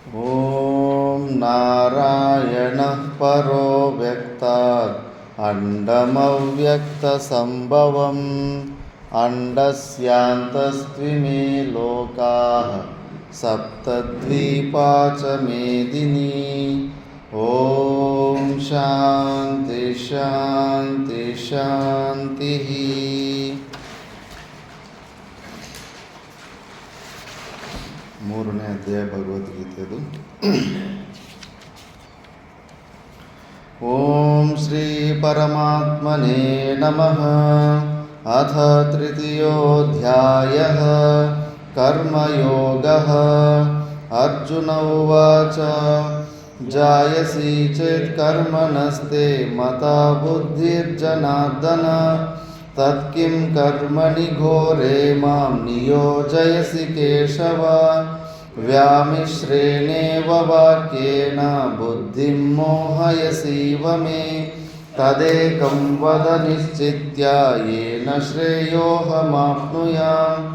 ॐ नारायणः परो व्यक्तात् अण्डमव्यक्तसम्भवम् अण्डस्यान्तस्त्विमे लोकाः सप्तद्वीपा च मेदिनी। ॐ शान्ति शान्ति शान्तिः। ಮೂರನೇ ಅಧ್ಯಾಯ ಭಗವದ್ಗೀತೆದು. ಓಂ ಶ್ರೀ ಪರಮಾತ್ಮನೇ ನಮಃ. ಅಥ ತೃತೀಯೋऽಧ್ಯಾಯಃ ಕರ್ಮಯೋಗಃ. ಅರ್ಜುನ ಉವಾಚ ಜಾಯಸಿ ಚೇತ್ ಕರ್ಮಣಸ್ತೆ ಮತಾ ಬುದ್ಧಿರ್ಜನಾರ್ದನ ತತ್ಕಿಂ ಕರ್ಮಣಿ ಘೋರೆ ಮಾಂ ನಿಯೋಜಯಸಿ ಕೇಶವ. ವ್ಯಾಮಿಶ್ರೇಣೇವ ವಾಕ್ಯೇನ ಬುದ್ಧಿಂ ಮೋಹಯಸೀವ ಮೇ. ತದೇಕಂ ವದ ನಿಶ್ಚಿತ್ಯ ಯೇನ ಶ್ರೇಯೋಹಮಾಪ್ನುಯಾಮ್.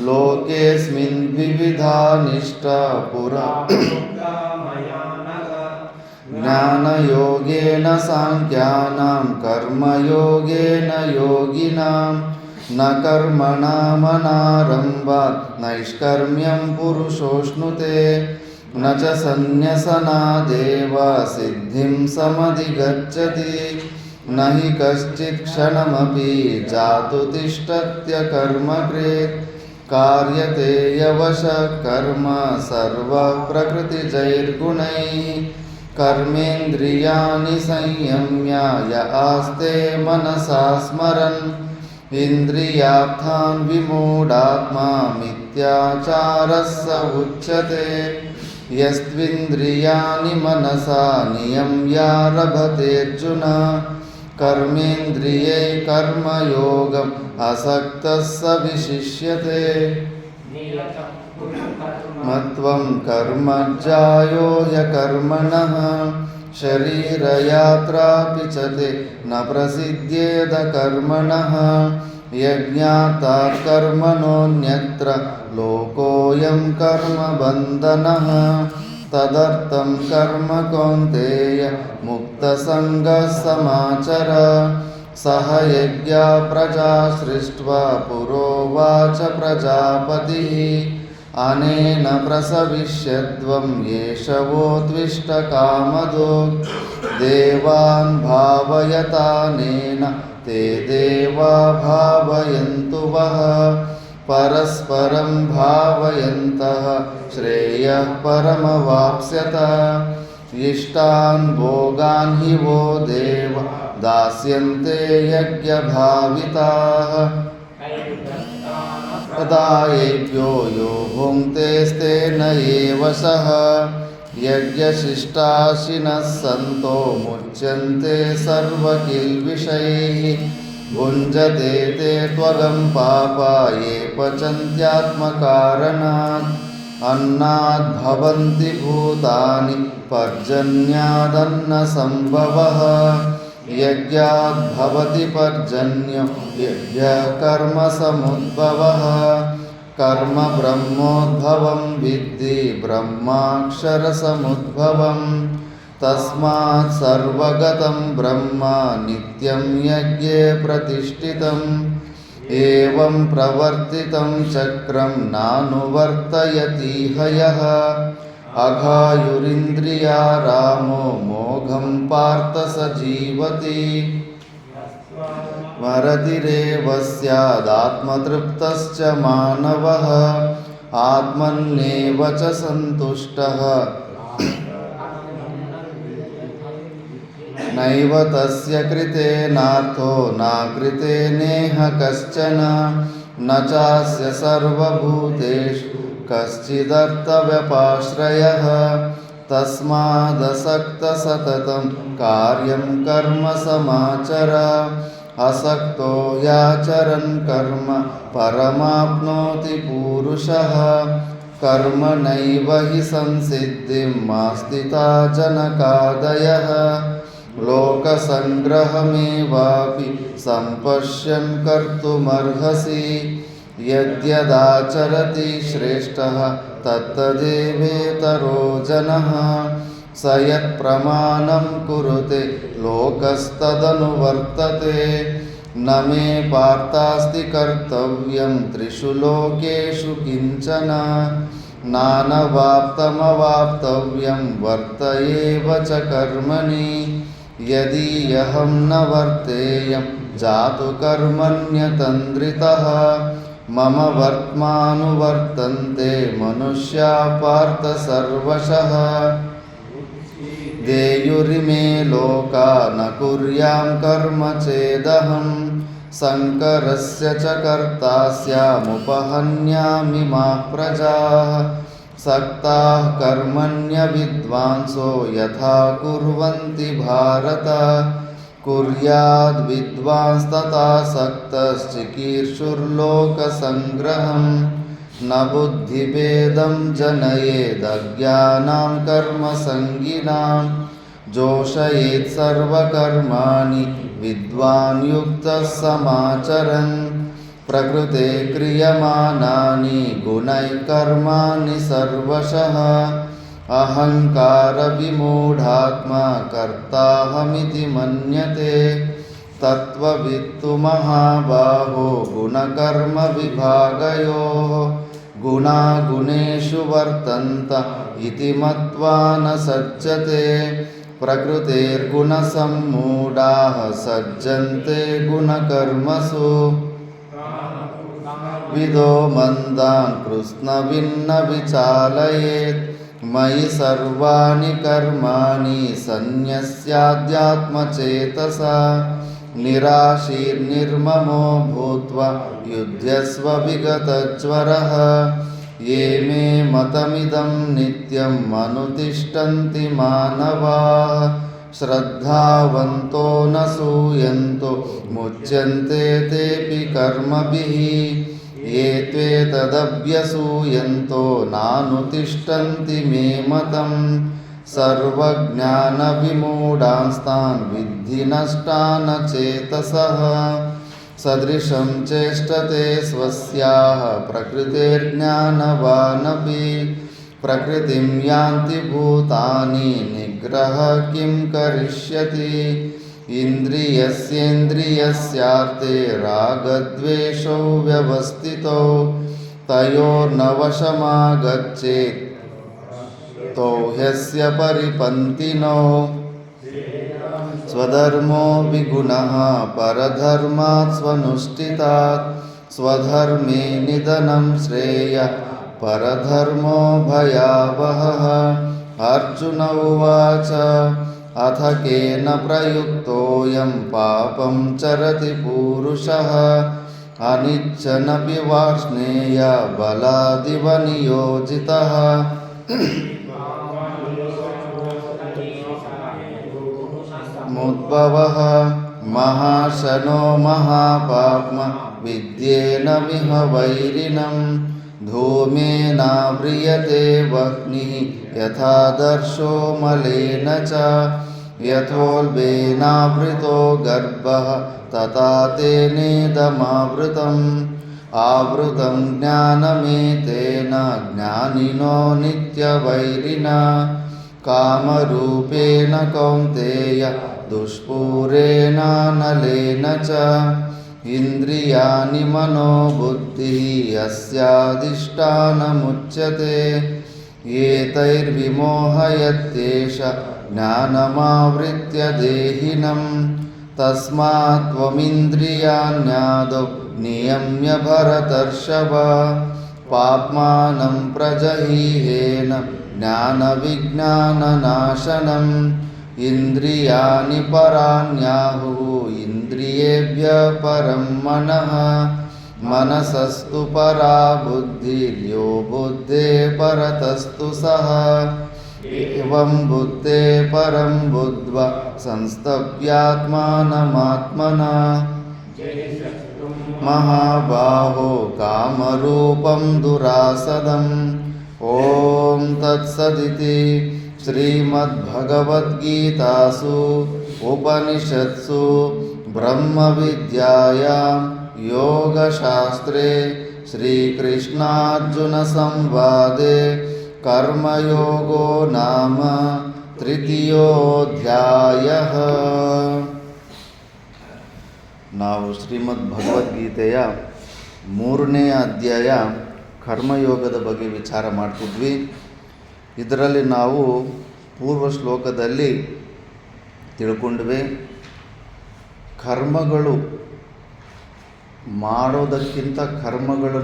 ಲೋಕೇಸ್ಮಿನ್ ದ್ವಿವಿಧಾ ನಿಷ್ಠಾ ಪುರಾ ಜ್ಞಾನಯೋಗೇನ ಸಾಂಖ್ಯಾನಾಂ ಕರ್ಮಯೋಗೇನ ಯೋಗಿನಾಂ. ನ ಕರ್ಮಣಾಮನಾರಂಭಾತ್ ನೈಷ್ಕರ್ಮ್ಯಂ ಪುರುಷೋಷ್ಣುತೆ. ನ ಚ ಸನ್ಯಸನಾದೇವ ಸಿದ್ಧಿಂ ಸಮಧಿಗಚ್ಚತಿ. ನ ಹಿ ಕಶ್ಚಿತ್ ಕ್ಷಣಮಪಿ ಜಾತು ತಿಷ್ಠತ್ಯ ಕರ್ಮಕೃತ್. ಕಾರ್ಯತೆ ಯವಶಃ ಕರ್ಮ ಸರ್ವಃ ಪ್ರಕೃತಿಜೈರ್ಗುಣೈಃ. ಕರ್ಮೇಂದ್ರಿಯಾಣಿ ಸಂಯಮ್ಯ ಯ ಆಸ್ತೆ ಮನಸಾ ಸ್ಮರನ್. ಇಂದ್ರಿಯಾರ್ಥಾನ್ ವಿಮೂಢಾತ್ಮ ಮಿಥ್ಯಾಚಾರಃ ಸ ಉಚ್ಯತೆ. ಯಸ್ತ್ವಿಂದ್ರಿಯಾಣಿ ಮನಸಾ ನಿಯಮ್ಯ ರಭತೇರ್ಜುನ. ಕರ್ಮೇಂದ್ರಿಯೈ ಕರ್ಮಯೋಗಂ ಅಸಕ್ತಃ ಸ ವಿಶಿಷ್ಯತೆ. ಮತ್ವಂ ಕರ್ಮಜ್ಜಾಯೋ ಹ್ಯಕರ್ಮಣಃ ಶರೀರಯಾತ್ರಾಪಿ ಚ ತೇ ನ ಪ್ರಸಿದ್ಧ್ಯೇದ ಕರ್ಮಣಃ. ಯಜ್ಞಾತಾತ್ ಕರ್ಮಣೋऽನ್ಯತ್ರ ಲೋಕೋऽಯಂ ಕರ್ಮಬಂಧನಃ. ತದರ್ಥಂ ಕರ್ಮ ಕೌಂತೆಯ ಮುಕ್ತಸಂಗಃ ಸಮಾಚರ. ಸಹ ಯಜ್ಞಾ ಪ್ರಜಾ ಸೃಷ್ಟ್ವಾ ಪುರೋವಾಚ ಪ್ರಜಾಪತಿಃ. ಅನೇನ ಪ್ರಸವಿಷ್ಯದ್ವಂ ಯೇಷವೋದ್ವಿಷ್ಟಕಾಮಧೋ. ದೇವಾನ್ ಭಾವಯತಾನೇನ ತೇ ದೇವಾ ಭಾವಯಂತು ವಃ. ಪರಸ್ಪರಂ ಭಾವಯಂತಃ ಶ್ರೇಯಃ ಪರಮವಾಪ್ಸ್ಯತ. ಇಷ್ಟಾನ್ ಭೋಗಾನ್ ಹಿ ವೋ ದೇವ ದಾಸ್ಯಂತೆ ಯಜ್ಞಭಾವಿತಾಃ. ತದಾಯೇಭ್ಯೋ ಯೋ ಭುಂಕ್ತೇಸ್ತೆನ ಏವ ಸಃ. ಯಜ್ಞಶಿಷ್ಟಾಶಿನಃ ಸಂತೋ ಮುಚ್ಯಂತೆ ಸರ್ವಕಿಲ್ಬಿಷೈಃ. ಭುಂಜತೆ ತೇ ತ್ವಗಂ ಪಾಪ ಯೇ ಪಚನ್ತ್ಯಾತ್ಮಕಾರಣಾತ್. ಅನ್ನಾದ್ ಭವಂತಿ ಭೂತಾನಿ ಪರ್ಜನ್ಯಾದನ್ನ ಸಂಭವಃ. ಯಜ್ಞಾದ್ ಭವತಿ ಪರ್ಜನ್ಯೋ ಯಜ್ಞಃ ಕರ್ಮ ಸಮುದ್ಭವಃ. ಕರ್ಮ ಬ್ರಹ್ಮೋದ್ಭವಂ ವಿದ್ಧಿ ಬ್ರಹ್ಮಾಕ್ಷರ ಸಮುದ್ಭವಂ. ತಸ್ಮಾತ್ ಸರ್ವಗತಂ ಬ್ರಹ್ಮ ನಿತ್ಯಂ ಯಜ್ಞೇ ಪ್ರತಿಷ್ಠಿತಂ. ಏವಂ ಪ್ರವರ್ತಿತಂ ಚಕ್ರಂ ನಾನುವರ್ತಯತೀಹ ಯಃ. ಅಘಾಯುರಿಂದ್ರಿಯಾರಾಮೋ ಮೋಘಂ ಪಾರ್ಥ ಸ ಜೀವತಿ. ಮರತಿರೇವ ಸ್ಯಾದಾತ್ಮತೃಪ್ತಶ್ಚ ಮಾನವಃ. ಆತ್ಮನ್ನೇವ ಚ ಸಂತುಷ್ಟಃ. ನೈವ ತಸ್ಯ ಕೃತೇನಾರ್ಥೋ ನ ಕೃತೇನೇಹ ಕಶ್ಚನ. ನ ಚಾಸ್ಯ ಸರ್ವಭೂತೇಷು ಕಶ್ಚಿದರ್ಥವ್ಯಪಾಶ್ರಯಃ. ತಸ್ಮಾದಸಕ್ತಃ ಸತತಂ ಕಾರ್ಯಂ ಕರ್ಮ ಸಮಾಚರ. ಅಸಕ್ತೋ ಯಾಚರನ್ ಕರ್ಮ ಪರಮಾಪ್ನೋತಿ ಪೂರುಷಃ. ಕರ್ಮಣೈವ ಹಿ ಸಂಸಿದ್ಧಿಂ ಮಾಸ್ಥಿತಾ ಜನಕಾದಯಃ. ಲೋಕಸಂಗ್ರಹಮೇವಾಪಿ ಸಂಪಶ್ಯನ್ ಕರ್ತುಮರ್ಹಸಿ. यद्यदाचरति श्रेष्ठः तत्तदेवेतरो जनः स यत्प्रमाणं कुरुते लोकस्तदनुवर्तते न मे पार्थास्ति कर्तव्यं त्रिषु लोकेषु किञ्चन नानवाप्तमवाप्तव्यं वर्त एव च कर्मणि यदि अहं न वर्तेयं जातु कर्मण्यतन्द्रितः मम वर्त्मानुवर्तन्ते मनुष्या पार्थ सर्वशः देयुरिमे लोका न कुर्यां कर्म चेदहं शङ्करस्य च कर्ता स्यामुपहन्यामि मा प्रजाः सक्ताः कर्मण्यविद्वांसो यथा कुर्वन्ति भारत कुर्याद्विद्वांस्तथा सक्तश्चिकीर्षुर्लोकसङ्ग्रहं न बुद्धिभेदं जनयेदज्ञानां कर्मसङ्गिनां जोषयेत् सर्वकर्माणि विद्वान् युक्तः समाचरन् प्रकृते क्रियमाणानि गुणैः कर्माणि सर्वशः अहङ्कारविमूढात्मा कर्ताहमिति मन्यते तत्त्ववित्तु महाबाहो गुणकर्मविभागयोः गुणागुणेषु वर्तन्त इति मत्वा न सज्जते प्रकृतेर्गुणसम्मूढाः सज्जन्ते गुणकर्मसु विदो मन्दान् कृत्स्नविन्न विचालयेत् मयि सर्वाणि कर्माणि सन्न्यस्याध्यात्मचेतसा निराशीर्निर्ममो भूत्वा युध्यस्व विगतज्वरः ये मे मतमिदं नित्यं अनुतिष्ठन्ति मानवाः श्रद्धावन्तो न सूयन्तो मुच्यन्ते तेऽपि कर्मभिः ये त्वेतदभ्यसूयन्तो नानुतिष्ठन्ति मे मतं सर्वज्ञानविमूढांस्तान् विद्धि नष्टान् चेतसः सदृशं चेष्टते स्वस्याः प्रकृतेर्ज्ञानवानपि प्रकृतिं यान्ति भूतानि निग्रह किं करिष्यति इन्द्रियस्येन्द्रियस्यार्थे रागद्वेषौ व्यवस्थितौ तयोर्न वशमागच्छेत् तौ ह्यस्य परिपन्थिनौ स्वधर्मो विगुणः परधर्मात् स्वनुष्ठितात् स्वधर्मे निधनं श्रेयः परधर्मो भयावहः अर्जुन उवाच अथ केन प्रयुक्तोऽयं पापं चरति पूरुषः अनिच्छन्नपि वार्ष्णेय बलादिव नियोजितः मुद्भवः महाशनो महापाप्मा विद्येनमिह वैरिणं धूमेनाव्रियते वह्निः यथादर्शो मलेन च यथोल्बेनावृतो गर्भः तथा तेनेदमावृतम् आवृतं ज्ञानमेतेन ज्ञानिनो नित्यवैरिणा कामरूपेण कौन्तेय दुष्पूरेणानलेन च इन्द्रियाणि मनोबुद्धिः यस्याधिष्ठानमुच्यते एतैर्विमोहयत्येष ज्ञानमावृत्य देहिनं तस्मात् त्वमिन्द्रियाण्यादौ नियम्य भरतर्षभ पाप्मानं प्रजहीहेन ज्ञानविज्ञाननाशनम् इन्द्रियाणि पराण्याहुः इन्द्रियेभ्यः परं मनः मनसस्तु परा बुद्धिर्यो बुद्धे परतस्तु सः एवं बुद्धे परं बुद्ध्वा संस्तभ्यात्मानमात्मना महाबाहो कामरूपं दुरासदम् ॐ तत्सदिति श्रीमद्भगवद्गीतासु उपनिषत्सु ब्रह्मविद्यायां योगशास्त्रे ಶ್ರೀಕೃಷ್ಣಾರ್ಜುನ ಸಂವಾದೆ ಕರ್ಮಯೋಗೋ ನಾಮ ತೃತೀಯೋಧ್ಯಾಯಃ. ನಾವು ಶ್ರೀಮದ್ ಭಗವದ್ಗೀತೆಯ 3ನೇ ಅಧ್ಯಾಯ ಕರ್ಮಯೋಗದ ಬಗ್ಗೆ ವಿಚಾರ ಮಾಡ್ತಿದ್ವಿ. ಇದರಲ್ಲಿ ನಾವು ಪೂರ್ವ ಶ್ಲೋಕದಲ್ಲಿ ತಿಳ್ಕೊಂಡ್ವಿ, ಕರ್ಮಗಳು ಮಾಡೋದಕ್ಕಿಂತ ಕರ್ಮಗಳು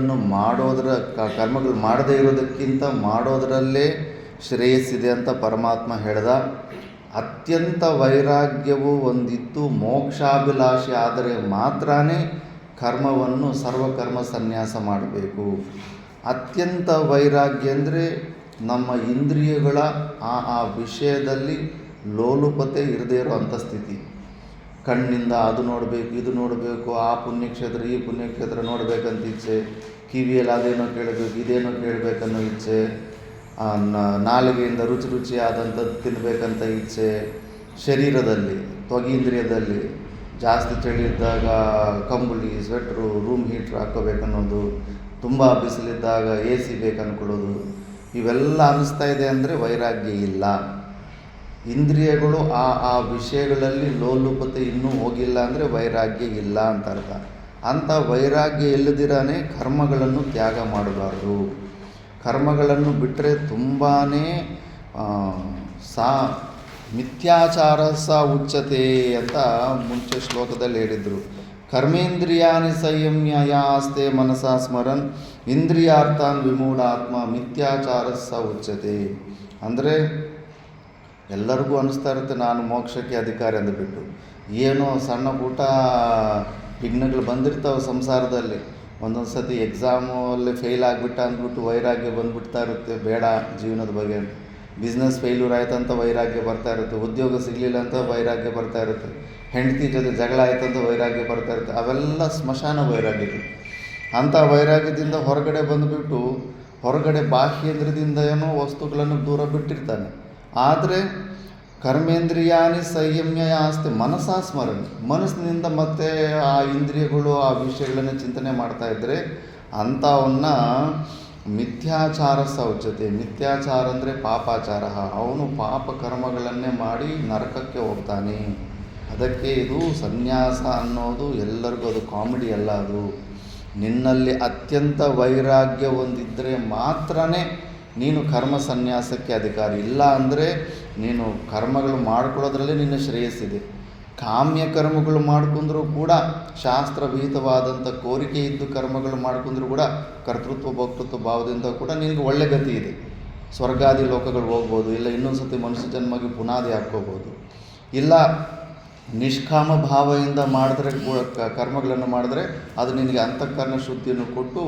ಮಾಡದೇ ಇರೋದಕ್ಕಿಂತ ಮಾಡೋದರಲ್ಲೇ ಶ್ರೇಯಸ್ಸಿದೆ ಅಂತ ಪರಮಾತ್ಮ ಹೇಳ್ದ. ಅತ್ಯಂತ ವೈರಾಗ್ಯವು ಒಂದಿದ್ದು ಮೋಕ್ಷಾಭಿಲಾಷೆ ಆದರೆ ಮಾತ್ರ ಕರ್ಮವನ್ನು ಸರ್ವಕರ್ಮ ಸನ್ಯಾಸ ಮಾಡಬೇಕು. ಅತ್ಯಂತ ವೈರಾಗ್ಯ ಅಂದರೆ ನಮ್ಮ ಇಂದ್ರಿಯಗಳ ಆ ವಿಷಯದಲ್ಲಿ ಲೋಲುಪತೆ ಇರದೇ ಇರೋವಂಥ ಸ್ಥಿತಿ. ಕಣ್ಣಿಂದ ಅದು ನೋಡಬೇಕು, ಇದು ನೋಡಬೇಕು, ಆ ಪುಣ್ಯಕ್ಷೇತ್ರ ಈ ಪುಣ್ಯಕ್ಷೇತ್ರ ನೋಡಬೇಕಂತ ಇಚ್ಛೆ, ಕಿವಿಯಲ್ಲಿ ಅದೇನೋ ಕೇಳಬೇಕು, ಇದೇನೋ ಕೇಳಬೇಕನ್ನೋ ಇಚ್ಛೆ, ನಾಲಿಗೆಯಿಂದ ರುಚಿ ರುಚಿಯಾದಂಥದ್ದು ತಿನ್ನಬೇಕಂತ ಇಚ್ಛೆ, ಶರೀರದಲ್ಲಿ ತ್ವಗೀಂದ್ರಿಯದಲ್ಲಿ ಜಾಸ್ತಿ ಚಳಿ ಇದ್ದಾಗ ಕಂಬಳಿ, ಸ್ವೆಟ್ರು, ರೂಮ್ ಹೀಟ್ರ್ ಹಾಕ್ಕೋಬೇಕನ್ನೋದು, ತುಂಬ ಬಿಸಿಲಿದ್ದಾಗ AC ಬೇಕನ್ಕೊಳ್ಳೋದು, ಇವೆಲ್ಲ ಅನ್ನಿಸ್ತಾ ಇದೆ ಅಂದರೆ ವೈರಾಗ್ಯ ಇಲ್ಲ. ಇಂದ್ರಿಯಗಳು ಆ ವಿಷಯಗಳಲ್ಲಿ ಲೋಲುಪತೆ ಇನ್ನೂ ಹೋಗಿಲ್ಲ ಅಂದರೆ ವೈರಾಗ್ಯ ಇಲ್ಲ ಅಂತ ಅರ್ಥ. ಅಂಥ ವೈರಾಗ್ಯ ಇಲ್ಲದಿರಾನೇ ಕರ್ಮಗಳನ್ನು ತ್ಯಾಗ ಮಾಡಬಾರ್ದು. ಕರ್ಮಗಳನ್ನು ಬಿಟ್ಟರೆ ತುಂಬಾ ಮಿಥ್ಯಾಚಾರ ಉಚ್ಯತೆ ಅಂತ ಮುಂಚೆ ಶ್ಲೋಕದಲ್ಲಿ ಹೇಳಿದರು. ಕರ್ಮೇಂದ್ರಿಯಾಣಿ ಸಂಯಮ್ಯ ಯಾಸ್ತೆ ಮನಸಾ ಸ್ಮರನ್ ಇಂದ್ರಿಯಾರ್ಥಾನ್ ವಿಮೂಢಾತ್ಮ ಮಿಥ್ಯಾಚಾರ ಉಚ್ಯತೆ. ಅಂದರೆ ಎಲ್ಲರಿಗೂ ಅನ್ನಿಸ್ತಾ ಇರುತ್ತೆ ನಾನು ಮೋಕ್ಷಕ್ಕೆ ಅಧಿಕಾರಿ ಅಂದುಬಿಟ್ಟು. ಏನೋ ಸಣ್ಣ ಪುಟ್ಟ ವಿಘ್ನಗಳು ಬಂದಿರ್ತಾವೆ ಸಂಸಾರದಲ್ಲಿ. ಒಂದೊಂದು ಸತಿ ಎಕ್ಸಾಮಲ್ಲಿ ಫೇಲ್ ಆಗಿಬಿಟ್ಟ ಅಂದ್ಬಿಟ್ಟು ವೈರಾಗ್ಯ ಬಂದುಬಿಡ್ತಾ ಇರುತ್ತೆ, ಬೇಡ ಜೀವನದ ಬಗ್ಗೆ. ಬಿಸ್ನೆಸ್ ಫೇಲ್ಯೂರ್ ಆಯ್ತು ಅಂತ ವೈರಾಗ್ಯ ಬರ್ತಾ ಇರುತ್ತೆ, ಉದ್ಯೋಗ ಸಿಗಲಿಲ್ಲ ಅಂತ ವೈರಾಗ್ಯ ಬರ್ತಾ ಇರುತ್ತೆ, ಹೆಂಡತಿ ಜೊತೆ ಜಗಳ ಆಯ್ತು ಅಂತ ವೈರಾಗ್ಯ ಬರ್ತಾ ಇರುತ್ತೆ. ಅವೆಲ್ಲ ಸ್ಮಶಾನ ವೈರಾಗ್ಯಗಳು. ಅಂಥ ವೈರಾಗ್ಯದಿಂದ ಹೊರಗಡೆ ಬಂದುಬಿಟ್ಟು ಹೊರಗಡೆ ಬಾಹ್ಯೇಂದ್ರದಿಂದ ಏನೋ ವಸ್ತುಗಳನ್ನು ದೂರ ಬಿಟ್ಟಿರ್ತಾನೆ. ಆದರೆ ಕರ್ಮೇಂದ್ರಿಯಾಣಿ ಸಂಯಮ್ಯ ಆಸ್ತಿ ಮನಸಾ ಸ್ಮರಣೆ, ಮನಸ್ಸಿನಿಂದ ಮತ್ತೆ ಆ ಇಂದ್ರಿಯಗಳು ಆ ವಿಷಯಗಳನ್ನು ಚಿಂತನೆ ಮಾಡ್ತಾ ಇದ್ದರೆ ಅಂಥವನ್ನ ಮಿಥ್ಯಾಚಾರ ಉಚ್ಯತೆ. ಮಿಥ್ಯಾಚಾರ ಅಂದರೆ ಪಾಪಾಚಾರ. ಅವನು ಪಾಪ ಕರ್ಮಗಳನ್ನೇ ಮಾಡಿ ನರಕಕ್ಕೆ ಹೋಗ್ತಾನೆ. ಅದಕ್ಕೆ ಇದು ಸನ್ಯಾಸ ಅನ್ನೋದು ಎಲ್ಲರಿಗೂ ಅದು ಕಾಮಿಡಿ ಅಲ್ಲ. ಅದು ನಿನ್ನಲ್ಲಿ ಅತ್ಯಂತ ವೈರಾಗ್ಯ ಹೊಂದಿದ್ದರೆ ಮಾತ್ರ ನೀನು ಕರ್ಮ ಸನ್ಯಾಸಕ್ಕೆ ಅಧಿಕಾರಿ. ಇಲ್ಲ ಅಂದರೆ ನೀನು ಕರ್ಮಗಳು ಮಾಡ್ಕೊಳ್ಳೋದ್ರಲ್ಲೇ ನಿನ್ನ ಶ್ರೇಯಸ್ಸಿದೆ. ಕಾಮ್ಯ ಕರ್ಮಗಳು ಮಾಡ್ಕೊಂಡ್ರೂ ಕೂಡ ಶಾಸ್ತ್ರವಿಹಿತವಾದಂಥ ಕೋರಿಕೆ ಇದ್ದು ಕರ್ಮಗಳು ಮಾಡ್ಕೊಂಡ್ರೂ ಕೂಡ ಕರ್ತೃತ್ವ ಭೋಕ್ತೃತ್ವ ಭಾವದಿಂದ ಕೂಡ ನಿನಗೆ ಒಳ್ಳೆ ಗತಿ ಇದೆ. ಸ್ವರ್ಗಾದಿ ಲೋಕಗಳು ಹೋಗ್ಬೋದು, ಇಲ್ಲ ಇನ್ನೊಂದು ಸತಿ ಮನುಷ್ಯ ಜನ್ಮಗೆ ಪುನಾದಿ ಹಾಕ್ಕೋಬೋದು. ಇಲ್ಲ ನಿಷ್ಕಾಮ ಭಾವದಿಂದ ಮಾಡಿದ್ರೆ ಕರ್ಮಗಳನ್ನು ಮಾಡಿದ್ರೆ ಅದು ನಿನಗೆ ಅಂತಃಕರಣ ಶುದ್ಧಿಯನ್ನು ಕೊಟ್ಟು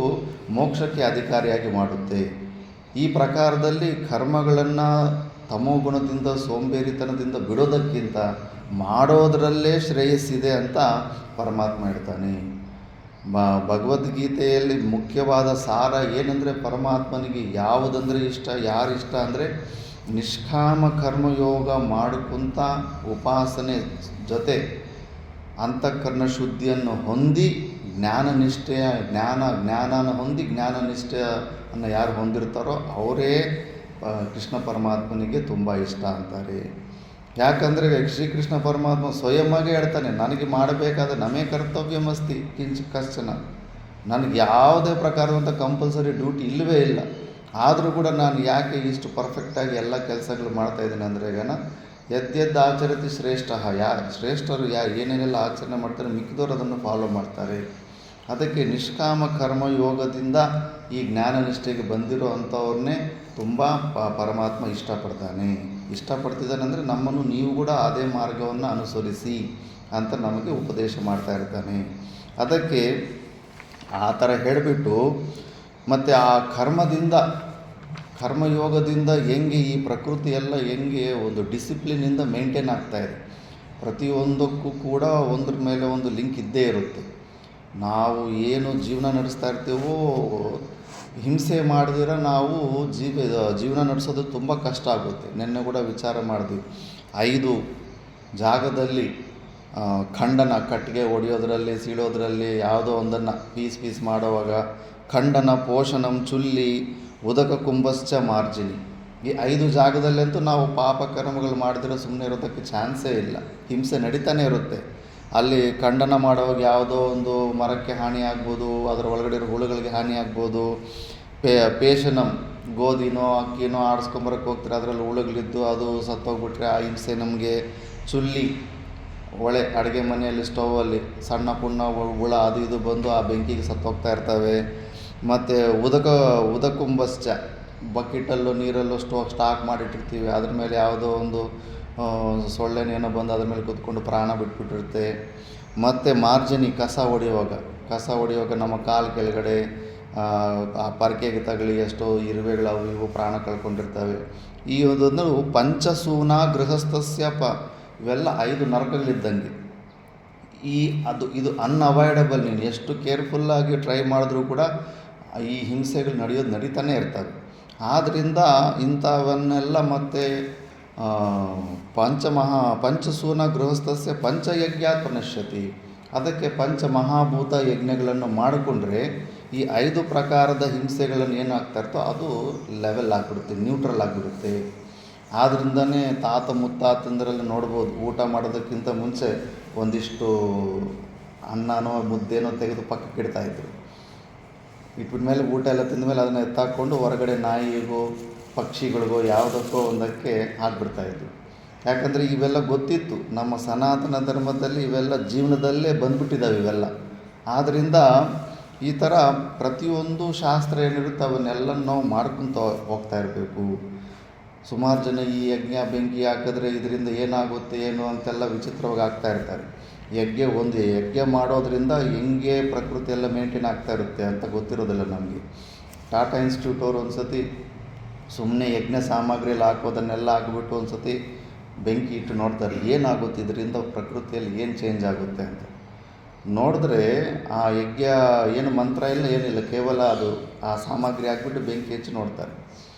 ಮೋಕ್ಷಕ್ಕೆ ಅಧಿಕಾರಿಯಾಗಿ ಮಾಡುತ್ತೆ. ಈ ಪ್ರಕಾರದಲ್ಲಿ ಕರ್ಮಗಳನ್ನು ತಮೋಗುಣದಿಂದ ಸೋಂಬೇರಿತನದಿಂದ ಬಿಡೋದಕ್ಕಿಂತ ಮಾಡೋದರಲ್ಲೇ ಶ್ರೇಯಸ್ಸಿದೆ ಅಂತ ಪರಮಾತ್ಮ ಹೇಳ್ತಾನೆ. ಭಗವದ್ಗೀತೆಯಲ್ಲಿ ಮುಖ್ಯವಾದ ಸಾರ ಏನಂದರೆ ಪರಮಾತ್ಮನಿಗೆ ಯಾವುದಂದರೆ ಇಷ್ಟ, ಯಾರಿಷ್ಟ ಅಂದರೆ ನಿಷ್ಕಾಮ ಕರ್ಮಯೋಗ ಮಾಡಿಕೊಂತ ಉಪಾಸನೆ ಜೊತೆ ಅಂತಃಕರಣ ಶುದ್ಧಿಯನ್ನು ಹೊಂದಿ ಜ್ಞಾನನ ಹೊಂದಿ ಜ್ಞಾನನಿಷ್ಠೆಯನ್ನು ಯಾರು ಹೊಂದಿರ್ತಾರೋ ಅವರೇ ಕೃಷ್ಣ ಪರಮಾತ್ಮನಿಗೆ ತುಂಬ ಇಷ್ಟ ಅಂತಾರೆ. ಯಾಕಂದರೆ ಶ್ರೀಕೃಷ್ಣ ಪರಮಾತ್ಮ ಸ್ವಯಂಗೆ ಹೇಳ್ತಾನೆ, ನನಗೆ ಮಾಡಬೇಕಾದ ನಮೇ ಕರ್ತವ್ಯಮಸ್ತಿ ಕಿಂಚ ಕಶ್ಚನ. ನನಗೆ ಯಾವುದೇ ಪ್ರಕಾರವಂಥ ಕಂಪಲ್ಸರಿ ಡ್ಯೂಟಿ ಇಲ್ಲವೇ ಇಲ್ಲ. ಆದರೂ ಕೂಡ ನಾನು ಯಾಕೆ ಇಷ್ಟು ಪರ್ಫೆಕ್ಟಾಗಿ ಎಲ್ಲ ಕೆಲಸಗಳು ಮಾಡ್ತಾಯಿದ್ದೀನಿ ಅಂದರೆ ಯದ್ಯದ್ದು ಆಚರತಿ ಶ್ರೇಷ್ಠ. ಶ್ರೇಷ್ಠರು ಏನೇನೆಲ್ಲ ಆಚರಣೆ ಮಾಡ್ತಾರೆ ಮಿಕ್ಕಿದವರು ಅದನ್ನು ಫಾಲೋ ಮಾಡ್ತಾರೆ. ಅದಕ್ಕೆ ನಿಷ್ಕಾಮ ಕರ್ಮಯೋಗದಿಂದ ಈ ಜ್ಞಾನನಿಷ್ಠೆಗೆ ಬಂದಿರೋ ಅಂಥವ್ರನ್ನೇ ತುಂಬ ಪರಮಾತ್ಮ ಇಷ್ಟಪಡ್ತಿದ್ದಾನೆ. ಅಂದರೆ ನಮ್ಮನ್ನು ನೀವು ಕೂಡ ಅದೇ ಮಾರ್ಗವನ್ನು ಅನುಸರಿಸಿ ಅಂತ ನಮಗೆ ಉಪದೇಶ ಮಾಡ್ತಾ ಇರ್ತಾನೆ. ಅದಕ್ಕೆ ಆ ಥರ ಹೇಳಿಬಿಟ್ಟು ಮತ್ತು ಆ ಕರ್ಮಯೋಗದಿಂದ ಹೆಂಗೆ ಈ ಪ್ರಕೃತಿ ಎಲ್ಲ ಹೆಂಗೆ ಒಂದು ಡಿಸಿಪ್ಲಿನಿಂದ ಮೇಂಟೈನ್ ಆಗ್ತಾಯಿದೆ. ಪ್ರತಿಯೊಂದಕ್ಕೂ ಕೂಡ ಒಂದ್ರ ಮೇಲೆ ಒಂದು ಲಿಂಕ್ ಇದ್ದೇ ಇರುತ್ತೆ. ನಾವು ಏನು ಜೀವನ ನಡೆಸ್ತಾ ಇರ್ತೀವೋ ಹಿಂಸೆ ಮಾಡಿದಿರ ನಾವು ಜೀವನ ನಡೆಸೋದು ತುಂಬ ಕಷ್ಟ ಆಗುತ್ತೆ. ನಿನ್ನೆ ಕೂಡ ವಿಚಾರ ಮಾಡಿದ್ವಿ. 5 ಜಾಗದಲ್ಲಿ ಕಟ್ಟಿಗೆ ಹೊಡೆಯೋದ್ರಲ್ಲಿ ಸೀಳೋದ್ರಲ್ಲಿ ಯಾವುದೋ ಒಂದನ್ನು ಪೀಸ್ ಮಾಡೋವಾಗ ಖಂಡನ, ಪೋಷಣಂ, ಚುಲ್ಲಿ, ಉದಕ ಕುಂಭಶ್ಚ ಮಾರ್ಜಿನಿ. ಈ 5 ಜಾಗದಲ್ಲಂತೂ ನಾವು ಪಾಪ ಕರ್ಮಗಳು ಮಾಡಿದ್ರೆ ಸುಮ್ಮನೆ ಇರೋದಕ್ಕೆ ಚಾನ್ಸೇ ಇಲ್ಲ. ಹಿಂಸೆ ನಡೀತಾನೆ ಇರುತ್ತೆ. ಅಲ್ಲಿ ಖಂಡನ ಮಾಡುವಾಗ ಯಾವುದೋ ಒಂದು ಮರಕ್ಕೆ ಹಾನಿ ಆಗ್ಬೋದು, ಅದರ ಒಳಗಡೆ ಇರೋ ಹುಳುಗಳಿಗೆ ಹಾನಿ ಆಗ್ಬೋದು. ಪೇಷನಂ, ಗೋಧಿನೋ ಅಕ್ಕಿನೋ ಆಡಿಸ್ಕೊಂಬರಕ್ಕೆ ಹೋಗ್ತಾರೆ, ಅದರಲ್ಲಿ ಹುಳುಗಳಿದ್ದು ಅದು ಸತ್ತೋಗ್ಬಿಟ್ರೆ ಆ ಹಿಂಸೆ ನಮಗೆ. ಚುಲ್ಲಿ, ಒಳೆ, ಅಡುಗೆ ಮನೆಯಲ್ಲಿ ಸ್ಟೌವಲ್ಲಿ ಸಣ್ಣ ಪುಣ್ಣ ಹುಳ ಅದು ಇದು ಬಂದು ಆ ಬೆಂಕಿಗೆ ಸತ್ತೋಗ್ತಾ ಇರ್ತವೆ. ಮತ್ತು ಉದಕುಂಭಶ್ಚ, ಬಕೆಟಲ್ಲೋ ನೀರಲ್ಲೋ ಸ್ಟಾಕ್ ಮಾಡಿಟ್ಟಿರ್ತೀವಿ, ಅದ್ರ ಮೇಲೆ ಯಾವುದೋ ಒಂದು ಸೊಳ್ಳೆನೇನೋ ಬಂದು ಅದ್ರ ಮೇಲೆ ಕೂತ್ಕೊಂಡು ಪ್ರಾಣ ಬಿಟ್ಬಿಟ್ಟಿರುತ್ತೆ. ಮತ್ತು ಮಾರ್ಜನಿ, ಕಸ ಹೊಡೆಯುವಾಗ ನಮ್ಮ ಕಾಲು ಕೆಳಗಡೆ ಆ ಪರಕೆಗೆ ತಗಲಿ ಎಷ್ಟೋ ಇರುವೆಗಳು ಅವು ಇವು ಪ್ರಾಣ ಕಳ್ಕೊಂಡಿರ್ತವೆ. ಈ ಒಂದು ಪಂಚಸೂನ ಗೃಹಸ್ಥಸ್ಯ ಇವೆಲ್ಲ 5 ನರಕಗಳಿದ್ದಂಗೆ. ಇದು ಅನ್ಅವಾಯ್ಡಬಲ್. ನೀನು ಎಷ್ಟು ಕೇರ್ಫುಲ್ಲಾಗಿ ಟ್ರೈ ಮಾಡಿದ್ರೂ ಕೂಡ ಈ ಹಿಂಸೆಗಳು ನಡೀತಾನೆ ಇರ್ತವೆ. ಆದ್ದರಿಂದ ಇಂಥವನ್ನೆಲ್ಲ ಮತ್ತು ಪಂಚಸೂನ ಗೃಹಸ್ಥಸ್ಯ ಪಂಚಯಜ್ಞಾತ್ ಪನಶ್ಯತಿ. ಅದಕ್ಕೆ ಪಂಚಮಹಾಭೂತ ಯಜ್ಞಗಳನ್ನು ಮಾಡಿಕೊಂಡ್ರೆ ಈ 5 ಪ್ರಕಾರದ ಹಿಂಸೆಗಳನ್ನು ಏನಾಗ್ತಾ ಇರ್ತೋ ಅದು ಲೆವೆಲ್ ಆಗಿಬಿಡುತ್ತೆ, ನ್ಯೂಟ್ರಲ್ ಆಗಿಬಿಡುತ್ತೆ. ಆದ್ದರಿಂದನೇ ತಾತ ಮುತ್ತಾತಂದರಲ್ಲಿ ನೋಡ್ಬೋದು, ಊಟ ಮಾಡೋದಕ್ಕಿಂತ ಮುಂಚೆ ಒಂದಿಷ್ಟು ಅನ್ನನೋ ಮುದ್ದೇನೋ ತೆಗೆದು ಪಕ್ಕಕ್ಕೆ ಇಡ್ತಾಯಿದ್ರು. ಇಟ್ಬಿಟ್ಟ ಮೇಲೆ ಊಟ ಎಲ್ಲ ತಿಂದ ಮೇಲೆ ಅದನ್ನು ಎತ್ತಾಕ್ಕೊಂಡು ಹೊರಗಡೆ ನಾಯಿಗೋ ಪಕ್ಷಿಗಳಿಗೋ ಯಾವುದಕ್ಕೋ ಒಂದಕ್ಕೆ ಹಾಕ್ಬಿಡ್ತಾಯಿದ್ರು. ಯಾಕಂದರೆ ಇವೆಲ್ಲ ಗೊತ್ತಿತ್ತು, ನಮ್ಮ ಸನಾತನ ಧರ್ಮದಲ್ಲಿ ಇವೆಲ್ಲ ಜೀವನದಲ್ಲೇ ಬಂದ್ಬಿಟ್ಟಿದ್ದಾವೆ ಇವೆಲ್ಲ. ಆದ್ದರಿಂದ ಈ ಥರ ಪ್ರತಿಯೊಂದು ಶಾಸ್ತ್ರ ಏನಿರುತ್ತೆ ಅವನ್ನೆಲ್ಲ ನಾವು ಮಾಡ್ಕೊತ ಹೋಗ್ತಾ ಇರಬೇಕು. ಸುಮಾರು ಜನ ಈ ಯಜ್ಞ ಬೆಂಕಿ ಹಾಕಿದ್ರೆ ಇದರಿಂದ ಏನಾಗುತ್ತೆ ಏನು ಅಂತೆಲ್ಲ ವಿಚಿತ್ರವಾಗಿ ಆಗ್ತಾ ಇರ್ತಾರೆ. ಯಜ್ಞ ಮಾಡೋದ್ರಿಂದ ಹೆಂಗೆ ಪ್ರಕೃತಿ ಎಲ್ಲ ಮೇಂಟೈನ್ ಆಗ್ತಾ ಇರುತ್ತೆ ಅಂತ ಗೊತ್ತಿರೋದಿಲ್ಲ ನಮಗೆ. ಟಾಟಾ ಇನ್ಸ್ಟಿಟ್ಯೂಟ್ ಅವರು ಒಂದು ಸತಿ ಸುಮ್ಮನೆ ಯಜ್ಞ ಸಾಮಗ್ರಿಯಲ್ಲಿ ಹಾಕೋದನ್ನೆಲ್ಲ ಹಾಕಿಬಿಟ್ಟು ಒಂದು ಸತಿ ಬೆಂಕಿ ಇಟ್ಟು ನೋಡ್ತಾರೆ, ಏನಾಗುತ್ತೆ ಇದರಿಂದ ಪ್ರಕೃತಿಯಲ್ಲಿ ಏನು ಚೇಂಜ್ ಆಗುತ್ತೆ ಅಂತ. ನೋಡಿದ್ರೆ ಆ ಯಜ್ಞ ಏನು ಮಂತ್ರ ಇಲ್ಲ ಏನಿಲ್ಲ, ಕೇವಲ ಅದು ಆ ಸಾಮಗ್ರಿ ಹಾಕ್ಬಿಟ್ಟು ಬೆಂಕಿ ಹಚ್ಚಿ ನೋಡ್ತಾರೆ.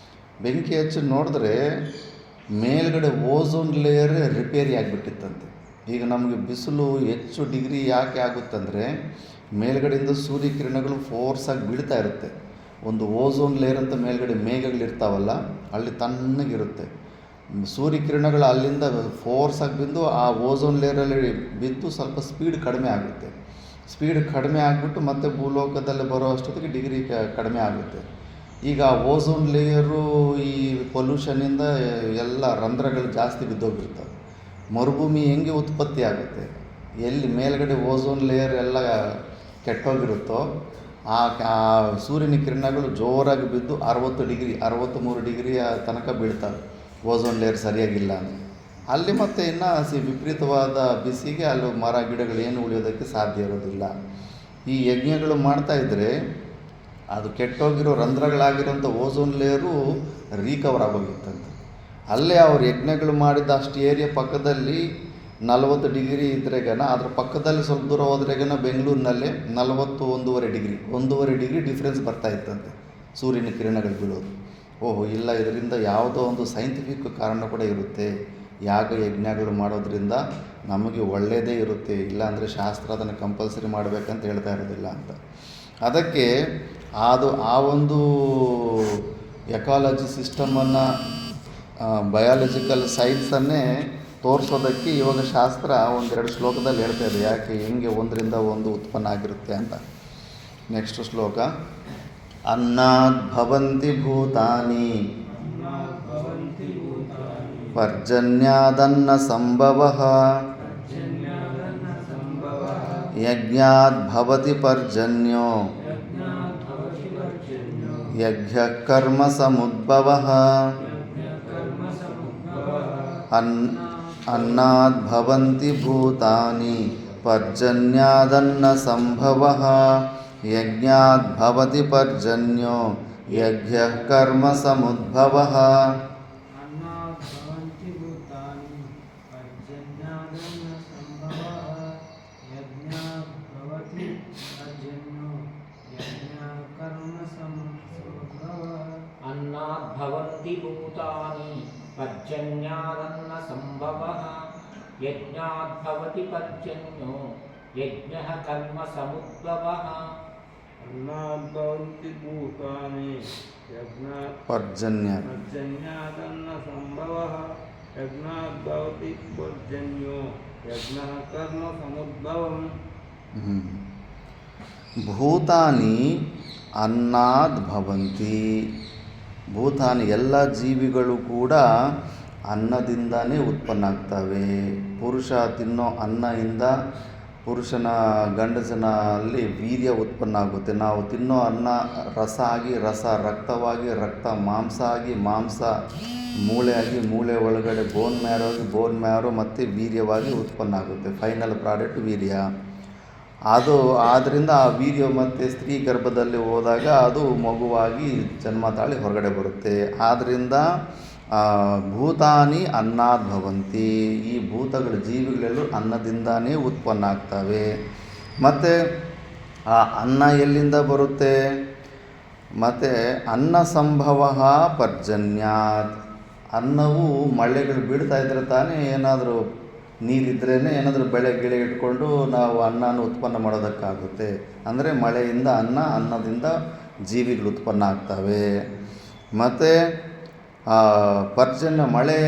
ಬೆಂಕಿ ಹಚ್ಚಿ ನೋಡಿದ್ರೆ ಮೇಲ್ಗಡೆ ಓಝೋನ್ ಲೇಯರ್ ರಿಪೇರಿ ಆಗಿಬಿಟ್ಟಿತ್ತಂತೆ. ಈಗ ನಮಗೆ ಬಿಸಿಲು ಹೆಚ್ಚು ಡಿಗ್ರಿ ಯಾಕೆ ಆಗುತ್ತಂದರೆ ಮೇಲ್ಗಡೆಯಿಂದ ಸೂರ್ಯಕಿರಣಗಳು ಫೋರ್ಸಾಗಿ ಬೀಳ್ತಾ ಇರುತ್ತೆ. ಒಂದು ಓಝೋನ್ ಲೇಯರ್ ಅಂತ ಮೇಲ್ಗಡೆ ಮೇಘಗಳಿರ್ತಾವಲ್ಲ ಅಲ್ಲಿ ತಣ್ಣಗಿರುತ್ತೆ. ಸೂರ್ಯಕಿರಣಗಳು ಅಲ್ಲಿಂದ ಫೋರ್ಸಾಗಿ ಬಿದ್ದು ಆ ಓಝೋನ್ ಲೇಯರಲ್ಲಿ ಬಿದ್ದು ಸ್ವಲ್ಪ ಸ್ಪೀಡ್ ಕಡಿಮೆ ಆಗುತ್ತೆ. ಸ್ಪೀಡ್ ಕಡಿಮೆ ಆಗಿಬಿಟ್ಟು ಮತ್ತೆ ಭೂಲೋಕದಲ್ಲಿ ಬರೋ ಅಷ್ಟೊತ್ತಿಗೆ ಡಿಗ್ರಿ ಕಡಿಮೆ ಆಗುತ್ತೆ. ಈಗ ಓಝೋನ್ ಲೇಯರು ಈ ಪೊಲ್ಯೂಷನಿಂದ ಎಲ್ಲ ರಂಧ್ರಗಳು ಜಾಸ್ತಿ ಬಿದ್ದೋಗಿರ್ತವೆ. ಮರುಭೂಮಿ ಹೆಂಗೆ ಉತ್ಪತ್ತಿ ಆಗುತ್ತೆ, ಎಲ್ಲಿ ಮೇಲ್ಗಡೆ ಓಝೋನ್ ಲೇಯರ್ ಎಲ್ಲ ಕೆಟ್ಟೋಗಿರುತ್ತೋ ಆ ಸೂರ್ಯನ ಕಿರಣಗಳು ಜೋರಾಗಿ ಬಿದ್ದು 63 ಡಿಗ್ರಿಯ ತನಕ ಬೀಳ್ತವೆ. ಓಝೋನ್ ಲೇಯರ್ ಸರಿಯಾಗಿಲ್ಲ ಅಂದರೆ ಅಲ್ಲಿ ಮತ್ತೆ ಇನ್ನು ವಿಪರೀತವಾದ ಬಿಸಿಗೆ ಅಲ್ಲಿ ಮರ ಗಿಡಗಳು ಏನು ಉಳಿಯೋದಕ್ಕೆ ಸಾಧ್ಯ ಇರೋದಿಲ್ಲ. ಈ ಯಜ್ಞಗಳು ಮಾಡ್ತಾಯಿದ್ರೆ ಅದು ಕೆಟ್ಟೋಗಿರೋ ರಂಧ್ರಗಳಾಗಿರೋಂಥ ಓಝೋನ್ ಲೇಯರು ರೀಕವರ್ ಆಗೋಗಿತ್ತಂತೆ. ಅಲ್ಲೇ ಅವ್ರು ಯಜ್ಞಗಳು ಮಾಡಿದ ಅಷ್ಟು ಏರಿಯಾ ಪಕ್ಕದಲ್ಲಿ 40 ಡಿಗ್ರಿ ಇದ್ರೆಗನ ಅದ್ರ ಪಕ್ಕದಲ್ಲಿ ಸ್ವಲ್ಪ ದೂರ ಹೋದ್ರೆಗನ ಬೆಂಗಳೂರಿನಲ್ಲೇ 41.5 ಡಿಗ್ರಿ ಡಿಫ್ರೆನ್ಸ್ ಬರ್ತಾ ಇತ್ತಂತೆ ಸೂರ್ಯನ ಕಿರಣಗಳು ಬೀಳೋದು. ಓಹೋ ಇಲ್ಲ, ಇದರಿಂದ ಯಾವುದೋ ಒಂದು ಸೈಂಟಿಫಿಕ್ ಕಾರಣ ಕೂಡ ಇರುತ್ತೆ. ಯಾಗ ಯಜ್ಞಗಳು ಮಾಡೋದ್ರಿಂದ ನಮಗೆ ಒಳ್ಳೆಯದೇ ಇರುತ್ತೆ, ಇಲ್ಲಾಂದರೆ ಶಾಸ್ತ್ರ ಅದನ್ನು ಕಂಪಲ್ಸರಿ ಮಾಡಬೇಕಂತ ಹೇಳ್ತಾ ಇರೋದಿಲ್ಲ ಅಂತ. ಅದಕ್ಕೆ ಆ ಒಂದು ಎಕಾಲಜಿ ಸಿಸ್ಟಮನ್ನು ಬಯಾಲಜಿಕಲ್ ಸೈನ್ಸನ್ನೇ ತೋರಿಸೋದಕ್ಕೆ ಇವಾಗ ಶಾಸ್ತ್ರ 1-2 ಶ್ಲೋಕದಲ್ಲಿ ಹೇಳ್ತಾ ಇದೆ, ಯಾಕೆ ಹೆಂಗೆ ಒಂದರಿಂದ ಒಂದು ಉತ್ಪನ್ನ ಆಗಿರುತ್ತೆ ಅಂತ. ನೆಕ್ಸ್ಟ್ ಶ್ಲೋಕ. ಅನ್ನಾದ್ ಭವಂತಿ ಭೂತಾನಿ ಪರ್ಜನ್ಯಾದನ್ನ ಸಂಭವಃ ಯಜ್ಞಾದ್ ಭವತಿ ಪರ್ಜನ್ಯೋ ಯಜ್ಞ ಕರ್ಮ ಸಮುದ್ಭವಃ. ಅನ್ನಾದ್ ಭವಂತಿ ಭೂತಾನಿ ಪರ್ಜನ್ಯಾದನ್ನ ಸಂಭವಃ ಯಜ್ಞಾದ್ ಭವತಿ ಪರ್ಜನ್ಯೋ ಯಜ್ಞ ಕರ್ಮ ಸಮುದ್ಭವಃ. अन्नात् भवन्ति भूतानि पर्जन्यादन्न संभवः यज्ञात् भवति पर्जन्यो यज्ञः कर्म समुद्भवः. अन्नात् भवन्ति भूतानि यज्ञात् पर्जन्य पर्जन्यादन्नसम्भवः यज्ञात् भवति पर्जन्यो यज्ञः कर्मसमुद्भवम् ಭೂತಾನಿ ಅನ್ನಾದ್ ಭವಂತಿ. ಭೂತಾನಿ ಎಲ್ಲ ಜೀವಿಗಳು ಕೂಡ ಅನ್ನದಿಂದನೇ ಉತ್ಪನ್ನ ಆಗ್ತವೆ. ಪುರುಷ ತಿನ್ನೋ ಅನ್ನದಿಂದ ಪುರುಷನ ಗಂಡಸನಲ್ಲಿ ವೀರ್ಯ ಉತ್ಪನ್ನ ಆಗುತ್ತೆ. ನಾವು ತಿನ್ನೋ ಅನ್ನ ರಸ ಆಗಿ ರಸ, ರಕ್ತವಾಗಿ ರಕ್ತ, ಮಾಂಸ ಆಗಿ ಮಾಂಸ, ಮೂಳೆ ಆಗಿ ಮೂಳೆ ಒಳಗಡೆ ಬೋನ್ ಮ್ಯಾರೋ ಆಗಿ ಬೋನ್ ಮ್ಯಾರೋ ಮತ್ತು ವೀರ್ಯವಾಗಿ ಉತ್ಪನ್ನ ಆಗುತ್ತೆ. Final product urea. ಆದ್ದರಿಂದ ಆ ವೀರ್ಯ ಮತ್ತು ಸ್ತ್ರೀ ಗರ್ಭದಲ್ಲಿ ಹೋದಾಗ ಅದು ಮಗುವಾಗಿ ಜನ್ಮ ತಾಳಿ ಹೊರಗಡೆ ಬರುತ್ತೆ. ಆದ್ದರಿಂದ ಭೂತಾನಿ ಅನ್ನಾದ್ ಭವಂತಿ. ಈ ಭೂತಗಳು ಜೀವಿಗಳೆಲ್ಲೂ ಅನ್ನದಿಂದಾನೇ ಉತ್ಪನ್ನ ಆಗ್ತವೆ. ಮತ್ತು ಆ ಅನ್ನ ಎಲ್ಲಿಂದ ಬರುತ್ತೆ? ಮತ್ತು ಅನ್ನ ಸಂಭವ ಪರ್ಜನ್ಯಾತ್. ಅನ್ನವು ಮಳೆಗಳು ಬೀಳ್ತಾ ಇದ್ರೆ ತಾನೇ ಏನಾದರೂ ನೀರಿದ್ರೇ ಏನಾದರೂ ಬೆಳೆ ಗಿಳೆ ಇಟ್ಕೊಂಡು ನಾವು ಅನ್ನನ ಉತ್ಪನ್ನ ಮಾಡೋದಕ್ಕಾಗುತ್ತೆ. ಅಂದರೆ ಮಳೆಯಿಂದ ಅನ್ನದಿಂದ ಜೀವಿಗಳು ಉತ್ಪನ್ನ ಆಗ್ತವೆ. ಮತ್ತು ಪರ್ಜನ್ಯ ಮಳೆ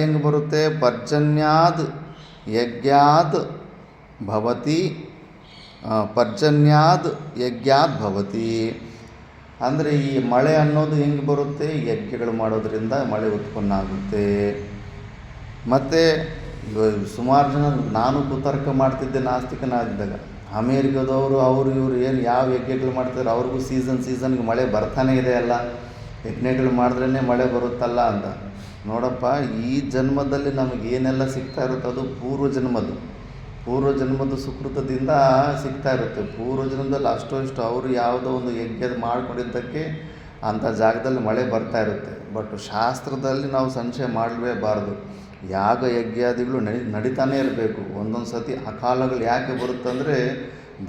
ಹೆಂಗೆ ಬರುತ್ತೆ? ಪರ್ಜನ್ಯಾದ್ ಯಜ್ಞಾತ್ ಭವತಿ. ಪರ್ಜನ್ಯಾದ್ ಯಜ್ಞಾತ್ ಭವತಿ ಅಂದರೆ ಈ ಮಳೆ ಅನ್ನೋದು ಹೆಂಗೆ ಬರುತ್ತೆ? ಯಜ್ಞಗಳು ಮಾಡೋದ್ರಿಂದ ಮಳೆ ಉತ್ಪನ್ನ ಆಗುತ್ತೆ. ಮತ್ತು ಸುಮಾರು ಜನ, ನಾನು ಕುತರ್ಕ ಮಾಡ್ತಿದ್ದೆ ನಾಸ್ತಿಕನಾಗಿದ್ದಾಗ, ಅಮೇರಿಕದವರು ಅವರು ಇವರು ಏನು ಯಾವ ಯಜ್ಞಗಳು ಮಾಡ್ತಾರೆ, ಅವ್ರಿಗೂ ಸೀಸನ್ಗೆ ಮಳೆ ಬರ್ತಾನೆ ಇದೆ ಅಲ್ಲ, ಯಜ್ಞಗಳು ಮಾಡಿದ್ರೇ ಮಳೆ ಬರುತ್ತಲ್ಲ ಅಂತ. ನೋಡಪ್ಪ, ಈ ಜನ್ಮದಲ್ಲಿ ನಮಗೇನೆಲ್ಲ ಸಿಗ್ತಾ ಇರುತ್ತೆ ಅದು ಪೂರ್ವಜನ್ಮದ ಸುಕೃತದಿಂದ ಸಿಗ್ತಾ ಇರುತ್ತೆ. ಪೂರ್ವಜನ್ಮದಲ್ಲಿ ಅಷ್ಟೋ ಇಷ್ಟು ಅವರು ಯಾವುದೋ ಒಂದು ಯಜ್ಞ ಮಾಡ್ಕೊಂಡಿದ್ದಕ್ಕೆ ಅಂಥ ಜಾಗದಲ್ಲಿ ಮಳೆ ಬರ್ತಾ ಇರುತ್ತೆ. ಬಟ್ ಶಾಸ್ತ್ರದಲ್ಲಿ ನಾವು ಸಂಶಯ ಮಾಡಲೇಬಾರ್ದು. ಯಾಗ ಯಜ್ಞಾದಿಗಳು ನಡೀತಾನೇ ಇರಬೇಕು. ಒಂದೊಂದು ಸತಿ ಅಕಾಲಗಳು ಯಾಕೆ ಬರುತ್ತಂದರೆ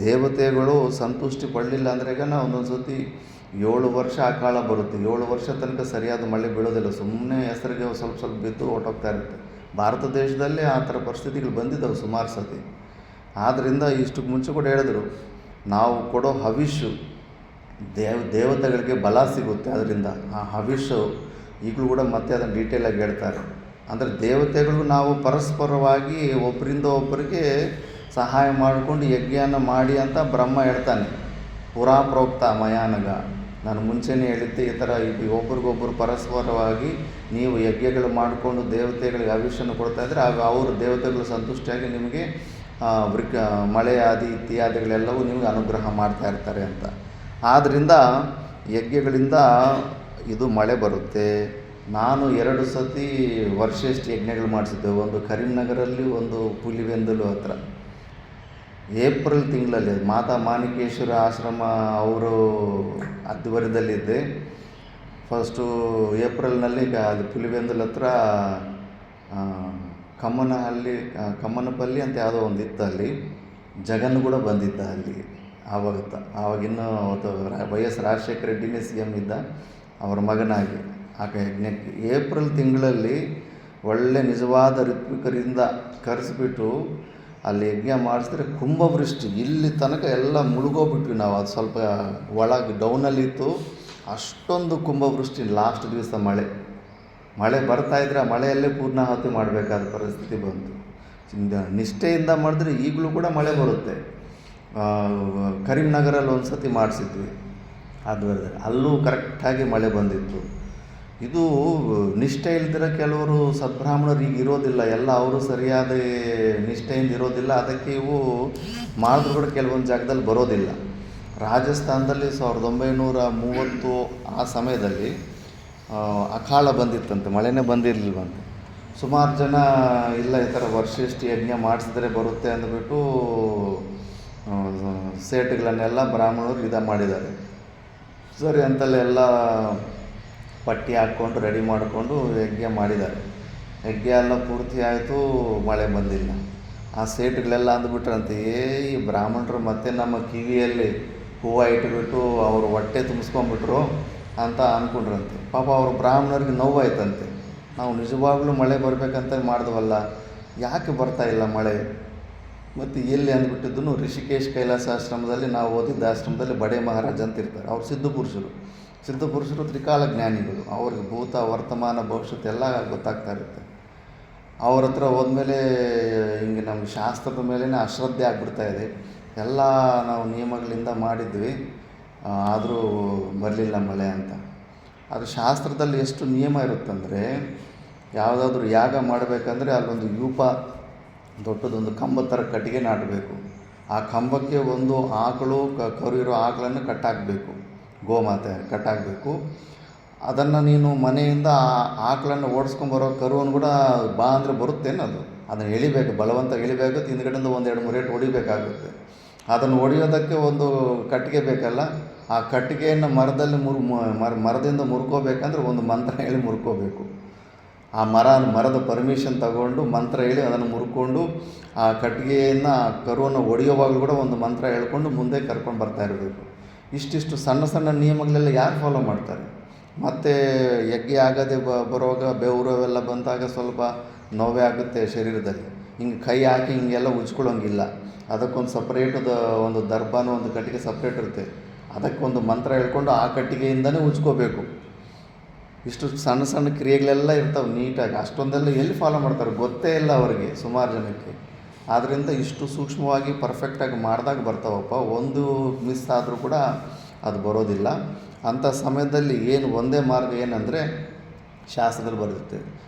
ದೇವತೆಗಳು ಸಂತುಷ್ಟಿ ಪಡಲಿಲ್ಲ ಅಂದರೆ ಒಂದೊಂದು ಸತಿ 7 ವರ್ಷ ಅಕಾಲ ಬರುತ್ತೆ. 7 ವರ್ಷ ತನಕ ಸರಿಯಾದ ಮಳೆ ಬೀಳೋದಿಲ್ಲ. ಸುಮ್ಮನೆ ಹೆಸರಿಗೆ ಸ್ವಲ್ಪ ಬಿದ್ದು ಹೊರಟೋಗ್ತಾ ಇರುತ್ತೆ. ಭಾರತ ದೇಶದಲ್ಲೇ ಆ ಥರ ಪರಿಸ್ಥಿತಿಗಳು ಬಂದಿದ್ದಾವೆ ಸುಮಾರು ಸತಿ. ಆದ್ದರಿಂದ ಇಷ್ಟಕ್ಕೆ ಮುಂಚೆ ಕೂಡ ಹೇಳಿದ್ರು, ನಾವು ಕೊಡೋ ಹವಿಷು ದೇವತೆಗಳಿಗೆ ಬಲ ಸಿಗುತ್ತೆ. ಅದರಿಂದ ಆ ಹವಿಷು ಈಗಲೂ ಕೂಡ ಮತ್ತೆ ಅದನ್ನು ಡೀಟೇಲಾಗಿ ಹೇಳ್ತಾರೆ. ಅಂದರೆ ದೇವತೆಗಳು ನಾವು ಪರಸ್ಪರವಾಗಿ ಒಬ್ಬರಿಂದ ಒಬ್ಬರಿಗೆ ಸಹಾಯ ಮಾಡಿಕೊಂಡು ಯಜ್ಞನ ಮಾಡಿ ಅಂತ ಬ್ರಹ್ಮ ಹೇಳ್ತಾನೆ. ಪುರಾಪ್ರೋಕ್ತ ಮಯಾನಗ, ನಾನು ಮುಂಚೆನೇ ಹೇಳಿದ್ದೆ, ಈ ಥರ ಒಬ್ರಿಗೊಬ್ಬರು ಪರಸ್ಪರವಾಗಿ ನೀವು ಯಜ್ಞಗಳು ಮಾಡಿಕೊಂಡು ದೇವತೆಗಳಿಗೆ ಹವಿಷನ್ನು ಕೊಡ್ತಾಯಿದ್ರೆ ಆಗ ಅವರು ದೇವತೆಗಳು ಸಂತುಷ್ಟಿಯಾಗಿ ನಿಮಗೆ ಮಳೆ ಆದಿ ಇತ್ಯಾದಿಗಳೆಲ್ಲವೂ ನಿಮಗೆ ಅನುಗ್ರಹ ಮಾಡ್ತಾ ಇರ್ತಾರೆ ಅಂತ. ಆದ್ದರಿಂದ ಯಜ್ಞಗಳಿಂದ ಇದು ಮಳೆ ಬರುತ್ತೆ. ನಾನು 2 ಸತಿ ವರ್ಷೆಷ್ಟು ಯಜ್ಞಗಳು ಮಾಡಿಸಿದ್ದೆ. ಒಂದು ಕರೀಂನಗರಲ್ಲಿ, ಒಂದು ಪುಲಿವೆಂದಲು ಹತ್ರ. ಏಪ್ರಿಲ್ ತಿಂಗಳಲ್ಲಿ ಮಾತಾ ಮಾಣಿಕೇಶ್ವರ ಆಶ್ರಮ ಅವರು ಅಧ್ವರ್ಯದಲ್ಲಿದ್ದೆ. ಫಸ್ಟು ಏಪ್ರಿಲ್ನಲ್ಲಿ ಅದು ಪುಲಿವೆಂದಲ್ ಹತ್ರ ಕಮ್ಮನಪಲ್ಲಿ ಅಂತ ಯಾವುದೋ ಒಂದು ಇತ್ತು. ಅಲ್ಲಿ ಜಗನ್ ಕೂಡ ಬಂದಿದ್ದ ಅಲ್ಲಿ. ಆವಾಗಿನ್ನೂ ವೈಎಸ್ ರಾಜಶೇಖರ ರೆಡ್ಡಿನೇ CM ಇದ್ದ, ಅವರ ಮಗನಾಗಿ. ಆ ಯಜ್ಞಕ್ಕೆ ಏಪ್ರಿಲ್ ತಿಂಗಳಲ್ಲಿ ಒಳ್ಳೆ ನಿಜವಾದ ಋತ್ವಿಕರಿಂದ ಕರೆಸಿಬಿಟ್ಟು ಅಲ್ಲಿ ಯಜ್ಞ ಮಾಡಿಸಿದ್ರೆ ಕುಂಭವೃಷ್ಟಿ ಇಲ್ಲಿ ತನಕ ಎಲ್ಲ ಮುಳುಗೋಗ್ಬಿಟ್ವಿ ನಾವು. ಅದು ಸ್ವಲ್ಪ ಒಳಗೆ ಡೌನಲ್ಲಿತ್ತು. ಅಷ್ಟೊಂದು ಕುಂಭವೃಷ್ಟಿ. ಲಾಸ್ಟ್ ದಿವಸ ಮಳೆ ಬರ್ತಾಯಿದ್ರೆ ಆ ಮಳೆಯಲ್ಲೇ ಪೂರ್ಣಾಹುತಿ ಮಾಡಬೇಕಾದ ಪರಿಸ್ಥಿತಿ ಬಂತು. ನಿಷ್ಠೆಯಿಂದ ಮಾಡಿದ್ರೆ ಈಗಲೂ ಕೂಡ ಮಳೆ ಬರುತ್ತೆ. ಕರೀಂನಗರಲ್ಲಿ ಒಂದು ಸತಿ ಮಾಡಿಸಿದ್ವಿ ಅದ್ವರ್ದಲ್ಲಿ, ಅಲ್ಲೂ ಕರೆಕ್ಟಾಗಿ ಮಳೆ ಬಂದಿತ್ತು. ಇದು ನಿಷ್ಠೆ ಇಲ್ದಿರೋ ಕೆಲವರು ಸದ್ಬ್ರಾಹ್ಮಣರು ಈಗ ಇರೋದಿಲ್ಲ. ಎಲ್ಲ ಅವರು ಸರಿಯಾದ ನಿಷ್ಠೆಯಿಂದ ಇರೋದಿಲ್ಲ. ಅದಕ್ಕೆ ಇವು ಮಾಡಿದ್ರು ಕೂಡ ಕೆಲವೊಂದು ಜಾಗದಲ್ಲಿ ಬರೋದಿಲ್ಲ. ರಾಜಸ್ಥಾನದಲ್ಲಿ 1930 ಆ ಸಮಯದಲ್ಲಿ ಅಕಾಲ ಬಂದಿತ್ತಂತೆ, ಮಳೆನೇ ಬಂದಿರಲಿಲ್ವಂತೆ. ಸುಮಾರು ಜನ ಇಲ್ಲ ಈ ಥರ ವರ್ಷೆಷ್ಟು ಯಜ್ಞ ಮಾಡಿಸಿದ್ರೆ ಬರುತ್ತೆ ಅಂದ್ಬಿಟ್ಟು ಸೇಟುಗಳನ್ನೆಲ್ಲ ಬ್ರಾಹ್ಮಣರು ಮಾಡಿದ್ದಾರೆ. ಸರಿ ಅಂತಲೇ ಎಲ್ಲ ಪಟ್ಟಿ ಹಾಕ್ಕೊಂಡು ರೆಡಿ ಮಾಡಿಕೊಂಡು ಯಜ್ಞ ಮಾಡಿದ್ದಾರೆ. ಯಜ್ಞ ಎಲ್ಲ ಪೂರ್ತಿ ಆಯಿತು, ಮಳೆ ಬಂದಿಲ್ಲ. ಆ ಸೇಟುಗಳೆಲ್ಲ ಅಂದ್ಬಿಟ್ರಂತೆ, ಈ ಬ್ರಾಹ್ಮಣರು ಮತ್ತೆ ನಮ್ಮ ಕಿವಿಯಲ್ಲಿ ಹೂವು ಇಟ್ಬಿಟ್ಟು ಅವರು ಹೊಟ್ಟೆ ತುಂಬಿಸ್ಕೊಂಡ್ಬಿಟ್ರು ಅಂತ ಅಂದ್ಕೊಂಡ್ರಂತೆ. ಪಾಪ ಅವರು ಬ್ರಾಹ್ಮಣರಿಗೆ ನೋವಾಯ್ತಂತೆ. ನಾವು ನಿಜವಾಗ್ಲೂ ಮಳೆ ಬರಬೇಕಂತ ಮಾಡಿದ್ವಲ್ಲ, ಯಾಕೆ ಬರ್ತಾಯಿಲ್ಲ ಮಳೆ? ಮತ್ತು ಎಲ್ಲಿ ಅಂದ್ಬಿಟ್ಟಿದ್ದು ಋಷಿಕೇಶ್ ಕೈಲಾಸಾಶ್ರಮದಲ್ಲಿ ನಾವು ಓದಿದ್ದ ಆಶ್ರಮದಲ್ಲಿ ಬಡೆ ಮಹಾರಾಜ್ ಅಂತ ಇರ್ತಾರೆ. ಅವ್ರು ಸಿದ್ಧಪುರುಷರು ತ್ರಿಕಾಲ ಜ್ಞಾನಿಗಳು. ಅವ್ರಿಗೆ ಭೂತ ವರ್ತಮಾನ ಭವಿಷ್ಯತ್ ಎಲ್ಲ ಗೊತ್ತಾಗ್ತಾ ಇರುತ್ತೆ. ಅವ್ರ ಹತ್ರ ಹೋದ್ಮೇಲೆ ಹಿಂಗೆ ನಮ್ಗೆ ಶಾಸ್ತ್ರದ ಮೇಲೇ ಅಶ್ರದ್ಧೆ ಆಗ್ಬಿಡ್ತಾ ಇದೆ. ಎಲ್ಲ ನಾವು ನಿಯಮಗಳಿಂದ ಮಾಡಿದ್ವಿ, ಆದರೂ ಬರಲಿಲ್ಲ ಮಳೆ ಅಂತ. ಅದು ಶಾಸ್ತ್ರದಲ್ಲಿ ಎಷ್ಟು ನಿಯಮ ಇರುತ್ತಂದರೆ, ಯಾವುದಾದ್ರೂ ಯಾಗ ಮಾಡಬೇಕಂದ್ರೆ ಅಲ್ಲೊಂದು ಯೂಪ ದೊಡ್ಡದೊಂದು ಕಂಬದ ಥರ ಕಟ್ಟಿಗೆ ನಾಟಬೇಕು. ಆ ಕಂಬಕ್ಕೆ ಒಂದು ಆಕಳು ಕರು ಇರೋ ಆಕಳನ್ನು ಕಟ್ಟಾಕಬೇಕು, ಗೋಮಾತೆ ಕಟ್ಟಾಕಬೇಕು. ಅದನ್ನು ನೀನು ಮನೆಯಿಂದ ಆಕಳನ್ನು ಓಡಿಸ್ಕೊಂಬರೋ ಕರುವನ್ನು ಕೂಡ ಬಾ ಅಂದರೆ ಬರುತ್ತೇನು, ಅದನ್ನು ಎಳಿಬೇಕು, ಬಲವಂತ ಎಳಿಬೇಕಾಗುತ್ತೆ. ಹಿಂದ್ಗಡೆಯಿಂದ 1-2-3 ಏಟು ಹೊಡಿಬೇಕಾಗುತ್ತೆ. ಅದನ್ನು ಹೊಡೆಯೋದಕ್ಕೆ ಒಂದು ಕಟ್ಟಿಗೆ ಬೇಕಲ್ಲ, ಆ ಕಟ್ಟಿಗೆಯನ್ನು ಮರದಿಂದ ಮುರ್ಕೋಬೇಕಂದ್ರೆ ಒಂದು ಮಂತ್ರ ಹೇಳಿ ಮುರ್ಕೋಬೇಕು. ಆ ಮರದ ಪರ್ಮಿಷನ್ ತಗೊಂಡು ಮಂತ್ರ ಹೇಳಿ ಅದನ್ನು ಮುರ್ಕೊಂಡು ಆ ಕಟ್ಟಿಗೆಯನ್ನು ಕರುವನ್ನು ಹೊಡೆಯೋವಾಗಲೂ ಕೂಡ ಒಂದು ಮಂತ್ರ ಹೇಳ್ಕೊಂಡು ಮುಂದೆ ಕರ್ಕೊಂಡು ಬರ್ತಾ ಇರಬೇಕು. ಇಷ್ಟಿಷ್ಟು ಸಣ್ಣ ಸಣ್ಣ ನಿಯಮಗಳೆಲ್ಲ ಯಾರು ಫಾಲೋ ಮಾಡ್ತಾರೆ? ಮತ್ತು ಯಜ್ಞ ಆಗದೆ ಬರುವಾಗ ಬೆವರು ಅವೆಲ್ಲ ಬಂದಾಗ ಸ್ವಲ್ಪ ನೋವೇ ಆಗುತ್ತೆ ಶರೀರದಲ್ಲಿ. ಹಿಂಗೆ ಕೈ ಹಾಕಿ ಹಿಂಗೆಲ್ಲ ಉಜ್ಕೊಳ್ಳೋಂಗಿಲ್ಲ. ಅದಕ್ಕೊಂದು ಸಪ್ರೇಟದ ಒಂದು ದರ್ಭಾನ ಒಂದು ಕಟ್ಟಿಗೆ ಸಪ್ರೇಟ್ ಇರುತ್ತೆ. ಅದಕ್ಕೊಂದು ಮಂತ್ರ ಹೇಳ್ಕೊಂಡು ಆ ಕಟ್ಟಿಗೆಯಿಂದನೇ ಉಜ್ಕೋಬೇಕು. ಇಷ್ಟು ಸಣ್ಣ ಸಣ್ಣ ಕ್ರಿಯೆಗಳೆಲ್ಲ ಇರ್ತವೆ ನೀಟಾಗಿ. ಅಷ್ಟೊಂದೆಲ್ಲ ಎಲ್ಲಿ ಫಾಲೋ ಮಾಡ್ತಾರೆ ಗೊತ್ತೇ ಇಲ್ಲ ಅವರಿಗೆ, ಸುಮಾರು ಜನಕ್ಕೆ. ಆದ್ದರಿಂದ ಇಷ್ಟು ಸೂಕ್ಷ್ಮವಾಗಿ ಪರ್ಫೆಕ್ಟಾಗಿ ಮಾಡಿದಾಗ ಬರ್ತಾವಪ್ಪ. ಒಂದು ಮಿಸ್ ಆದರೂ ಕೂಡ ಅದು ಬರೋದಿಲ್ಲ. ಅಂಥ ಸಮಯದಲ್ಲಿ ಒಂದೇ ಮಾರ್ಗ ಏನಂದರೆ, ಶಾಸ್ತ್ರದಲ್ಲಿ ಬರುತ್ತೆ,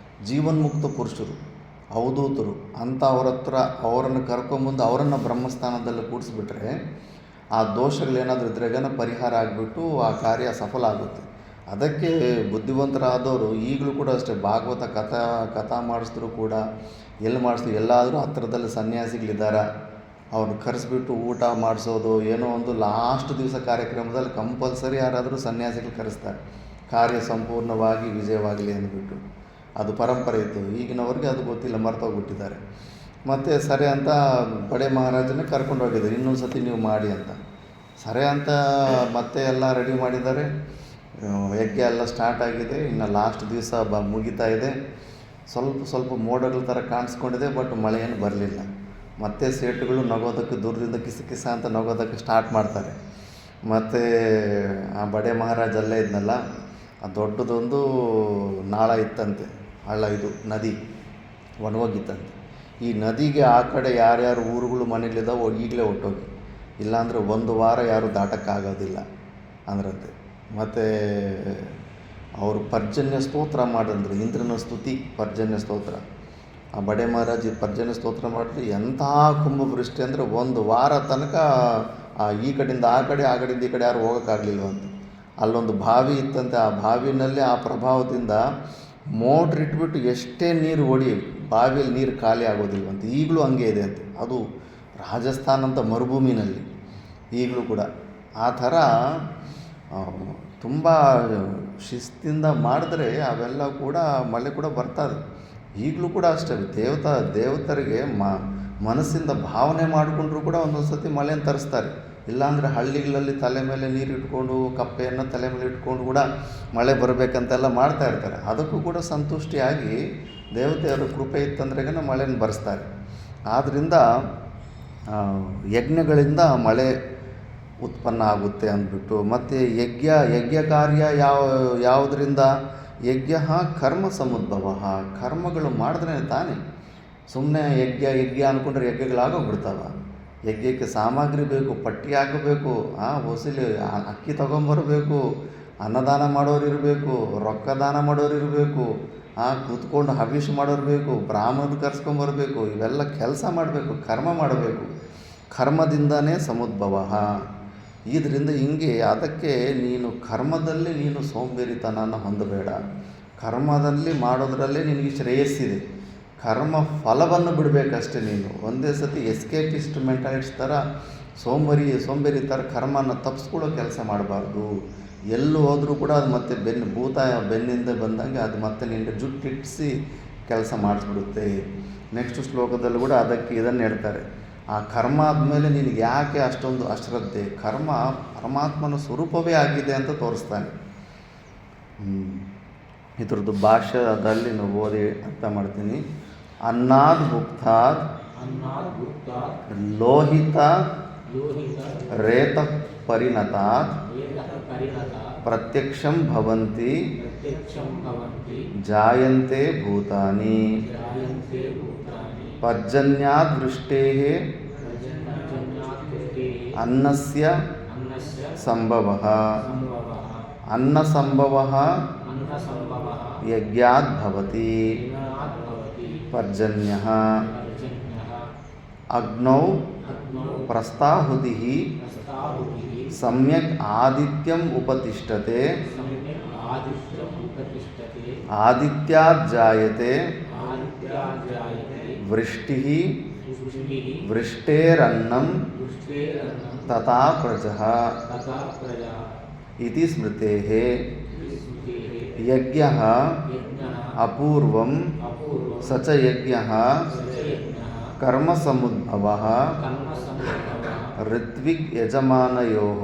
ಜೀವನ್ಮುಕ್ತ ಪುರುಷರು, ಅವಧೂತರು ಅಂಥವ್ರ ಹತ್ರ ಅವರನ್ನು ಕರ್ಕೊಂಬಂದು ಅವರನ್ನು ಬ್ರಹ್ಮಸ್ಥಾನದಲ್ಲಿ ಕೂಡಿಸ್ಬಿಟ್ರೆ ಆ ದೋಷಗಳೇನಾದರೂ ಇದ್ರಾಗನ ಪರಿಹಾರ ಆಗಿಬಿಟ್ಟು ಆ ಕಾರ್ಯ ಸಫಲ ಆಗುತ್ತೆ. ಅದಕ್ಕೆ ಬುದ್ಧಿವಂತರಾದವರು ಈಗಲೂ ಕೂಡ ಅಷ್ಟೇ, ಭಾಗವತ ಕಥಾ ಮಾಡಿಸಿದ್ರು ಕೂಡ ಎಲ್ಲಿ ಮಾಡಿಸಿದ್ರು, ಎಲ್ಲಾದರೂ ಹತ್ತಿರದಲ್ಲಿ ಸನ್ಯಾಸಿಗಳಿದ್ದಾರೆ, ಅವ್ರನ್ನ ಕರೆಸ್ಬಿಟ್ಟು ಊಟ ಮಾಡಿಸೋದು, ಏನೋ ಒಂದು ಲಾಸ್ಟ್ ದಿವಸ ಕಾರ್ಯಕ್ರಮದಲ್ಲಿ ಕಂಪಲ್ಸರಿ ಯಾರಾದರೂ ಸನ್ಯಾಸಿಗಳು ಕರೆಸ್ತಾರೆ, ಕಾರ್ಯ ಸಂಪೂರ್ಣವಾಗಿ ವಿಜಯವಾಗಲಿ ಅಂದ್ಬಿಟ್ಟು. ಅದು ಪರಂಪರೆ ಇತ್ತು. ಈಗಿನವ್ರಿಗೆ ಅದು ಗೊತ್ತಿಲ್ಲ, ಮರ್ತೋಗ್ಬಿಟ್ಟಿದ್ದಾರೆ. ಮತ್ತು ಸರಿ ಅಂತ ಬಡೆ ಮಹಾರಾಜನೇ ಕರ್ಕೊಂಡು ಹೋಗಿದ್ದಾರೆ, ಇನ್ನೊಂದು ಸತಿ ನೀವು ಮಾಡಿ ಅಂತ. ಸರಿ ಅಂತ ಮತ್ತೆ ಎಲ್ಲ ರೆಡಿ ಮಾಡಿದ್ದಾರೆ. ಯಜ್ಞ ಎಲ್ಲ ಸ್ಟಾರ್ಟ್ ಆಗಿದೆ. ಇನ್ನು ಲಾಸ್ಟ್ ದಿವಸ ಮುಗಿತಾ ಇದೆ. ಸ್ವಲ್ಪ ಮೋಡಗಳ ಥರ ಕಾಣಿಸ್ಕೊಂಡಿದೆ, ಬಟ್ ಮಳೆ ಏನು ಬರಲಿಲ್ಲ. ಮತ್ತೆ ಸೇಟುಗಳು ನಗೋದಕ್ಕೆ ದೂರದಿಂದ ಕಿಸ ಅಂತ ನಗೋದಕ್ಕೆ ಸ್ಟಾರ್ಟ್ ಮಾಡ್ತಾರೆ. ಮತ್ತು ಆ ಬಡೆ ಮಹಾರಾಜ್ ಅಲ್ಲೇ ಇದ್ನಲ್ಲ, ಆ ದೊಡ್ಡದೊಂದು ನಾಳ ಇತ್ತಂತೆ, ಹಳ್ಳ, ಇದು ನದಿ ಒಣಗೋಗಿತ್ತಂತೆ. ಈ ನದಿಗೆ ಆ ಕಡೆ ಯಾರ್ಯಾರು ಊರುಗಳು ಮನೇಲಿದ್ದಾವೋ ಈಗಲೇ ಹೊಟ್ಟೋಗಿ, ಇಲ್ಲಾಂದರೆ 1 ವಾರ ಯಾರೂ ದಾಟಕ್ಕಾಗೋದಿಲ್ಲ ಅಂದ್ರಂತೆ. ಮತ್ತು ಅವರು ಪರ್ಜನ್ಯ ಸ್ತೋತ್ರ ಮಾಡಿದ್ರು, ಇಂದ್ರನ ಸ್ತುತಿ ಪರ್ಜನ್ಯ ಸ್ತೋತ್ರ. ಆ ಬಡೆ ಮಹಾರಾಜ್ ಪರ್ಜನ್ಯ ಸ್ತೋತ್ರ ಮಾಡಿದ್ರೆ ಎಂಥ ಕುಂಭವೃಷ್ಟಿ ಅಂದರೆ 1 ವಾರ ತನಕ ಈ ಕಡೆಯಿಂದ ಆ ಕಡೆ, ಆ ಕಡೆಯಿಂದ ಈ ಕಡೆ ಯಾರು ಹೋಗೋಕ್ಕಾಗಲಿಲ್ವಂತೆ. ಅಲ್ಲೊಂದು ಬಾವಿ ಇತ್ತಂತೆ. ಆ ಬಾವಿನಲ್ಲಿ ಆ ಪ್ರಭಾವದಿಂದ ಮೋಟ್ರ್ ಇಟ್ಬಿಟ್ಟು ಎಷ್ಟೇ ನೀರು ಬಾವಿಯಲ್ಲಿ ನೀರು ಖಾಲಿ ಆಗೋದಿಲ್ವಂತೆ. ಈಗಲೂ ಹಂಗೆ ಇದೆ ಅಂತೆ. ಅದು ರಾಜಸ್ಥಾನ ಅಂತ ಮರುಭೂಮಿನಲ್ಲಿ ಈಗಲೂ ಕೂಡ ಆ ಥರ ತುಂಬ ಶಿಸ್ತಿಂದ ಮಾಡಿದ್ರೆ ಅವೆಲ್ಲ ಕೂಡ ಮಳೆ ಕೂಡ ಬರ್ತದೆ. ಈಗಲೂ ಕೂಡ ಅಷ್ಟೇ, ದೇವತರಿಗೆ ಮನಸ್ಸಿಂದ ಭಾವನೆ ಮಾಡಿಕೊಂಡ್ರೂ ಕೂಡ ಒಂದೊಂದು ಸತಿ ಮಳೆಯನ್ನು ತರಿಸ್ತಾರೆ. ಇಲ್ಲಾಂದರೆ ಹಳ್ಳಿಗಳಲ್ಲಿ ತಲೆ ಮೇಲೆ ನೀರು ಇಟ್ಕೊಂಡು, ಕಪ್ಪೆಯನ್ನು ತಲೆ ಮೇಲೆ ಇಟ್ಕೊಂಡು ಕೂಡ ಮಳೆ ಬರಬೇಕಂತೆಲ್ಲ ಮಾಡ್ತಾ ಇರ್ತಾರೆ. ಅದಕ್ಕೂ ಕೂಡ ಸಂತುಷ್ಟಿಯಾಗಿ ದೇವತೆಯರ ಕೃಪೆ ಇತ್ತಂದ್ರೆಗೇ ಮಳೆಯನ್ನು ಬರೆಸ್ತಾರೆ. ಆದ್ದರಿಂದ ಯಜ್ಞಗಳಿಂದ ಮಳೆ ಉತ್ಪನ್ನ ಆಗುತ್ತೆ ಅಂದ್ಬಿಟ್ಟು. ಮತ್ತು ಯಜ್ಞ ಕಾರ್ಯ ಯಾವುದರಿಂದ? ಯಜ್ಞ ಕರ್ಮ ಸಮುದ್ಭವ. ಕರ್ಮಗಳು ಮಾಡಿದ್ರೆ ತಾನೇ. ಸುಮ್ಮನೆ ಯಜ್ಞ ಅಂದ್ಕೊಂಡ್ರೆ ಯಜ್ಞಗಳಾಗೋಗ್ಬಿಡ್ತಾವ. ಯಜ್ಞಕ್ಕೆ ಸಾಮಗ್ರಿ ಬೇಕು, ಪಟ್ಟಿ ಹಾಕಬೇಕು, ಹೊಸಲಿ ಅಕ್ಕಿ ತೊಗೊಂಬರ್ಬೇಕು, ಅನ್ನದಾನ ಮಾಡೋರು ಇರಬೇಕು, ರೊಕ್ಕ ದಾನ ಮಾಡೋರು ಇರಬೇಕು, ಕೂತ್ಕೊಂಡು ಹವಿಷ್ ಮಾಡೋರು ಬೇಕು, ಬ್ರಾಹ್ಮಣರು ಕರ್ಸ್ಕೊಂಬರ್ಬೇಕು, ಇವೆಲ್ಲ ಕೆಲಸ ಮಾಡಬೇಕು, ಕರ್ಮ ಮಾಡಬೇಕು. ಕರ್ಮದಿಂದನೇ ಸಮುದ್ಭವ. ಇದರಿಂದ ಹಿಂಗೆ ಅದಕ್ಕೆ ನೀನು ಕರ್ಮದಲ್ಲಿ ನೀನು ಸೋಂಬೇರಿತನನ ಹೊಂದಬೇಡ. ಕರ್ಮದಲ್ಲಿ ಮಾಡೋದ್ರಲ್ಲೇ ನಿನಗೆ ಶ್ರೇಯಸ್ಸಿದೆ. ಕರ್ಮ ಫಲವನ್ನು ಬಿಡಬೇಕಷ್ಟೇ ನೀನು. ಒಂದೇ ಸತಿ ಎಸ್ಕೇಪಿಸ್ಟ್ ಮೆಂಟಾಲಿಟೀಸ್ ಥರ ಸೋಂಬೇರಿ ಥರ ಕರ್ಮನ ತಪ್ಪಿಸ್ಕೊಳ್ಳೋ ಕೆಲಸ ಮಾಡಬಾರ್ದು. ಎಲ್ಲೂ ಹೋದರೂ ಕೂಡ ಅದು ಮತ್ತೆ ಬೆನ್ನಿಂದ ಬಂದಂಗೆ ಅದು ಮತ್ತೆ ನಿನಗೆ ಜುಟ್ಟಿಟ್ಟಿಸಿ ಕೆಲಸ ಮಾಡಿಸ್ಬಿಡುತ್ತೆ. ನೆಕ್ಸ್ಟ್ ಶ್ಲೋಕದಲ್ಲಿ ಕೂಡ ಅದಕ್ಕೆ ಇದನ್ನು ಹೇಳ್ತಾರೆ. ಆ ಕರ್ಮ ಆದಮೇಲೆ ನಿನಗೆ ಯಾಕೆ ಅಷ್ಟೊಂದು ಅಶ್ರದ್ಧೆ? ಕರ್ಮ ಪರಮಾತ್ಮನ ಸ್ವರೂಪವೇ ಆಗಿದೆ ಅಂತ ತೋರಿಸ್ತಾನೆ. ಇದ್ರದ್ದು ಭಾಷ್ಯದಲ್ಲಿ ನಾವು ಓದಿ ಅರ್ಥ ಮಾಡ್ತೀನಿ. ಅನ್ನಾದ್ ಭುಕ್ತಾದ್ अन्नात् भुक्तात् लोहित लोहित रेत परिणतात् वेदः परिणतात् प्रत्यक्षं भवन्ति प्रत्यक्षं भवन्ति जायन्ते भूतानि जायन्ते भूतानि पर्जन्याद् वृष्टेः पर्जन्यात् वृष्टेः अन्नस्य अन्नस्य संभवः सम्भवः अन्नसंभवः अन्नसम्भवः यज्ञात् भवति यज्ञात् भवति पर्जन्यः पर्जन्यः अग्नौ अग्नौ प्रस्ताहुतिः प्रस्ताहुतिः सम्यक् आदित्यम् उपतिष्ठते सम्यक् आदित्यम् उपतिष्ठते आदित्यात् जायते आदित्यात् जायते वृष्टिः वृष्टिः वृष्टेरन्नं वृष्टेरन्नं तथा प्रजः तथा प्रजा इति स्मृतेः स्मृतेः यज्ञः यज्ञः अपूर्वं अपूर्वं स च यज्ञः यज्ञः कर्मसमुद्भवः कर्मसम्भवः ऋत्विक् यजमानयोः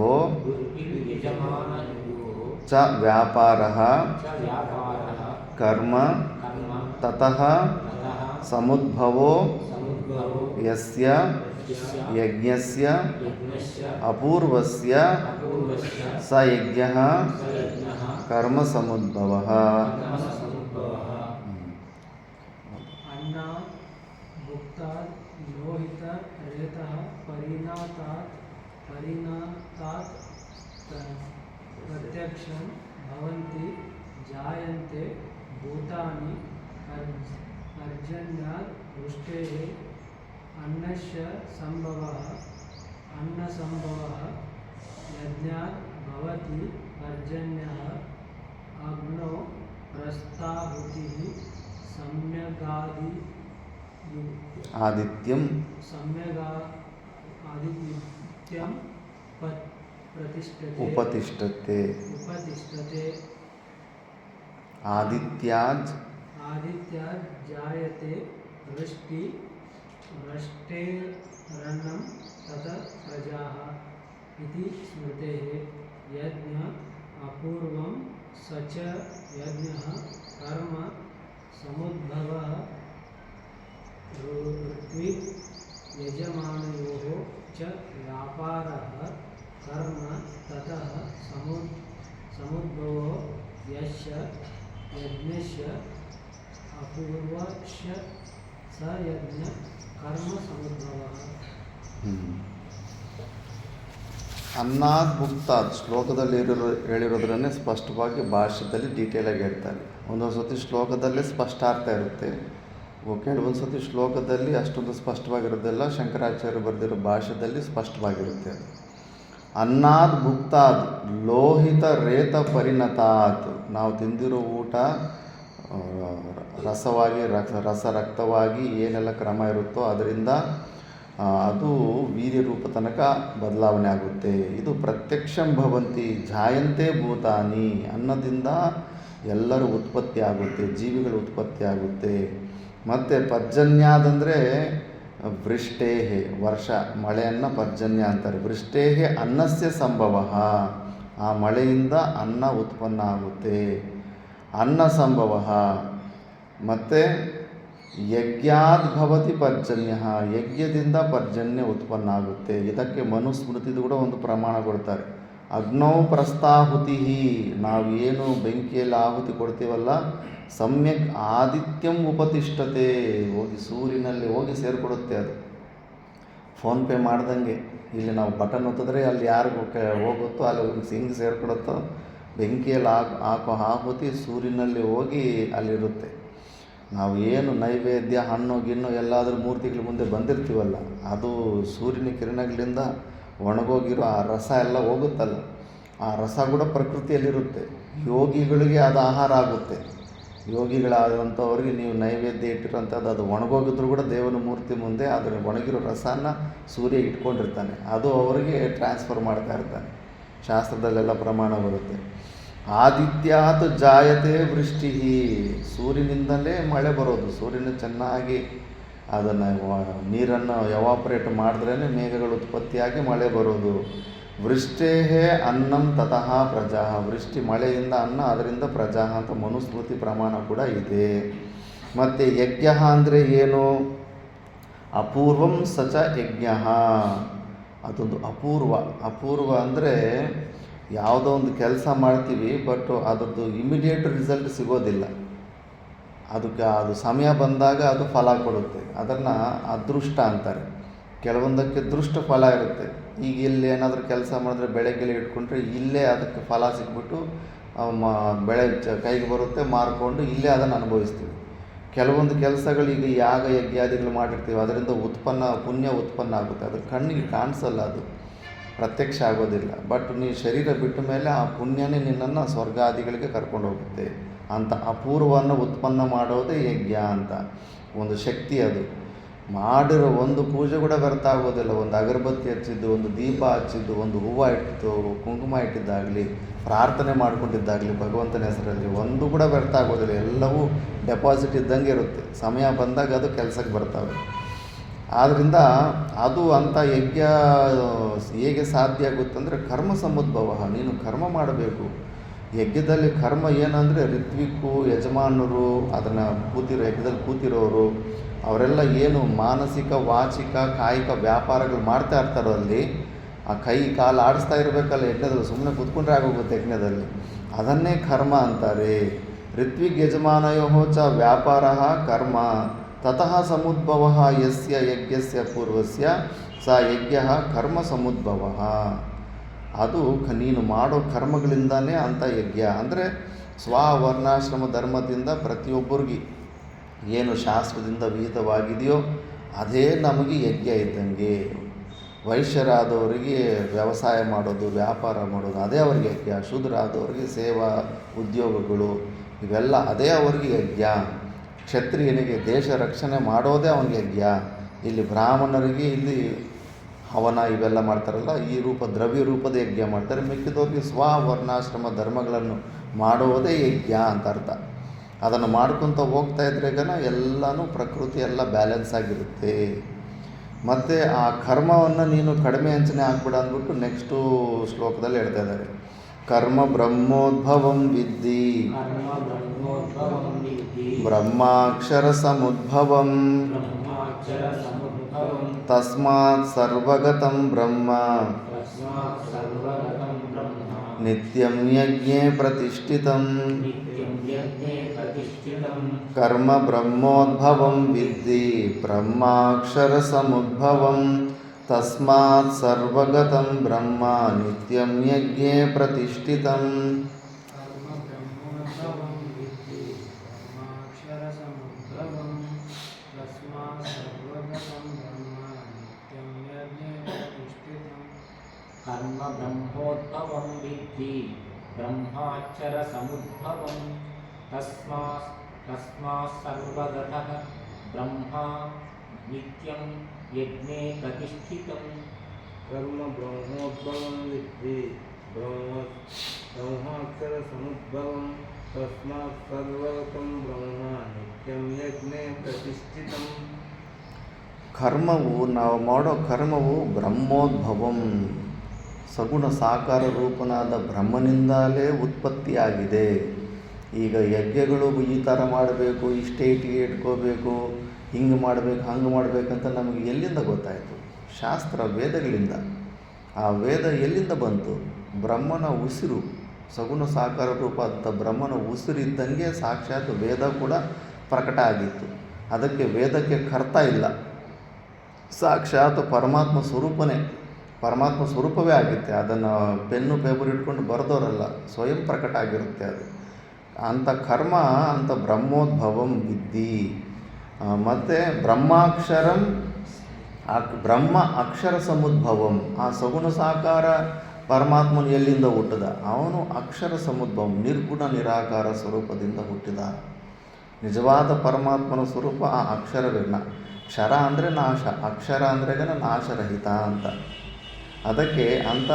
यजमानयोः च व्यापारः च व्यापारः कर्म कर्म ततः ततः समुद्भवो समुद्भवो यस्य यस्य यज्ञस्य यज्ञस्य अपूर्वस्य अपूर्वस्य स यज्ञः स यज्ञः कर्मसमुद्भवः कर्मसमुद्भवः अन्नात् भुक्तात् लोहित रेतः परिणातात् प्रत्यक्षं भवन्ति जायन्ते भूतानि पर्जन्यात् वृष्टेः अन्नस्य अन्नसम्भवः यज्ञात् भवति पर्जन्यः अग्नौ प्रस्ताहुतिः आदित्यं आदित्यं प्रतिष्ठते उपतिष्ठते आदित्यात् जायते वृष्टेरन्नं ततः प्रजाः इति स्मृतेः यज्ञ अपूर्वं स च यज्ञः कर्म समुद्भवः ऋत्विक् यजमानयोः च व्यापारः कर्म ततः समुद्भवो यस्य यज्ञस्य अपूर्वस्य स यज्ञ कर्म समुद्भवः ಅನ್ನಾದ್ ಭುಕ್ತಾತ್ ಶ್ಲೋಕದಲ್ಲಿ ಹೇಳಿರೋದ್ರನ್ನೇ ಸ್ಪಷ್ಟವಾಗಿ ಭಾಷ್ಯದಲ್ಲಿ ಡೀಟೇಲಾಗಿ ಹೇಳ್ತಾರೆ. ಒಂದೊಂದು ಸತಿ ಶ್ಲೋಕದಲ್ಲೇ ಸ್ಪಷ್ಟಾರ್ಥ ಇರುತ್ತೆ, ಕೆಲವೊಂದು ಸತಿ ಶ್ಲೋಕದಲ್ಲಿ ಅಷ್ಟೊಂದು ಸ್ಪಷ್ಟವಾಗಿರೋದಿಲ್ಲ. ಶಂಕರಾಚಾರ್ಯರು ಬರೆದಿರೋ ಭಾಷ್ಯದಲ್ಲಿ ಸ್ಪಷ್ಟವಾಗಿರುತ್ತೆ. ಅನ್ನಾದ್ ಭುಕ್ತಾದ್ ಲೋಹಿತ ರೇತ ಪರಿಣತಾತ್, ನಾವು ತಿಂದಿರೋ ಊಟ ರಸವಾಗಿ ರಕ್ತವಾಗಿ ಏನೆಲ್ಲ ಕ್ರಮ ಇರುತ್ತೋ ಅದರಿಂದ ಅದು ವೀರ್ಯ ರೂಪ ತನಕ ಬದಲಾವಣೆ ಆಗುತ್ತೆ. ಇದು ಪ್ರತ್ಯಕ್ಷಂ ಭವಂತಿ ಜಾಯಂತೆ ಭೂತಾನಿ, ಅನ್ನದಿಂದ ಎಲ್ಲರೂ ಉತ್ಪತ್ತಿ ಆಗುತ್ತೆ, ಜೀವಿಗಳು ಉತ್ಪತ್ತಿ ಆಗುತ್ತೆ. ಮತ್ತು ಪರ್ಜನ್ಯಾದಂದರೆ ವೃಷ್ಟೇಹೆ, ವರ್ಷ ಮಳೆಯನ್ನು ಪರ್ಜನ್ಯ ಅಂತಾರೆ. ವೃಷ್ಟೇಹೆ ಅನ್ನಸ್ಯ ಸಂಭವ, ಆ ಮಳೆಯಿಂದ ಅನ್ನ ಉತ್ಪನ್ನ ಆಗುತ್ತೆ, ಅನ್ನ ಸಂಭವ. ಮತ್ತು ಯಜ್ಞಾದ್ ಭವತಿ ಪರ್ಜನ್ಯ, ಯಜ್ಞದಿಂದ ಪರ್ಜನ್ಯ ಉತ್ಪನ್ನ ಆಗುತ್ತೆ. ಇದಕ್ಕೆ ಮನುಸ್ಮೃತಿದು ಕೂಡ ಒಂದು ಪ್ರಮಾಣ ಕೊಡ್ತಾರೆ. ಅಗ್ನೌ ಪ್ರಸ್ತಾಹುತಿ, ನಾವು ಏನು ಬೆಂಕಿಯಲ್ಲಿ ಆಹುತಿ ಕೊಡ್ತೀವಲ್ಲ, ಸಮ್ಯಕ್ ಆದಿತ್ಯಂ ಉಪತಿಷ್ಠತೆ, ಹೋಗಿ ಸೂರ್ಯನಲ್ಲಿ ಹೋಗಿ ಸೇರಿಕೊಡುತ್ತೆ. ಅದು ಫೋನ್ಪೇ ಮಾಡ್ದಂಗೆ, ಇಲ್ಲಿ ನಾವು ಬಟನ್ ಒತ್ತಿದ್ರೆ ಅಲ್ಲಿ ಯಾರಿಗೂ ಹೋಗುತ್ತೋ ಅಲ್ಲಿ ಹಿಂಗೆ ಸೇರಿಕೊಡುತ್ತೋ, ಬೆಂಕಿಯಲ್ಲಿ ಹಾಕೋ ಆಹುತಿ ಸೂರ್ಯನಲ್ಲಿ ಹೋಗಿ ಅಲ್ಲಿರುತ್ತೆ. ನಾವು ಏನು ನೈವೇದ್ಯ ಹಣ್ಣು ಗಿಣ್ಣು ಎಲ್ಲಾದರೂ ಮೂರ್ತಿಗಳ ಮುಂದೆ ಬಂದಿರ್ತೀವಲ್ಲ, ಅದು ಸೂರ್ಯನ ಕಿರಣಗಳಿಂದ ಒಣಗೋಗಿರೋ ಆ ರಸ ಎಲ್ಲ ಹೋಗುತ್ತಲ್ಲ, ಆ ರಸ ಕೂಡ ಪ್ರಕೃತಿಯಲ್ಲಿರುತ್ತೆ. ಯೋಗಿಗಳಿಗೆ ಅದು ಆಹಾರ ಆಗುತ್ತೆ. ಯೋಗಿಗಳಾದಂಥವ್ರಿಗೆ ನೀವು ನೈವೇದ್ಯ ಇಟ್ಟಿರೋಂಥದ್ದು ಅದು ಒಣಗೋಗಿದ್ರು ಕೂಡ ದೇವನ ಮೂರ್ತಿ ಮುಂದೆ ಅದರ ಒಣಗಿರೋ ರಸನ ಸೂರ್ಯ ಇಟ್ಕೊಂಡಿರ್ತಾನೆ, ಅದು ಅವರಿಗೆ ಟ್ರಾನ್ಸ್ಫರ್ ಮಾಡ್ತಾ ಇರ್ತಾನೆ. ಶಾಸ್ತ್ರದಲ್ಲೆಲ್ಲ ಪ್ರಮಾಣ ಬರುತ್ತೆ. ಆದಿತ್ಯಾತ್ ಜಾಯತೆ ವೃಷ್ಟಿ, ಸೂರ್ಯನಿಂದಲೇ ಮಳೆ ಬರೋದು. ಸೂರ್ಯನ ಚೆನ್ನಾಗಿ ಅದನ್ನು ನೀರನ್ನು ಎವಾಪರೇಟ್ ಮಾಡಿದ್ರೇ ಮೇಘಗಳು ಉತ್ಪತ್ತಿಯಾಗಿ ಮಳೆ ಬರೋದು. ವೃಷ್ಟೇಹೇ ಅನ್ನಂ ತತಃ ಪ್ರಜಾ, ವೃಷ್ಟಿ ಮಳೆಯಿಂದ ಅನ್ನ, ಅದರಿಂದ ಪ್ರಜಾ ಅಂತ ಮನುಸ್ಮೃತಿ ಪ್ರಮಾಣ ಕೂಡ ಇದೆ. ಮತ್ತು ಯಜ್ಞ ಅಂದರೆ ಏನು? ಅಪೂರ್ವಂ ಸಚ ಯಜ್ಞ. ಅದೊಂದು ಅಪೂರ್ವ ಅಂದರೆ ಯಾವುದೋ ಒಂದು ಕೆಲಸ ಮಾಡ್ತೀವಿ, ಬಟ್ ಅದರದ್ದು ಇಮಿಡಿಯೇಟ್ ರಿಸಲ್ಟ್ ಸಿಗೋದಿಲ್ಲ. ಅದು ಸಮಯ ಬಂದಾಗ ಅದು ಫಲ ಕೊಡುತ್ತೆ. ಅದನ್ನು ಅದೃಷ್ಟ ಅಂತಾರೆ. ಕೆಲವೊಂದಕ್ಕೆ ದೃಷ್ಟ ಫಲ ಇರುತ್ತೆ. ಈಗ ಇಲ್ಲಿ ಏನಾದರೂ ಕೆಲಸ ಮಾಡಿದ್ರೆ ಬೆಳಗ್ಗೆ ಇಟ್ಕೊಂಡ್ರೆ ಇಲ್ಲೇ ಅದಕ್ಕೆ ಫಲ ಸಿಕ್ಬಿಟ್ಟು ಬೆಳೆ ಕೈಗೆ ಬರುತ್ತೆ, ಮಾರ್ಕೊಂಡು ಇಲ್ಲೇ ಅದನ್ನು ಅನುಭವಿಸ್ತೀವಿ. ಕೆಲವೊಂದು ಕೆಲಸಗಳು ಈಗ ಯಾಗ ಯಜ್ಞಾದಿಗಳು ಮಾಡಿರ್ತೀವಿ, ಅದರಿಂದ ಪುಣ್ಯ ಉತ್ಪನ್ನ ಆಗುತ್ತೆ. ಅದು ಕಣ್ಣಿಗೆ ಕಾಣಿಸಲ್ಲ, ಅದು ಪ್ರತ್ಯಕ್ಷ ಆಗೋದಿಲ್ಲ. ಬಟ್ ನೀ ಶರೀರ ಬಿಟ್ಟ ಮೇಲೆ ಆ ಪುಣ್ಯನೇ ನಿನ್ನನ್ನು ಸ್ವರ್ಗಾದಿಗಳಿಗೆ ಕರ್ಕೊಂಡು ಹೋಗುತ್ತೆ. ಅಂತ ಅಪೂರ್ವವನ್ನು ಉತ್ಪನ್ನ ಮಾಡೋದೇ ಯಜ್ಞ ಅಂತ ಒಂದು ಶಕ್ತಿ. ಅದು ಮಾಡಿರೋ ಒಂದು ಪೂಜೆ ಕೂಡ ವ್ಯರ್ಥ ಆಗೋದಿಲ್ಲ. ಒಂದು ಅಗರಬತ್ತಿ ಹಚ್ಚಿದ್ದು, ಒಂದು ದೀಪ ಹಚ್ಚಿದ್ದು, ಒಂದು ಹೂವು ಇಟ್ಟಿದ್ದು, ಕುಂಕುಮ ಇಟ್ಟಿದ್ದಾಗಲಿ, ಪ್ರಾರ್ಥನೆ ಮಾಡ್ಕೊಂಡಿದ್ದಾಗಲಿ ಭಗವಂತನ ಹೆಸರಲ್ಲಿ ಒಂದು ಕೂಡ ವ್ಯರ್ಥ ಆಗೋದಿಲ್ಲ. ಎಲ್ಲವೂ ಡೆಪಾಸಿಟ್ ಇದ್ದಂಗೆ ಇರುತ್ತೆ. ಸಮಯ ಬಂದಾಗ ಅದು ಕೆಲಸಕ್ಕೆ ಬರ್ತವೆ. ಆದ್ದರಿಂದ ಅದು ಅಂಥ ಯಜ್ಞ ಹೇಗೆ ಸಾಧ್ಯ ಆಗುತ್ತಂದರೆ ಕರ್ಮ ಸಮುದ್ಭವ. ನೀನು ಕರ್ಮ ಮಾಡಬೇಕು. ಯಜ್ಞದಲ್ಲಿ ಕರ್ಮ ಏನಂದರೆ ಋತ್ವಿಕ್ಕು, ಯಜಮಾನರು, ಅದನ್ನು ಯಜ್ಞದಲ್ಲಿ ಕೂತಿರೋರು, ಅವರೆಲ್ಲ ಏನು ಮಾನಸಿಕ, ವಾಚಿಕ, ಕಾಯಿಕ ವ್ಯಾಪಾರಗಳು ಮಾಡ್ತಾ ಇರ್ತಾರೋ ಅಲ್ಲಿ ಆ ಕೈ ಕಾಲು ಆಡಿಸ್ತಾ ಇರಬೇಕಲ್ಲ ಯಜ್ಞದಲ್ಲಿ. ಸುಮ್ಮನೆ ಕೂತ್ಕೊಂಡ್ರೆ ಆಗೋಗುತ್ತೆ ಯಜ್ಞದಲ್ಲಿ. ಅದನ್ನೇ ಕರ್ಮ ಅಂತಾರೆ. ಋತ್ವಿಕ್ ಯಜಮಾನಯೋ ಚ ವ್ಯಾಪಾರ ಕರ್ಮ ತತಃ ಸಮುದ್ಭವ ಯಸ್ಯ ಯಜ್ಞಸ್ಯ ಪೂರ್ವಸ್ಯ ಸ ಯಜ್ಞ ಕರ್ಮ ಸಮುದ್ಭವ. ಅದು ನೀನು ಮಾಡೋ ಕರ್ಮಗಳಿಂದಲೇ ಅಂಥ ಯಜ್ಞ. ಅಂದರೆ ಸ್ವವರ್ಣಾಶ್ರಮ ಧರ್ಮದಿಂದ ಪ್ರತಿಯೊಬ್ಬರಿಗೆ ಏನು ಶಾಸ್ತ್ರದಿಂದ ವಿಹಿತವಾಗಿದೆಯೋ ಅದೇ ನಮಗೆ ಯಜ್ಞ ಇದ್ದಂಗೆ. ವೈಶ್ಯರಾದವರಿಗೆ ವ್ಯವಸಾಯ ಮಾಡೋದು, ವ್ಯಾಪಾರ ಮಾಡೋದು ಅದೇ ಅವ್ರಿಗೆ ಯಜ್ಞ. ಶೂದ್ರಾದವರಿಗೆ ಸೇವಾ ಉದ್ಯೋಗಗಳು ಇವೆಲ್ಲ ಅದೇ ಅವ್ರಿಗೆ ಯಜ್ಞ. ಕ್ಷತ್ರಿಯನಿಗೆ ದೇಶ ರಕ್ಷಣೆ ಮಾಡೋದೇ ಅವನಿಗೆ ಯಜ್ಞ. ಇಲ್ಲಿ ಬ್ರಾಹ್ಮಣರಿಗೆ ಇಲ್ಲಿ ಹವನ ಇವೆಲ್ಲ ಮಾಡ್ತಾರಲ್ಲ, ಈ ದ್ರವ್ಯ ರೂಪದ ಯಜ್ಞ ಮಾಡ್ತಾರೆ. ಮಿಕ್ಕಿದವ್ರಿಗೆ ಸ್ವವರ್ಣಾಶ್ರಮ ಧರ್ಮಗಳನ್ನು ಮಾಡುವುದೇ ಯಜ್ಞ ಅಂತ ಅರ್ಥ. ಅದನ್ನು ಮಾಡ್ಕೊತ ಹೋಗ್ತಾ ಇದ್ರೆಗನ ಎಲ್ಲನೂ ಪ್ರಕೃತಿ ಎಲ್ಲ ಬ್ಯಾಲೆನ್ಸ್ ಆಗಿರುತ್ತೆ. ಮತ್ತು ಆ ಕರ್ಮವನ್ನು ನೀನು ಕಡಿಮೆ ಅಂಚನೆ ಹಾಕ್ಬಿಡ ಅಂದ್ಬಿಟ್ಟು ನೆಕ್ಸ್ಟು ಶ್ಲೋಕದಲ್ಲಿ ಹೇಳ್ತಾ ಇದ್ದಾರೆ. ಕರ್ಮ ಬ್ರಹ್ಮೋದ್ಭವಂ ವಿದ್ಧಿ ಬ್ರಹ್ಮಾಕ್ಷರ ಸಮುದ್ಭವಂ ತಸ್ಮಾತ್ ಸರ್ವಗತಂ ಬ್ರಹ್ಮ ನಿತ್ಯಂ ಯಜ್ಞೇ ಪ್ರತಿಷ್ಠಿತಂ. ಕರ್ಮ ಬ್ರಹ್ಮೋದ್ಭವಂ ವಿದ್ಧಿ ಬ್ರಹ್ಮಾಕ್ಷರ ಸಮುದ್ಭವಂ ತಸ್ಮಾತ್ ಸರ್ವಗತಂ ಬ್ರಹ್ಮ ನಿತ್ಯಂ ಯಜ್ಞೇ ಪ್ರತಿಷ್ಠಿತಂ. कर्म ब्रह्मोद्भवं विद्धि ब्रह्माक्षर समुद्भवं तस्मात् सर्वगतः ब्रह्मा नित्यं यज्ञे प्रतिष्ठितं. कर्म ब्रह्मोद्भवं विद्धि ब्रह्माक्षर समुद्भवं तस्मात् सर्वगतं ब्रह्म नित्यं यज्ञे प्रतिष्ठितं. ಕರ್ಮವು, ನಾವು ಮಾಡೋ ಕರ್ಮವು ಬ್ರಹ್ಮೋದ್ಭವಂ, ಸಗುಣ ಸಾಕಾರ ರೂಪನಾದ ಬ್ರಹ್ಮನಿಂದಲೇ ಉತ್ಪತ್ತಿಯಾಗಿದೆ. ಈಗ ಯಜ್ಞಗಳು ಈ ಥರ ಮಾಡಬೇಕು, ಇಷ್ಟೇ ಇಟ್ಟಿಗೆ ಇಟ್ಕೋಬೇಕು, ಹಿಂಗೆ ಮಾಡಬೇಕು, ಹಂಗೆ ಮಾಡಬೇಕಂತ ನಮಗೆ ಎಲ್ಲಿಂದ ಗೊತ್ತಾಯಿತು? ಶಾಸ್ತ್ರ, ವೇದಗಳಿಂದ. ಆ ವೇದ ಎಲ್ಲಿಂದ ಬಂತು? ಬ್ರಹ್ಮನ ಉಸಿರು, ಸಗುಣ ಸಾಕಾರ ರೂಪ ಅಂತ ಬ್ರಹ್ಮನ ಉಸಿರಿದ್ದಂಗೆ ಸಾಕ್ಷಾತ್ ವೇದ ಕೂಡ ಪ್ರಕಟ ಆಗಿತ್ತು. ಅದಕ್ಕೆ ವೇದಕ್ಕೆ ಕರ್ತ ಇಲ್ಲ, ಸಾಕ್ಷಾತ್ ಪರಮಾತ್ಮ ಸ್ವರೂಪನೇ, ಪರಮಾತ್ಮ ಸ್ವರೂಪವೇ ಆಗಿತ್ತೆ. ಅದನ್ನು ಪೆನ್ನು ಪೇಪರ್ ಇಟ್ಕೊಂಡು ಬರೆದವರಲ್ಲ, ಸ್ವಯಂ ಪ್ರಕಟ ಆಗಿರುತ್ತೆ ಅದು. ಅಂಥ ಕರ್ಮ ಅಂತ ಬ್ರಹ್ಮೋದ್ಭವಂ ವಿದ್ಧಿ. ಮತ್ತು ಬ್ರಹ್ಮಾಕ್ಷರಂ, ಬ್ರಹ್ಮ ಅಕ್ಷರ ಸಮುದ್ಭವಂ, ಆ ಸಗುಣ ಸಾಕಾರ ಪರಮಾತ್ಮನು ಎಲ್ಲಿಂದ ಹುಟ್ಟಿದ? ಅವನು ಅಕ್ಷರ ಸಮುದ್ಭವಂ, ನಿರ್ಗುಣ ನಿರಾಕಾರ ಸ್ವರೂಪದಿಂದ ಹುಟ್ಟಿದ. ನಿಜವಾದ ಪರಮಾತ್ಮನ ಸ್ವರೂಪ ಆ ಅಕ್ಷರವಿಲ್ಲ. ಕ್ಷರ ಅಂದರೆ ನಾಶ, ಅಕ್ಷರ ಅಂದ್ರೆಗನ ನಾಶರಹಿತ ಅಂತ. ಅದಕ್ಕೆ ಅಂಥ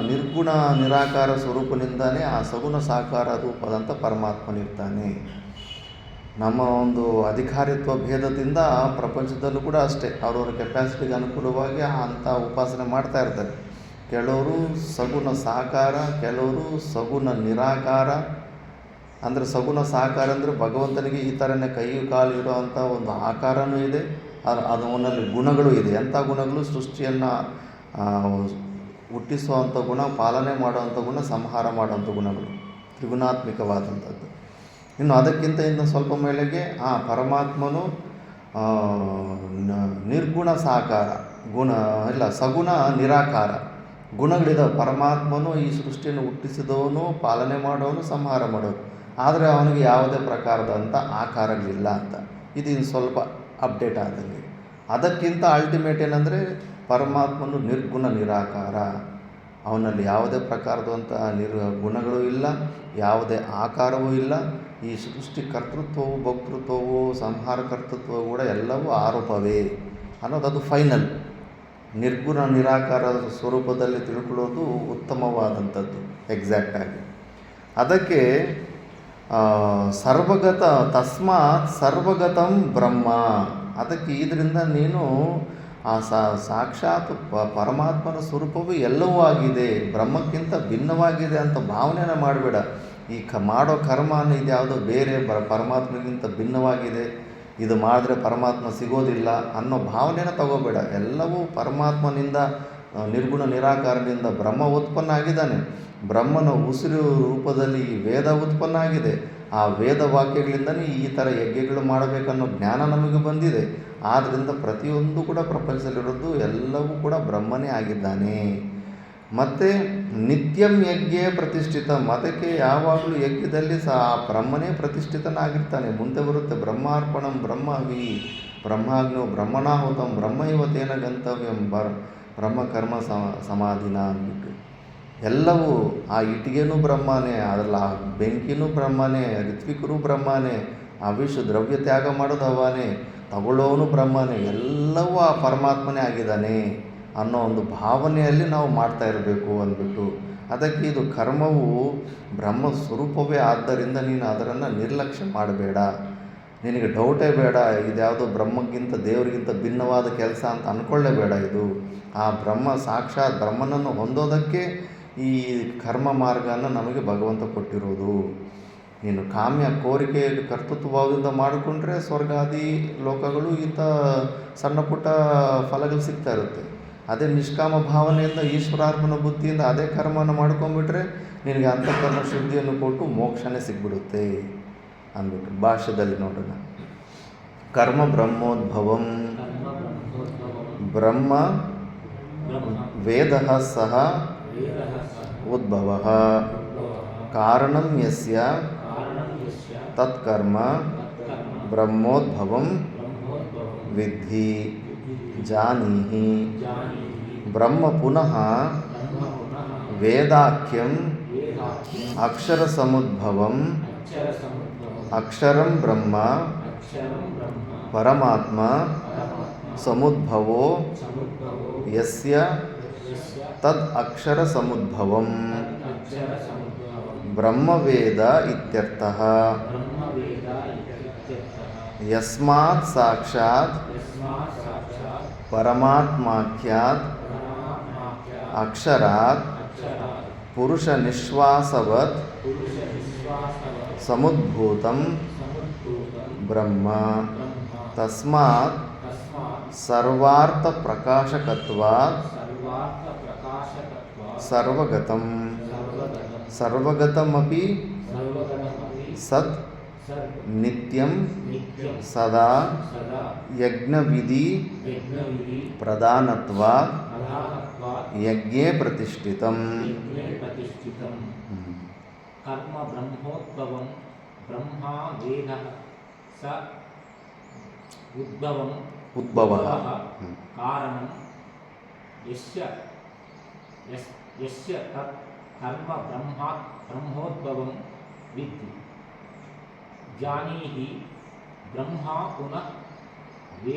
ನಿರ್ಗುಣ ನಿರಾಕಾರ ಸ್ವರೂಪದಿಂದಲೇ ಆ ಸಗುಣ ಸಾಕಾರ ರೂಪದಂಥ ಪರಮಾತ್ಮನಿರ್ತಾನೆ. ನಮ್ಮ ಒಂದು ಅಧಿಕಾರಿತ್ವ ಭೇದದಿಂದ ಪ್ರಪಂಚದಲ್ಲೂ ಕೂಡ ಅಷ್ಟೇ, ಅವ್ರವ್ರ ಕೆಪಾಸಿಟಿಗೆ ಅನುಕೂಲವಾಗಿ ಅಂಥ ಉಪಾಸನೆ ಮಾಡ್ತಾ ಇರ್ತಾರೆ. ಕೆಲವರು ಸಗುಣ ಸಾಕಾರ, ಕೆಲವರು ಸಗುಣ ನಿರಾಕಾರ. ಅಂದರೆ ಸಗುಣ ಸಾಕಾರ ಅಂದರೆ ಭಗವಂತನಿಗೆ ಈ ಥರನೇ ಕೈ ಕಾಲು ಇರೋ ಅಂಥ ಒಂದು ಆಕಾರನೂ ಇದೆ, ಅವನಲ್ಲಿ ಗುಣಗಳು ಇದೆ. ಎಂಥ ಗುಣಗಳು? ಸೃಷ್ಟಿಯನ್ನು ಹುಟ್ಟಿಸುವಂಥ ಗುಣ, ಪಾಲನೆ ಮಾಡುವಂಥ ಗುಣ, ಸಂಹಾರ ಮಾಡುವಂಥ ಗುಣಗಳು, ತ್ರಿಗುಣಾತ್ಮಿಕವಾದಂಥದ್ದು. ಇನ್ನು ಅದಕ್ಕಿಂತ ಇನ್ನು ಸ್ವಲ್ಪ ಮೇಲೆಗೆ ಪರಮಾತ್ಮನು ನಿರ್ಗುಣ ಸಾಕಾರ, ಸಗುಣ ನಿರಾಕಾರ ಗುಣಗಳಿದ್ದಾವೆ. ಪರಮಾತ್ಮನು ಈ ಸೃಷ್ಟಿಯನ್ನು ಹುಟ್ಟಿಸಿದವನು, ಪಾಲನೆ ಮಾಡೋನು, ಸಂಹಾರ ಮಾಡೋನು. ಆದರೆ ಅವನಿಗೆ ಯಾವುದೇ ಪ್ರಕಾರದಂಥ ಆಕಾರಗಳಿಲ್ಲ ಅಂತ. ಇದು ಇನ್ನು ಸ್ವಲ್ಪ ಅಪ್ಡೇಟ್ ಆದಂಗೆ. ಅದಕ್ಕಿಂತ ಅಲ್ಟಿಮೇಟ್ ಏನಂದರೆ ಪರಮಾತ್ಮನು ನಿರ್ಗುಣ ನಿರಾಕಾರ. ಅವನಲ್ಲಿ ಯಾವುದೇ ಪ್ರಕಾರದಂಥ ಗುಣಗಳು ಇಲ್ಲ, ಯಾವುದೇ ಆಕಾರವೂ ಇಲ್ಲ. ಈ ಸೃಷ್ಟಿ ಕರ್ತೃತ್ವವು, ಭೋಕ್ತೃತ್ವವು, ಸಂಹಾರ ಕರ್ತೃತ್ವ ಕೂಡ ಎಲ್ಲವೂ ಆರೋಪವೇ ಅನ್ನೋದು ಫೈನಲ್. ನಿರ್ಗುಣ ನಿರಾಕಾರ ಸ್ವರೂಪದಲ್ಲಿ ತಿಳ್ಕೊಳ್ಳೋದು ಉತ್ತಮವಾದಂಥದ್ದು, ಎಕ್ಸಾಕ್ಟಾಗಿ. ಅದಕ್ಕೆ ಸರ್ವಗತ ತಸ್ಮಾತ್ ಸರ್ವಗತಂ ಬ್ರಹ್ಮ. ಅದಕ್ಕೆ ಇದರಿಂದ ನೀನು ಸಾಕ್ಷಾತ್ ಪರಮಾತ್ಮನ ಸ್ವರೂಪವು ಎಲ್ಲವೂ ಆಗಿದೆ, ಬ್ರಹ್ಮಕ್ಕಿಂತ ಭಿನ್ನವಾಗಿದೆ ಅಂತ ಭಾವನೆನ ಮಾಡಬೇಡ. ಈ ಮಾಡೋ ಕರ್ಮ ಇದ್ಯಾವುದೋ ಬೇರೆ ಪರಮಾತ್ಮಗಿಂತ ಭಿನ್ನವಾಗಿದೆ, ಇದು ಮಾಡಿದ್ರೆ ಪರಮಾತ್ಮ ಸಿಗೋದಿಲ್ಲ ಅನ್ನೋ ಭಾವನೆನ ತಗೋಬೇಡ. ಎಲ್ಲವೂ ಪರಮಾತ್ಮನಿಂದ, ನಿರ್ಗುಣ ನಿರಾಕಾರದಿಂದ ಬ್ರಹ್ಮ ಉತ್ಪನ್ನ ಆಗಿದ್ದಾನೆ. ಬ್ರಹ್ಮನ ಉಸಿರು ರೂಪದಲ್ಲಿ ಈ ವೇದ ಉತ್ಪನ್ನ ಆಗಿದೆ. ಆ ವೇದ ವಾಕ್ಯಗಳಿಂದಲೇ ಈ ಥರ ಯಜ್ಞಗಳು ಮಾಡಬೇಕನ್ನೋ ಜ್ಞಾನ ನಮಗೆ ಬಂದಿದೆ. ಆದ್ದರಿಂದ ಪ್ರತಿಯೊಂದು ಕೂಡ ಪ್ರಪಂಚದಲ್ಲಿರೋದು ಎಲ್ಲವೂ ಕೂಡ ಬ್ರಹ್ಮನೇ ಆಗಿದ್ದಾನೆ. ಮತ್ತು ನಿತ್ಯಂ ಯಜ್ಞೇ ಪ್ರತಿಷ್ಠಿತ. ಅದಕ್ಕೆ ಯಾವಾಗಲೂ ಯಜ್ಞದಲ್ಲಿ ಸಹ ಆ ಬ್ರಹ್ಮನೇ ಪ್ರತಿಷ್ಠಿತನಾಗಿರ್ತಾನೆ. ಮುಂದೆ ಬರುತ್ತೆ ಬ್ರಹ್ಮಾರ್ಪಣಂ ಬ್ರಹ್ಮವಿ ಬ್ರಹ್ಮಾಗ್ನೋ ಬ್ರಹ್ಮಣಾಹುತಂ ಬ್ರಹ್ಮೈವತೇನ ಗಂತವ್ಯಂ ಬ್ರಹ್ಮಕರ್ಮ ಸಮಾಧಿನ ಅಂದ್ಬಿಟ್ಟು ಎಲ್ಲವೂ. ಆ ಇಟ್ಟಿಗೆನೂ ಬ್ರಹ್ಮನೇ, ಅದರಲ್ಲಿ ಆ ಬೆಂಕಿನೂ ಬ್ರಹ್ಮನೇ, ಋತ್ವಿಕರು ಬ್ರಹ್ಮನೇ, ಅವಿಷ ದ್ರವ್ಯ ತ್ಯಾಗ ಮಾಡೋದು ಅವನೇ, ತಗೊಳ್ಳೋನು ಬ್ರಹ್ಮನೇ, ಎಲ್ಲವೂ ಆ ಪರಮಾತ್ಮನೇ ಆಗಿದ್ದಾನೆ ಅನ್ನೋ ಒಂದು ಭಾವನೆಯಲ್ಲಿ ನಾವು ಮಾಡ್ತಾ ಇರಬೇಕು ಅಂದ್ಬಿಟ್ಟು. ಅದಕ್ಕೆ ಇದು ಕರ್ಮವು ಬ್ರಹ್ಮ ಸ್ವರೂಪವೇ ಆದ್ದರಿಂದ ನೀನು ಅದನ್ನು ನಿರ್ಲಕ್ಷ್ಯ ಮಾಡಬೇಡ. ನಿನಗೆ ಡೌಟೇ ಬೇಡ, ಇದ್ಯಾವುದೋ ಬ್ರಹ್ಮಕ್ಕಿಂತ ದೇವರಿಗಿಂತ ಭಿನ್ನವಾದ ಕೆಲಸ ಅಂತ ಅಂದ್ಕೊಳ್ಳೇಬೇಡ. ಇದು ಆ ಬ್ರಹ್ಮ ಸಾಕ್ಷಾತ್ ಬ್ರಹ್ಮನನ್ನು ಹೊಂದೋದಕ್ಕೆ ಈ ಕರ್ಮ ಮಾರ್ಗನ ನಮಗೆ ಭಗವಂತ ಕೊಟ್ಟಿರೋದು. ನೀನು ಕಾಮ್ಯ ಕೋರಿಕೆ ಕರ್ತೃತ್ವದಿಂದ ಮಾಡಿಕೊಂಡ್ರೆ ಸ್ವರ್ಗಾದಿ ಲೋಕಗಳು ಇಂಥ ಸಣ್ಣ ಪುಟ್ಟ ಫಲಗಳು ಸಿಗ್ತಾ ಇರುತ್ತೆ. ಅದೇ ನಿಷ್ಕಾಮ ಭಾವನೆಯಿಂದ ಈಶ್ವರಾರ್ಪಣ ಬುದ್ಧಿಯಿಂದ ಅದೇ ಕರ್ಮನ ಮಾಡ್ಕೊಂಡ್ಬಿಟ್ರೆ ನಿನಗೆ ಅಂತಃಕರಣ ಶುದ್ಧಿಯನ್ನು ಕೊಟ್ಟು ಮೋಕ್ಷನೇ ಸಿಗ್ಬಿಡುತ್ತೆ ಅಂದ್ಬಿಟ್ಟು. ಭಾಷ್ಯದಲ್ಲಿ ನೋಡೋಣ. ಕರ್ಮ ಬ್ರಹ್ಮೋದ್ಭವಂ ಬ್ರಹ್ಮ ವೇದ ಸಹ ಉದ್ಭವ ಕಾರಣಂ ಯಸ್ಯ ತತ್ಕರ್ಮ ಬ್ರಹ್ಮೋದ್ಭವಂ ವಿದ್ಧಿ ಜಾನೀಹಿ. ಬ್ರಹ್ಮ ಪುನಃ ವೇದಾಖ್ಯಂ ಅಕ್ಷರ ಸಮುದ್ಭವಂ ಅಕ್ಷರಂ ಬ್ರಹ್ಮ ಪರಮಾತ್ಮ ಸಮುದ್ಭವೋ ಯಸ್ಯ ತದ್ ಅಕ್ಷರ ಸಮುದ್ಭವಂ ಬ್ರಹ್ಮವೇದ ಇತ್ಯರ್ಥಃ. ಯಸ್ಮಾತ್ ಸಾಕ್ಷಾತ್ ಪರಮಾತ್ಮಾಖ್ಯಾತ್ ಅಕ್ಷರಾತ್ ಪುರುಷ ನಿಶ್ವಾಸವತ್ ಸಮುದ್ಭೂತಂ ಬ್ರಹ್ಮ. ತಸ್ಮಾತ್ ಸರ್ವಾರ್ಥ ಪ್ರಕಾಶಕತ್ವಾತ್ ಸರ್ವಗತಂ. ಸರ್ವಗತಮಪಿ ಸತ್ ನಿತ್ಯಂ ಸದಾ ಯಜ್ಞವಿಧಿ ಪ್ರಧಾನತ್ವಾತ್ ಯಜ್ಞೇ ಪ್ರತಿಷ್ಠಿತಂ. ಕರ್ಮ ಬ್ರಹ್ಮೋದ್ಭವಂ ಬ್ರಹ್ಮ ವೇದ ಸ ಉದ್ಭವಃ ಕಾರಣಂ ಯಸ್ಯ ತತ್ ಕರ್ಮ ಬ್ರಹ್ಮೋದ್ಭವಂ ವಿದ್ಧಿ ಜಾನೀಹಿ. ಬ್ರಹ್ಮ ಪುನಃ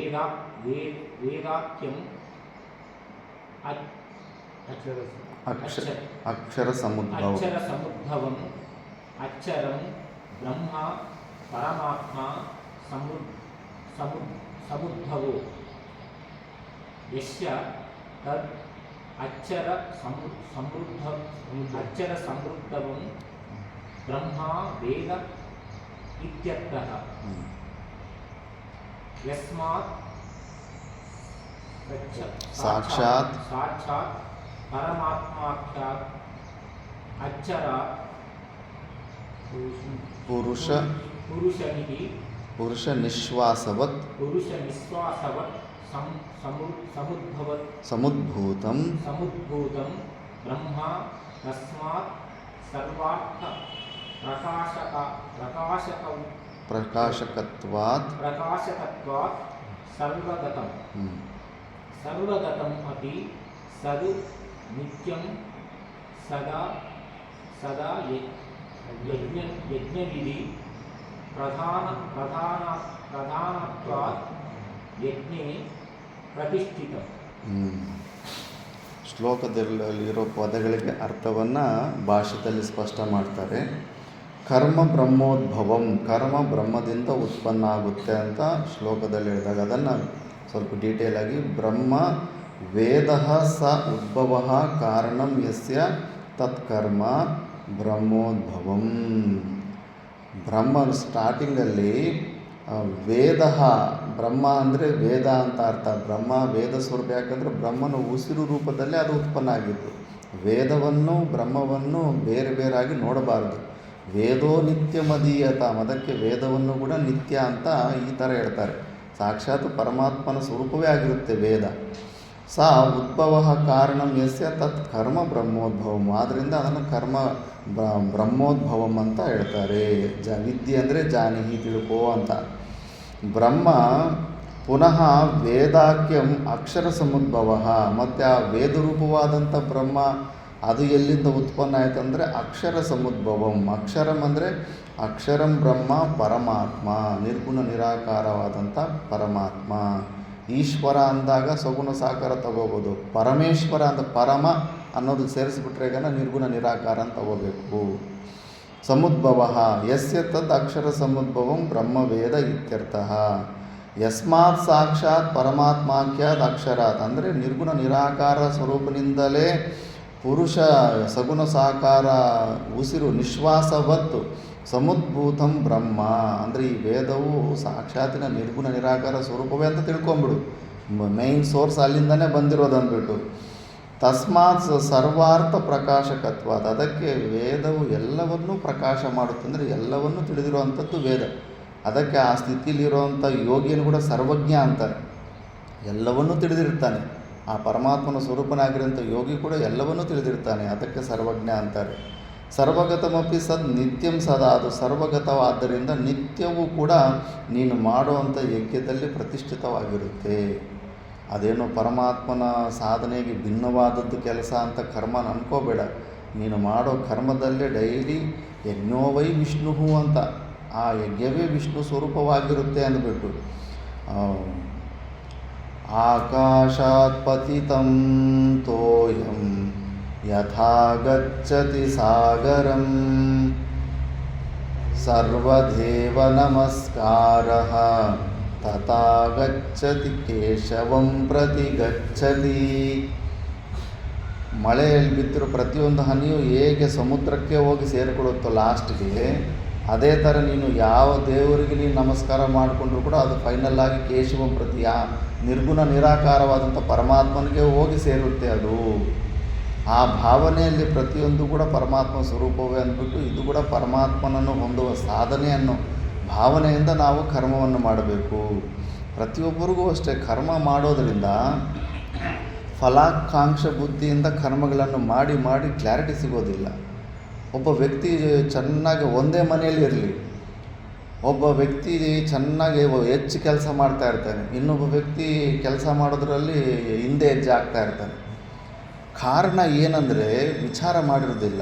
ವೇದಾಖ್ಯಂ ಅಕ್ಷರ ಸಮುದ್ಭವಂ ಅಕ್ಷರಂ ಬ್ರಹ್ಮ ಪರಮಾತ್ಮ ಸಮುದ್ಭವೋ ಯಸ್ಯ ತದ್ ಅಕ್ಷರ ಸಮೃದ್ಧವಂ ಬ್ರಹ್ಮ ವೇದ ಇತ್ಯರ್ಥಃ. ಯಸ್ಮಾತ್ ಸಾಕ್ಷಾತ್ ಸಾಕ್ಷಾತ್ ಪರಮಾತ್ಮಾಖ್ಯಾತ್ ಅಚ್ಚರ ಪುರುಷನಿಗೆ ಪುರುಷ ನಿಶ್ವಾಸವತ್ ಪುರುಷ ನಿಶ್ವಾಸವತ್ ಸಮುದ್ಭೂತಂ ಬ್ರಹ್ಮ ತಸ್ಮಾತ್ ಸರ್ವಾರ್ಥ ಪ್ರಕಾಶಕತ್ವಾತ್ ಸರ್ವಗತಂ ಅಪಿ ಸದ್ ನಿತ್ಯಂ ಸದಾ ಯಜ್ಞವಿಧಿ ಪ್ರಧಾನತ್ವಾತ್ ಯಜ್ಞೆ ಪ್ರತಿಷ್ಠಿತಂ. ಶ್ಲೋಕದಲ್ಲಿರೋ ಪದಗಳಿಗೆ ಅರ್ಥವನ್ನು ಭಾಷೆಯಲ್ಲಿ ಸ್ಪಷ್ಟ ಮಾಡ್ತಾರೆ. ಕರ್ಮ ಬ್ರಹ್ಮೋದ್ಭವಂ, ಕರ್ಮ ಬ್ರಹ್ಮದಿಂದ ಉತ್ಪನ್ನ ಆಗುತ್ತೆ ಅಂತ ಶ್ಲೋಕದಲ್ಲಿ ಹೇಳಿದಾಗ ಅದನ್ನು ಸ್ವಲ್ಪ ಡೀಟೇಲ್ ಆಗಿ ಬ್ರಹ್ಮ ವೇದ ಸ ಉದ್ಭವ ಕಾರಣಂ ಯಸ್ಯ ತತ್ಕರ್ಮ ಬ್ರಹ್ಮೋದ್ಭವಂ. ಬ್ರಹ್ಮ ಸ್ಟಾರ್ಟಿಂಗಲ್ಲಿ ವೇದ, ಬ್ರಹ್ಮ ಅಂದರೆ ವೇದ ಅಂತ ಅರ್ಥ. ಬ್ರಹ್ಮ ವೇದ ಸ್ವರೂಪ, ಯಾಕಂದರೆ ಬ್ರಹ್ಮನ ಉಸಿರು ರೂಪದಲ್ಲೇ ಅದು ಉತ್ಪನ್ನ ಆಗಿತ್ತು. ವೇದವನ್ನು ಬ್ರಹ್ಮವನ್ನು ಬೇರೆ ಬೇರಾಗಿ ನೋಡಬಾರದು. ವೇದೋ ನಿತ್ಯ ಮದೀಯತ, ಅದಕ್ಕೆ ವೇದವನ್ನು ಕೂಡ ನಿತ್ಯ ಅಂತ ಈ ಥರ ಹೇಳ್ತಾರೆ. ಸಾಕ್ಷಾತ್ ಪರಮಾತ್ಮನ ಸ್ವರೂಪವೇ ಆಗಿರುತ್ತೆ ವೇದ. ಸ ಉದ್ಭವ ಕಾರಣಂ ಯಸ್ಯ ತತ್ ಕರ್ಮ ಬ್ರಹ್ಮೋದ್ಭವಂ, ಆದ್ದರಿಂದ ಅದನ್ನು ಕರ್ಮ ಬ್ರಹ್ಮೋದ್ಭವಂ ಅಂತ ಹೇಳ್ತಾರೆ. ವಿದ್ಯೆ ಅಂದರೆ ಜಾನಿಹಿ, ತಿಳ್ಕೋ ಅಂತ. ಬ್ರಹ್ಮ ಪುನಃ ವೇದಾಖ್ಯಂ ಅಕ್ಷರ ಸಮುದ್ಭವ, ಮತ್ತು ಆ ವೇದರೂಪವಾದಂಥ ಬ್ರಹ್ಮ ಅದು ಎಲ್ಲಿಂದ ಉತ್ಪನ್ನ ಆಯ್ತಂದರೆ ಅಕ್ಷರ ಸಮುದ್ಭವಂ. ಅಕ್ಷರಂ ಅಂದರೆ ಅಕ್ಷರಂ ಬ್ರಹ್ಮ ಪರಮಾತ್ಮ, ನಿರ್ಗುಣ ನಿರಾಕಾರವಾದಂಥ ಪರಮಾತ್ಮ. ಈಶ್ವರ ಅಂದಾಗ ಸಗುಣ ಸಾಕಾರ ತಗೋಬೋದು. ಪರಮೇಶ್ವರ ಅಂತ ಪರಮ ಅನ್ನೋದು ಸೇರಿಸ್ಬಿಟ್ರೆ ಈಗ ನಿರ್ಗುಣ ನಿರಾಕಾರ ಅಂತ ತಗೋಬೇಕು. ಸಮುದ್ಭವ ಯಸ್ಯ ತದ್ ಅಕ್ಷರ ಸಮುದ್ಭವಂ ಬ್ರಹ್ಮವೇದ ಇತ್ಯರ್ಥಃ. ಯಸ್ಮಾತ್ ಸಾಕ್ಷಾತ್ ಪರಮಾತ್ಮಾಖ್ಯಾತ್ ಅಕ್ಷರಾತ್, ಅಂದರೆ ನಿರ್ಗುಣ ನಿರಾಕಾರ ಸ್ವರೂಪನಿಂದಲೇ ಪುರುಷ ಸಗುಣ ಸಾಕಾರ ಉಸಿರು ನಿಶ್ವಾಸವತ್ತು ಸಮುದ್ಭೂತಂ ಬ್ರಹ್ಮ, ಅಂದರೆ ಈ ವೇದವು ಸಾಕ್ಷಾತಿನ ನಿರ್ಗುಣ ನಿರಾಕಾರ ಸ್ವರೂಪವೇ ಅಂತ ತಿಳ್ಕೊಂಬಿಡು. ಮೈನ್ ಸೋರ್ಸ್ ಅಲ್ಲಿಂದನೇ ಬಂದಿರೋದು ಅಂದ್ಬಿಟ್ಟು. ತಸ್ಮಾತ್ ಸರ್ವಾರ್ಥ ಪ್ರಕಾಶಕತ್ವ, ಅದಕ್ಕೆ ವೇದವು ಎಲ್ಲವನ್ನೂ ಪ್ರಕಾಶ ಮಾಡುತ್ತೆ, ಅಂದರೆ ಎಲ್ಲವನ್ನೂ ತಿಳಿದಿರುವಂಥದ್ದು ವೇದ. ಅದಕ್ಕೆ ಆ ಸ್ಥಿತಿಲಿರುವಂಥ ಯೋಗಿಯನ್ನು ಕೂಡ ಸರ್ವಜ್ಞ ಅಂತಾರೆ. ಎಲ್ಲವನ್ನೂ ತಿಳಿದಿರ್ತಾನೆ. ಆ ಪರಮಾತ್ಮನ ಸ್ವರೂಪನಾಗಿರೋಂಥ ಯೋಗಿ ಕೂಡ ಎಲ್ಲವನ್ನೂ ತಿಳಿದಿರ್ತಾನೆ, ಅದಕ್ಕೆ ಸರ್ವಜ್ಞ ಅಂತಾರೆ. ಸರ್ವಗತಮಪಿ ಸದ್ ನಿತ್ಯಂ ಸದಾ, ಅದು ಸರ್ವಗತವಾದ್ದರಿಂದ ನಿತ್ಯವೂ ಕೂಡ ನೀನು ಮಾಡುವಂಥ ಯಜ್ಞದಲ್ಲಿ ಪ್ರತಿಷ್ಠಿತವಾಗಿರುತ್ತೆ. ಅದೇನೋ ಪರಮಾತ್ಮನ ಸಾಧನೆಗೆ ಭಿನ್ನವಾದದ್ದು ಕೆಲಸ ಅಂತ ಕರ್ಮನ ಅನ್ಕೋಬೇಡ. ನೀನು ಮಾಡೋ ಕರ್ಮದಲ್ಲೇ ಡೈಲಿ ಯಜ್ಞೋವೈ ವಿಷ್ಣು ಅಂತ, ಆ ಯಜ್ಞವೇ ವಿಷ್ಣು ಸ್ವರೂಪವಾಗಿರುತ್ತೆ ಅಂದ್ಬಿಟ್ಟು. ಆಕಾಶಾತ್ ಪತಿತಂ ತೋಯಂ ಯಥಾ ಗಚ್ಚತಿ ಸಾಗರಂ ಸರ್ವದೇವ ನಮಸ್ಕಾರಃ ತಥಾ ಗಚ್ಚತಿ ಕೇಶವಂ ಪ್ರತಿ ಗಚ್ಚತಿ. ಮಳೆಯಲ್ಲಿ ಬಿದ್ದಿರೋ ಪ್ರತಿಯೊಂದು ಹನಿಯು ಹೇಗೆ ಸಮುದ್ರಕ್ಕೆ ಹೋಗಿ ಸೇರಿಕೊಳ್ಳುತ್ತೋ ಲಾಸ್ಟ್ಗೆ, ಅದೇ ಥರ ನೀನು ಯಾವ ದೇವರಿಗೆ ನೀನು ನಮಸ್ಕಾರ ಮಾಡಿಕೊಂಡ್ರು ಕೂಡ ಅದು ಫೈನಲ್ ಆಗಿ ಕೇಶವಂ ಪ್ರತಿ, ಆ ನಿರ್ಗುಣ ನಿರಾಕಾರವಾದಂಥ ಪರಮಾತ್ಮನಿಗೆ ಹೋಗಿ ಸೇರುತ್ತೆ. ಅದು ಆ ಭಾವನೆಯಲ್ಲಿ ಪ್ರತಿಯೊಂದು ಕೂಡ ಪರಮಾತ್ಮ ಸ್ವರೂಪವೇ ಅಂದ್ಬಿಟ್ಟು ಇದು ಕೂಡ ಪರಮಾತ್ಮನನ್ನು ಹೊಂದುವ ಸಾಧನೆ ಅನ್ನೋ ಭಾವನೆಯಿಂದ ನಾವು ಕರ್ಮವನ್ನು ಮಾಡಬೇಕು. ಪ್ರತಿಯೊಬ್ಬರಿಗೂ ಅಷ್ಟೇ, ಕರ್ಮ ಮಾಡೋದರಿಂದ ಫಲಾಕಾಂಕ್ಷ ಬುದ್ಧಿಯಿಂದ ಕರ್ಮಗಳನ್ನು ಮಾಡಿ ಮಾಡಿ ಕ್ಲಾರಿಟಿ ಸಿಗೋದಿಲ್ಲ. ಒಬ್ಬ ವ್ಯಕ್ತಿ ಚೆನ್ನಾಗಿ ಒಂದೇ ಮನೆಯಲ್ಲಿ ಇರಲಿ, ಒಬ್ಬ ವ್ಯಕ್ತಿ ಚೆನ್ನಾಗಿ ಹೆಚ್ಚು ಕೆಲಸ ಮಾಡ್ತಾ ಇರ್ತಾನೆ, ಇನ್ನೊಬ್ಬ ವ್ಯಕ್ತಿ ಕೆಲಸ ಮಾಡೋದ್ರಲ್ಲಿ ಹಿಂದೆ ಹೆಜ್ಜೆ ಆಗ್ತಾ ಇರ್ತಾನೆ. ಕಾರಣ ಏನಂದರೆ ವಿಚಾರ ಮಾಡಿರೋದಿಲ್ಲ.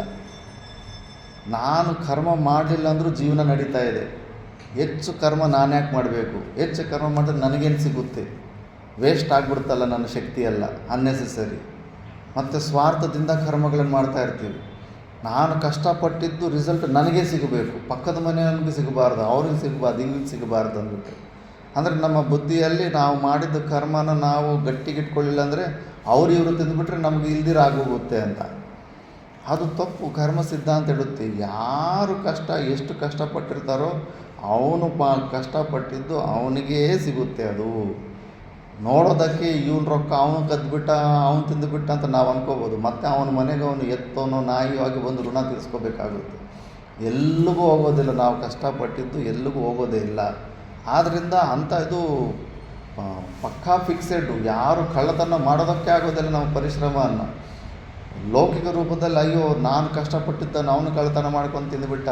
ನಾನು ಕರ್ಮ ಮಾಡಲಿಲ್ಲ ಅಂದರೂ ಜೀವನ ನಡೀತಾ ಇದೆ, ಹೆಚ್ಚು ಕರ್ಮ ನಾನು ಯಾಕೆ ಮಾಡಬೇಕು, ಹೆಚ್ಚು ಕರ್ಮ ಮಾಡಿದ್ರೆ ನನಗೇನು ಸಿಗುತ್ತೆ, ವೇಸ್ಟ್ ಆಗಿಬಿಡ್ತಲ್ಲ ನನ್ನ ಶಕ್ತಿ ಎಲ್ಲ, ಅನ್ನೆಸೆಸರಿ. ಮತ್ತು ಸ್ವಾರ್ಥದಿಂದ ಕರ್ಮಗಳನ್ನು ಮಾಡ್ತಾ ಇರ್ತೀವಿ. ನಾನು ಕಷ್ಟಪಟ್ಟಿದ್ದು ರಿಸಲ್ಟ್ ನನಗೆ ಸಿಗಬೇಕು, ಪಕ್ಕದ ಮನೆಯವನಿಗೆ ಸಿಗಬಾರ್ದು, ಅವ್ರಿಗೆ ಸಿಗಬಾರ್ದು, ಹಿಂಗೆ ಸಿಗಬಾರ್ದು ಅಂದ್ಬಿಟ್ಟು. ಅಂದರೆ ನಮ್ಮ ಬುದ್ಧಿಯಲ್ಲಿ ನಾವು ಮಾಡಿದ ಕರ್ಮನ ನಾವು ಗಟ್ಟಿಗಿಟ್ಕೊಳ್ಳಿಲ್ಲ ಅಂದರೆ ಅವ್ರು ಇವರು ತಿಂದುಬಿಟ್ರೆ ನಮಗೆ ಇಲ್ದಿರ ಆಗೋಗುತ್ತೆ ಅಂತ. ಅದು ತಪ್ಪು. ಕರ್ಮ ಸಿದ್ಧಾಂತ ಹೇಳುತ್ತೆ, ಯಾರು ಎಷ್ಟು ಕಷ್ಟಪಟ್ಟಿರ್ತಾರೋ ಅವನು ಕಷ್ಟಪಟ್ಟಿದ್ದು ಅವನಿಗೇ ಸಿಗುತ್ತೆ. ಅದು ನೋಡೋದಕ್ಕೆ ಇವ್ನ ರೊಕ್ಕ ಅವನು ಕದ್ಬಿಟ್ಟ, ಅವನು ತಿಂದುಬಿಟ್ಟ ಅಂತ ನಾವು ಅನ್ಕೋಬೋದು. ಮತ್ತು ಅವನ ಮನೆಗೆ ಅವನು ಎತ್ತೋನೋ ನಾಯಿಯೋ ಆಗಿ ಬಂದು ಋಣ ತೀರಿಸ್ಕೋಬೇಕಾಗುತ್ತೆ. ಎಲ್ಲಿಗೂ ಹೋಗೋದಿಲ್ಲ, ನಾವು ಕಷ್ಟಪಟ್ಟಿದ್ದು ಎಲ್ಲಿಗೂ ಹೋಗೋದೇ ಇಲ್ಲ. ಆದ್ದರಿಂದ ಅಂಥ ಇದು ಪಕ್ಕಾ ಫಿಕ್ಸೆಡ್ಡು. ಯಾರು ಕಳ್ಳತನ ಮಾಡೋದಕ್ಕೆ ಆಗೋದಿಲ್ಲ ನಮ್ಮ ಪರಿಶ್ರಮವನ್ನು. ಲೌಕಿಕ ರೂಪದಲ್ಲಿ ಅಯ್ಯೋ ನಾನು ಕಷ್ಟಪಟ್ಟಿದ್ದನ್ನು ಅವನು ಕಳ್ಳತನ ಮಾಡ್ಕೊಂಡು ತಿಂದುಬಿಟ್ಟ,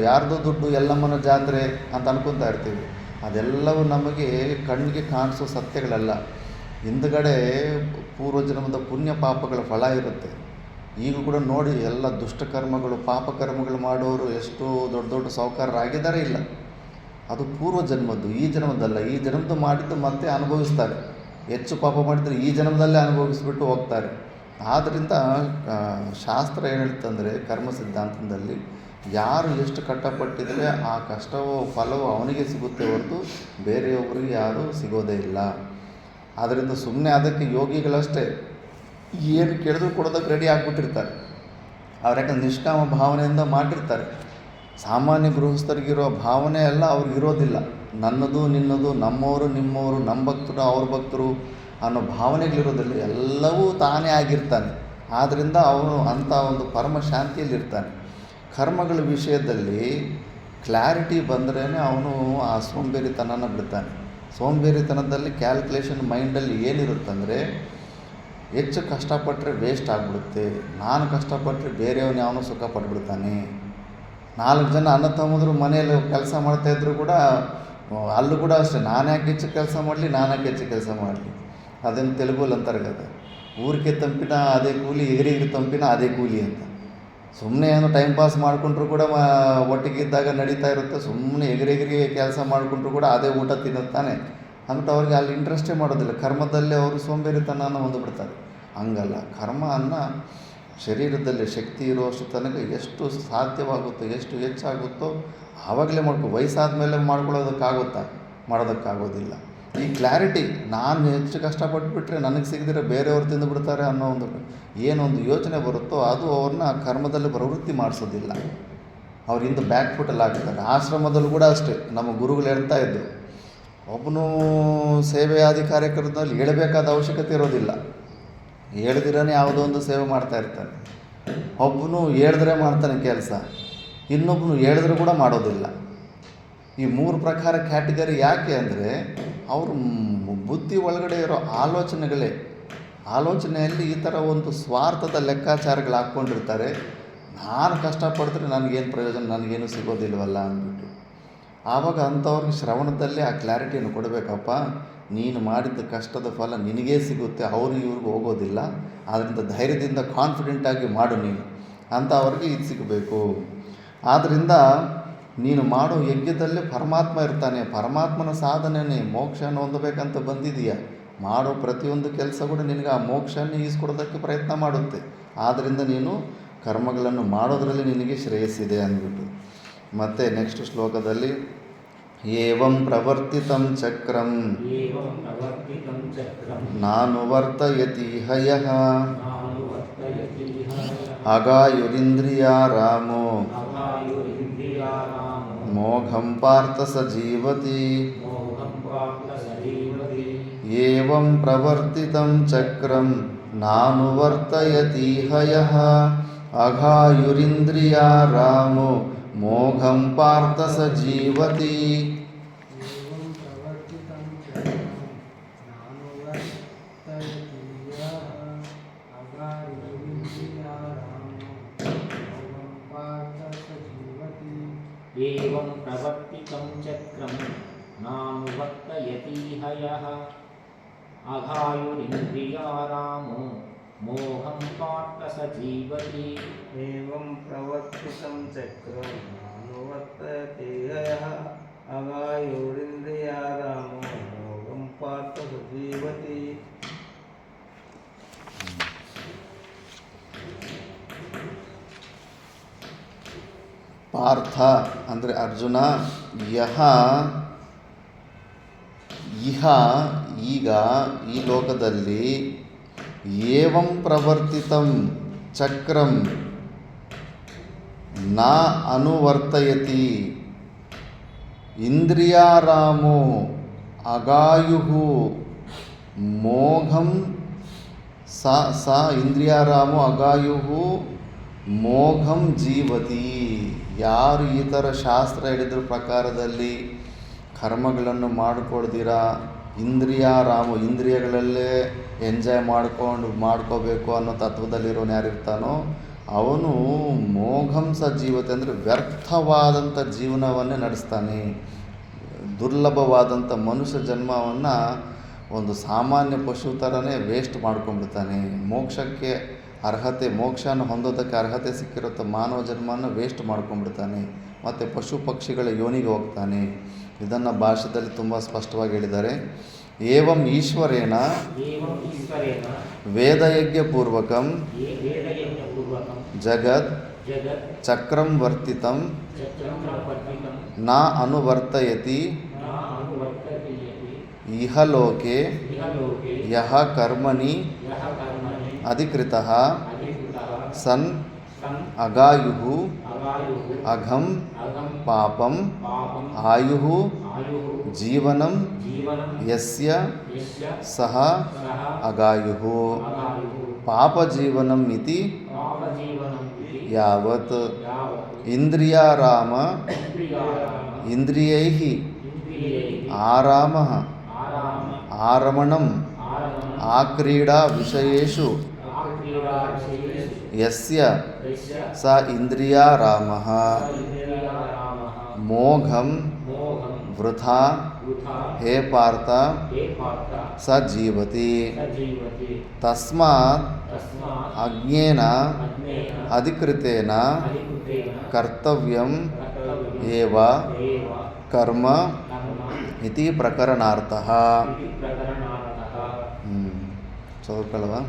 ಯಾರ್ದೋ ದುಡ್ಡು ಎಲ್ಲಮ್ಮನ ಜಾತ್ರೆ ಅಂತ ಅನ್ಕೊತಾ ಇರ್ತೀವಿ. ಅದೆಲ್ಲವೂ ನಮಗೆ ಕಣ್ಣಿಗೆ ಕಾಣಿಸೋ ಸತ್ಯಗಳಲ್ಲ. ಹಿಂದುಗಡೆ ಪೂರ್ವಜನ್ಮದ ಪುಣ್ಯ ಪಾಪಗಳ ಫಲ ಇರುತ್ತೆ. ಈಗ ಕೂಡ ನೋಡಿ, ಎಲ್ಲ ದುಷ್ಟಕರ್ಮಗಳು ಪಾಪಕರ್ಮಗಳು ಮಾಡೋರು ಎಷ್ಟು ದೊಡ್ಡ ದೊಡ್ಡ ಸಾಹುಕಾರರಾಗಿದ್ದಾರೆ ಇಲ್ಲ. ಅದು ಪೂರ್ವಜನ್ಮದ್ದು, ಈ ಜನ್ಮದಲ್ಲ. ಈ ಜನ್ಮದ್ದು ಮಾಡಿದ್ದು ಮತ್ತೆ ಅನುಭವಿಸ್ತಾರೆ. ಹೆಚ್ಚು ಪಾಪ ಮಾಡಿದರೆ ಈ ಜನ್ಮದಲ್ಲೇ ಅನುಭವಿಸ್ಬಿಟ್ಟು ಹೋಗ್ತಾರೆ. ಆದ್ದರಿಂದ ಶಾಸ್ತ್ರ ಏನು ಹೇಳ್ತಂದರೆ, ಕರ್ಮ ಸಿದ್ಧಾಂತದಲ್ಲಿ ಯಾರು ಎಷ್ಟು ಕಷ್ಟಪಟ್ಟಿದರೆ ಆ ಕಷ್ಟವೋ ಫಲವೋ ಅವನಿಗೆ ಸಿಗುತ್ತೆ ಹೊರತು ಬೇರೆಯೊಬ್ಬರಿಗೆ ಯಾರೂ ಸಿಗೋದೇ ಇಲ್ಲ. ಆದ್ದರಿಂದ ಸುಮ್ಮನೆ ಅದಕ್ಕೆ ಯೋಗಿಗಳಷ್ಟೇ ಏನು ಕೇಳಿದ್ರು ಕೊಡೋದಕ್ಕೆ ರೆಡಿ ಆಗಿಬಿಟ್ಟಿರ್ತಾರೆ. ಅವ್ರು ಯಾಕಂದ್ರೆ ನಿಷ್ಕಾಮ ಭಾವನೆಯಿಂದ ಮಾಡಿರ್ತಾರೆ. ಸಾಮಾನ್ಯ ಗೃಹಸ್ಥರಿಗಿರೋ ಭಾವನೆ ಎಲ್ಲ ಅವ್ರಿಗಿರೋದಿಲ್ಲ. ನನ್ನದು ನಿನ್ನದು, ನಮ್ಮವರು ನಿಮ್ಮವರು, ನಮ್ಮ ಭಕ್ತರು ಅವ್ರ ಭಕ್ತರು ಅನ್ನೋ ಭಾವನೆಗಳಿರೋದಿಲ್ಲ. ಎಲ್ಲವೂ ತಾನೇ ಆಗಿರ್ತಾನೆ. ಆದ್ದರಿಂದ ಅವನು ಅಂಥ ಒಂದು ಪರಮ ಶಾಂತಿಯಲ್ಲಿರ್ತಾನೆ. ಕರ್ಮಗಳ ವಿಷಯದಲ್ಲಿ ಕ್ಲಾರಿಟಿ ಬಂದ್ರೇ ಅವನು ಆ ಸೋಂಬೇರಿತನನ ಬಿಡ್ತಾನೆ. ಸೋಂಬೇರಿತನದಲ್ಲಿ ಕ್ಯಾಲ್ಕುಲೇಷನ್ ಮೈಂಡಲ್ಲಿ ಏನಿರುತ್ತಂದರೆ, ಹೆಚ್ಚು ಕಷ್ಟಪಟ್ಟರೆ ವೇಸ್ಟ್ ಆಗಿಬಿಡುತ್ತೆ, ನಾನು ಕಷ್ಟಪಟ್ಟರೆ ಬೇರೆಯವನು ಅವನು ಸುಖ ಪಟ್ಬಿಡ್ತಾನೆ. 4 ಜನ ಅಣ್ಣ ತಮ್ಮಂದ್ರು ಮನೆಯಲ್ಲಿ ಕೆಲಸ ಮಾಡ್ತಾಯಿದ್ರು ಕೂಡ ಅಲ್ಲೂ ಕೂಡ ಅಷ್ಟೇ, ನಾನು ಯಾಕೆ ಹೆಚ್ಚು ಕೆಲಸ ಮಾಡಲಿ, ನಾನು ಯಾಕೆ ಹೆಚ್ಚು ಕೆಲಸ ಮಾಡಲಿ. ಅದನ್ನು ತೆಲುಗಲ್ಲಿ ಅಂತಾರೆ కదా, ಊರಿಗೆ ತಂಪಿನ ಅದೇ ಕೂಲಿ, ಎಗರಿಗೆ ತಂಪಿನ ಅದೇ ಕೂಲಿ ಅಂತ. ಸುಮ್ಮನೆ ಏನು ಟೈಮ್ ಪಾಸ್ ಮಾಡಿಕೊಂಡ್ರು ಕೂಡ ಒಟ್ಟಿಗೆ ಇದ್ದಾಗ ನಡೀತಾ ಇರುತ್ತೆ. ಸುಮ್ಮನೆ ಎಗರಿಗೆ ಕೆಲಸ ಮಾಡಿಕೊಂಡ್ರು ಕೂಡ ಅದೇ ಊಟ ತಿನ್ನುತ್ತಾನೆ ಅಂದ್ಬಿಟ್ಟು ಅವ್ರಿಗೆ ಅಲ್ಲಿ ಇಂಟ್ರೆಸ್ಟೇ ಮಾಡೋದಿಲ್ಲ. ಕರ್ಮದಲ್ಲಿ ಅವರು ಸೋಂಬೇರಿತನನ ಹೊಂದ್ಬಿಡ್ತಾರೆ. ಹಂಗಲ್ಲ, ಕರ್ಮವನ್ನು ಶರೀರದಲ್ಲಿ ಶಕ್ತಿ ಇರುವಷ್ಟು ತನಕ ಎಷ್ಟು ಸಾಧ್ಯವಾಗುತ್ತೋ, ಎಷ್ಟು ಹೆಚ್ಚಾಗುತ್ತೋ ಆವಾಗಲೇ ವಯಸ್ಸಾದ ಮೇಲೆ ಮಾಡೋದಕ್ಕಾಗೋದಿಲ್ಲ. ಈ ಕ್ಲಾರಿಟಿ, ನಾನು ಹೆಚ್ಚು ಕಷ್ಟಪಟ್ಟುಬಿಟ್ರೆ ನನಗೆ ಸಿಗದಿರೋ ಬೇರೆಯವ್ರು ತಿಂದುಬಿಡ್ತಾರೆ ಅನ್ನೋ ಏನೊಂದು ಯೋಚನೆ ಬರುತ್ತೋ ಅದು ಅವ್ರನ್ನ ಕರ್ಮದಲ್ಲಿ ಪ್ರವೃತ್ತಿ ಮಾಡಿಸೋದಿಲ್ಲ. ಅವರಿಂದ ಬ್ಯಾಕ್ ಫುಟಲ್ಲಿ ಆಗ್ತಾರೆ. ಆಶ್ರಮದಲ್ಲೂ ಕೂಡ ಅಷ್ಟೇ, ನಮ್ಮ ಗುರುಗಳು ಹೇಳ್ತಾ ಇದ್ದರು, ಒಬ್ಬನು ಸೇವೆಯಾದಿ ಕಾರ್ಯಕ್ರಮದಲ್ಲಿ ಹೇಳಬೇಕಾದ ಅವಶ್ಯಕತೆ ಇರೋದಿಲ್ಲ, ಹೇಳ್ದಿರೇ ಯಾವುದೋ ಒಂದು ಸೇವೆ ಮಾಡ್ತಾ ಇರ್ತಾನೆ. ಒಬ್ಬನು ಹೇಳಿದ್ರೆ ಮಾಡ್ತಾನೆ ಕೆಲಸ, ಇನ್ನೊಬ್ಬನು ಹೇಳಿದ್ರೆ ಕೂಡ ಮಾಡೋದಿಲ್ಲ. ಈ 3 ಪ್ರಕಾರ ಕ್ಯಾಟಗರಿ ಯಾಕೆ ಅಂದರೆ, ಅವರು ಬುದ್ಧಿ ಒಳಗಡೆ ಇರೋ ಆಲೋಚನೆಯಲ್ಲಿ ಈ ಥರ ಒಂದು ಸ್ವಾರ್ಥದ ಲೆಕ್ಕಾಚಾರಗಳು ಹಾಕ್ಕೊಂಡಿರ್ತಾರೆ. ನಾನು ಕಷ್ಟಪಡಿದ್ರೆ ನನಗೇನು ಪ್ರಯೋಜನ, ನನಗೇನು ಸಿಗೋದಿಲ್ವಲ್ಲ ಅಂದ್ಬಿಟ್ಟು. ಆವಾಗ ಅಂಥವ್ರಿಗೆ ಶ್ರವಣದಲ್ಲಿ ಆ ಕ್ಲಾರಿಟಿಯನ್ನು ಕೊಡಬೇಕಪ್ಪ, ನೀನು ಮಾಡಿದ ಕಷ್ಟದ ಫಲ ನಿನಗೇ ಸಿಗುತ್ತೆ, ಅವ್ರಿಗೆ ಇವ್ರಿಗೆ ಹೋಗೋದಿಲ್ಲ. ಆದ್ದರಿಂದ ಧೈರ್ಯದಿಂದ ಕಾನ್ಫಿಡೆಂಟಾಗಿ ಮಾಡು ನೀನು ಅಂತ ಅವ್ರಿಗೆ ಇದು ಸಿಗಬೇಕು. ಆದ್ದರಿಂದ ನೀನು ಮಾಡೋ ಯಜ್ಞದಲ್ಲಿ ಪರಮಾತ್ಮ ಇರ್ತಾನೆ. ಪರಮಾತ್ಮನ ಸಾಧನೆಯೇ ಮೋಕ್ಷನ ಹೊಂದಬೇಕಂತ ಬಂದಿದೆಯಾ, ಮಾಡೋ ಪ್ರತಿಯೊಂದು ಕೆಲಸ ಕೂಡ ನಿನಗೆ ಆ ಮೋಕ್ಷನ ಈಸ್ಕೊಡೋದಕ್ಕೆ ಪ್ರಯತ್ನ ಮಾಡುತ್ತೆ. ಆದ್ದರಿಂದ ನೀನು ಕರ್ಮಗಳನ್ನು ಮಾಡೋದರಲ್ಲಿ ನಿನಗೆ ಶ್ರೇಯಸ್ಸಿದೆ ಅಂದ್ಬಿಟ್ಟು. ಮತ್ತು ನೆಕ್ಸ್ಟ್ ಶ್ಲೋಕದಲ್ಲಿ ಏವಂ ಪ್ರವರ್ತಿತಂ ಚಕ್ರಂ ನಾನು ವರ್ತಯತಿ ಹಯಃ ಅಗಾಯುರಿಂದ್ರಿಯಾರಾಮೋ ಮೋಘಂ ಪಾರ್ಥ ಸ ಜೀವತಿ. ಏವಂ ಪ್ರವರ್ತಿತಂ ಚಕ್ರಂ ನಾನು ವರ್ತಯತಿ ಹಯಃ ಅಘಾಯುರಿಂದ್ರಿಯಾರಾಮೋ ಮೋಘಂ ಪಾರ್ಥ ಸ ಜೀವತಿ. ಏವಂ ಪ್ರವರ್ತಿತಂ ಚಕ್ರಂ ನಾನುವರ್ತಯತಿ ಹಯಃ ಅಘಾಯುರಿಂದ್ರಿಯಾರಾಮೋ ಮೋಹಂ ಪಾರ್ಥ ಸ ಜೀವತಿ. ಏವಂ ಪ್ರವರ್ತಿತಂ ಚಕ್ರಂ ನಾನುವರ್ತಯತಿ ಹಯಃ ಅಘಾಯುರಿಂದ್ರಿಯಾರಾಮೋ ಮೋಘಂ ಪಾರ್ಥ ಸ ಜೀವತಿ. ಪಾರ್ಥ ಅಂದರೆ ಅರ್ಜುನ, ಇಹ ಈಗ ಈ ಲೋಕದಲ್ಲಿ ಏವಂ ಪ್ರವರ್ತಿತಂ ಚಕ್ರಂ ನ ಅನುವರ್ತಯತಿ ಇಂದ್ರಿಯಾರಾಮೋ ಅಗಾಯು ಮೋಘಂ ಸ ಇಂದ್ರಿಯಾರಾಮೋ ಅಗಾಯು ಮೋಘಂ ಜೀವತಿ. ಯಾರು ಈ ಥರ ಶಾಸ್ತ್ರ ಹೇಳಿದ್ರ ಪ್ರಕಾರದಲ್ಲಿ ಕರ್ಮಗಳನ್ನು ಮಾಡಿಕೊಳ್ದಿರ ಇಂದ್ರಿಯಾರಾಮ, ಇಂದ್ರಿಯಗಳಲ್ಲೇ ಎಂಜಾಯ್ ಮಾಡ್ಕೋಬೇಕು ಅನ್ನೋ ತತ್ವದಲ್ಲಿರೋನು ಯಾರಿರ್ತಾನೋ ಅವನು ಮೋಘಂ ಸ ಜೀವತೆ ಅಂದರೆ ವ್ಯರ್ಥವಾದಂಥ ಜೀವನವನ್ನೇ ನಡೆಸ್ತಾನೆ. ದುರ್ಲಭವಾದಂಥ ಮನುಷ್ಯ ಜನ್ಮವನ್ನು ಒಂದು ಸಾಮಾನ್ಯ ಪಶು ಥರನೇ ವೇಸ್ಟ್ ಮಾಡ್ಕೊಂಡ್ಬಿಡ್ತಾನೆ. ಮೋಕ್ಷಕ್ಕೆ ಅರ್ಹತೆ, ಮೋಕ್ಷನ ಹೊಂದೋದಕ್ಕೆ ಅರ್ಹತೆ ಸಿಕ್ಕಿರುತ್ತ ಮಾನವ ಜನ್ಮವನ್ನು ವೇಸ್ಟ್ ಮಾಡ್ಕೊಂಡ್ಬಿಡ್ತಾನೆ. ಮತ್ತು ಪಶು ಪಕ್ಷಿಗಳ ಯೋನಿಗೆ ಹೋಗ್ತಾನೆ. ಇದನ್ನು ಭಾಷೆಯಲ್ಲಿ ತುಂಬ ಸ್ಪಷ್ಟವಾಗಿ ಹೇಳಿದ್ದಾರೆ. ಏವಂ ಈಶ್ವರೇಣ ವೇದಯಜ್ಞಪೂರ್ವಕಂ ಜಗತ್ ಚಕ್ರಂ ವರ್ತಿತಂ ನ ಅನುವರ್ತಯತಿ ಇಹಲೋಕೆ ಯಹ ಕರ್ಮಣಿ ಅಧಿಕೃತಃ ಸನ್ ಅಗಾಯು ಅಘಂ ಪಾಪಂ ಆಯು ಜೀವನಂ ಯಸ್ಯ ಸಹ ಅಗಾಯು ಪಾಪಜೀವನಂ ಇತಿ ಯಾವತ್ ಇಂದ್ರಿಯಾರಾಮ ಇಂದ್ರಿಯೈಃ ಆರಾಮಃ ಆರಮಣಂ ಆಕ್ರೀಡಾ ವಿಷಯೇಷು ಯಸ್ಯ ಸ ಇಂದ್ರಿಯಾರಾಮಃ ಮೋಘಂ ವೃಥಾ ಹೇ ಪಾರ್ಥ ಸ ಜೀವತಿ. ತಸ್ಮಾತ್ ಅಜ್ಞೇನ ಅಧಿಕೃತೇನ ಕರ್ತವ್ಯಂ ಏವ ಕರ್ಮ ಇತಿ ಪ್ರಕರಣಾರ್ಥಃ. ಚೌಕಲ್ವಾ?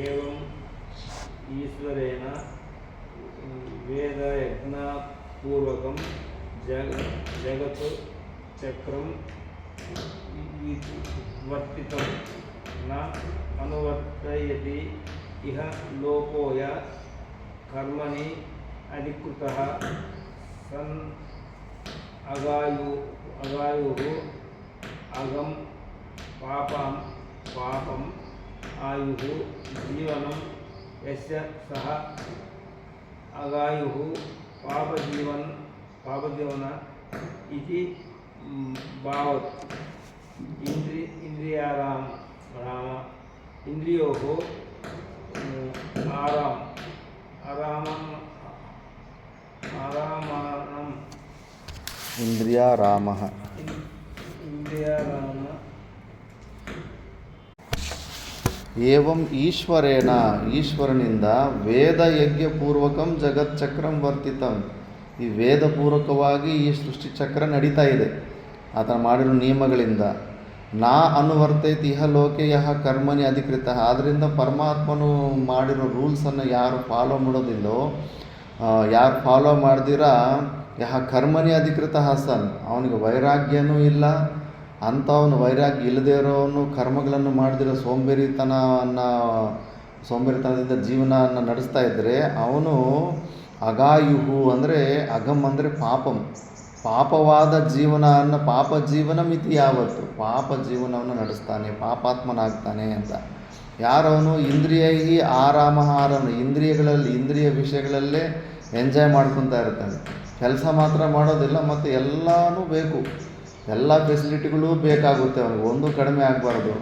एवं ईश्वरेण वेदयज्ञपूर्वकं जगत् चक्रं वर्तितं न अनुवर्तयति इह लोकोय कर्मणि अधिकृतः सन् अगायुः अगं पापम् आयु जीवनं यस्य सह अगायुः पापजीवन इति भावत् इंद्रियाराम इंद्रियोः आरामणम् ಇಂದ್ರಿಯಾರಾಮಃ ಏವಂ ಈಶ್ವರೇಣ ಈಶ್ವರನಿಂದ ವೇದಯಜ್ಞಪೂರ್ವಕಂ ಜಗಚ್ಚಕ್ರಂ ವರ್ತಿತಂ. ಈ ವೇದಪೂರ್ವಕವಾಗಿ ಈ ಸೃಷ್ಟಿಚಕ್ರ ನಡೀತಾ ಇದೆ ಆತ ಮಾಡಿರೋ ನಿಯಮಗಳಿಂದ. ನಾ ಅನುವರ್ತೈತಿ ಇಹ ಲೋಕೆ ಯಹ ಕರ್ಮಣಿ ಅಧಿಕೃತ. ಆದ್ದರಿಂದ ಪರಮಾತ್ಮನು ಮಾಡಿರೋ ರೂಲ್ಸನ್ನು ಯಾರು ಫಾಲೋ ಮಾಡೋದಿಲ್ಲೋ, ಯಾರು ಫಾಲೋ ಮಾಡ್ದಿರ ಯಹ ಕರ್ಮಣಿ ಅಧಿಕೃತ ಸನ್, ಅವನಿಗೆ ವೈರಾಗ್ಯನೂ ಇಲ್ಲ. ಅಂಥವನು ವೈರಾಗ್ಯ ಇಲ್ಲದೇ ಇರೋನು ಕರ್ಮಗಳನ್ನು ಮಾಡಿದಿರೋ ಸೋಂಬೇರಿತನದಿಂದ ಜೀವನವನ್ನು ನಡೆಸ್ತಾ ಇದ್ದರೆ ಅವನು ಅಗಾಯುಹು ಅಂದರೆ ಅಗಮ್ ಅಂದರೆ ಪಾಪವಾದ ಜೀವನವನ್ನು ಪಾಪ ಜೀವನ ಮಿತಿ ಯಾವತ್ತು ಪಾಪ ಜೀವನವನ್ನು ನಡೆಸ್ತಾನೆ, ಪಾಪಾತ್ಮನಾಗ್ತಾನೆ ಅಂತ. ಯಾರವನು ಇಂದ್ರಿಯೈಹಿ ಆರಾಮ ಇಂದ್ರಿಯ ವಿಷಯಗಳಲ್ಲೇ ಎಂಜಾಯ್ ಮಾಡ್ಕೊತಾ ಇರ್ತಾನೆ. ಕೆಲಸ ಮಾತ್ರ ಮಾಡೋದಿಲ್ಲ, ಮತ್ತು ಎಲ್ಲನೂ ಬೇಕು, ಎಲ್ಲ ಫೆಸಿಲಿಟಿಗಳು ಬೇಕಾಗುತ್ತೆ ಅವನಿಗೆ, ಒಂದು ಕಡಿಮೆ ಆಗಬಾರ್ದು.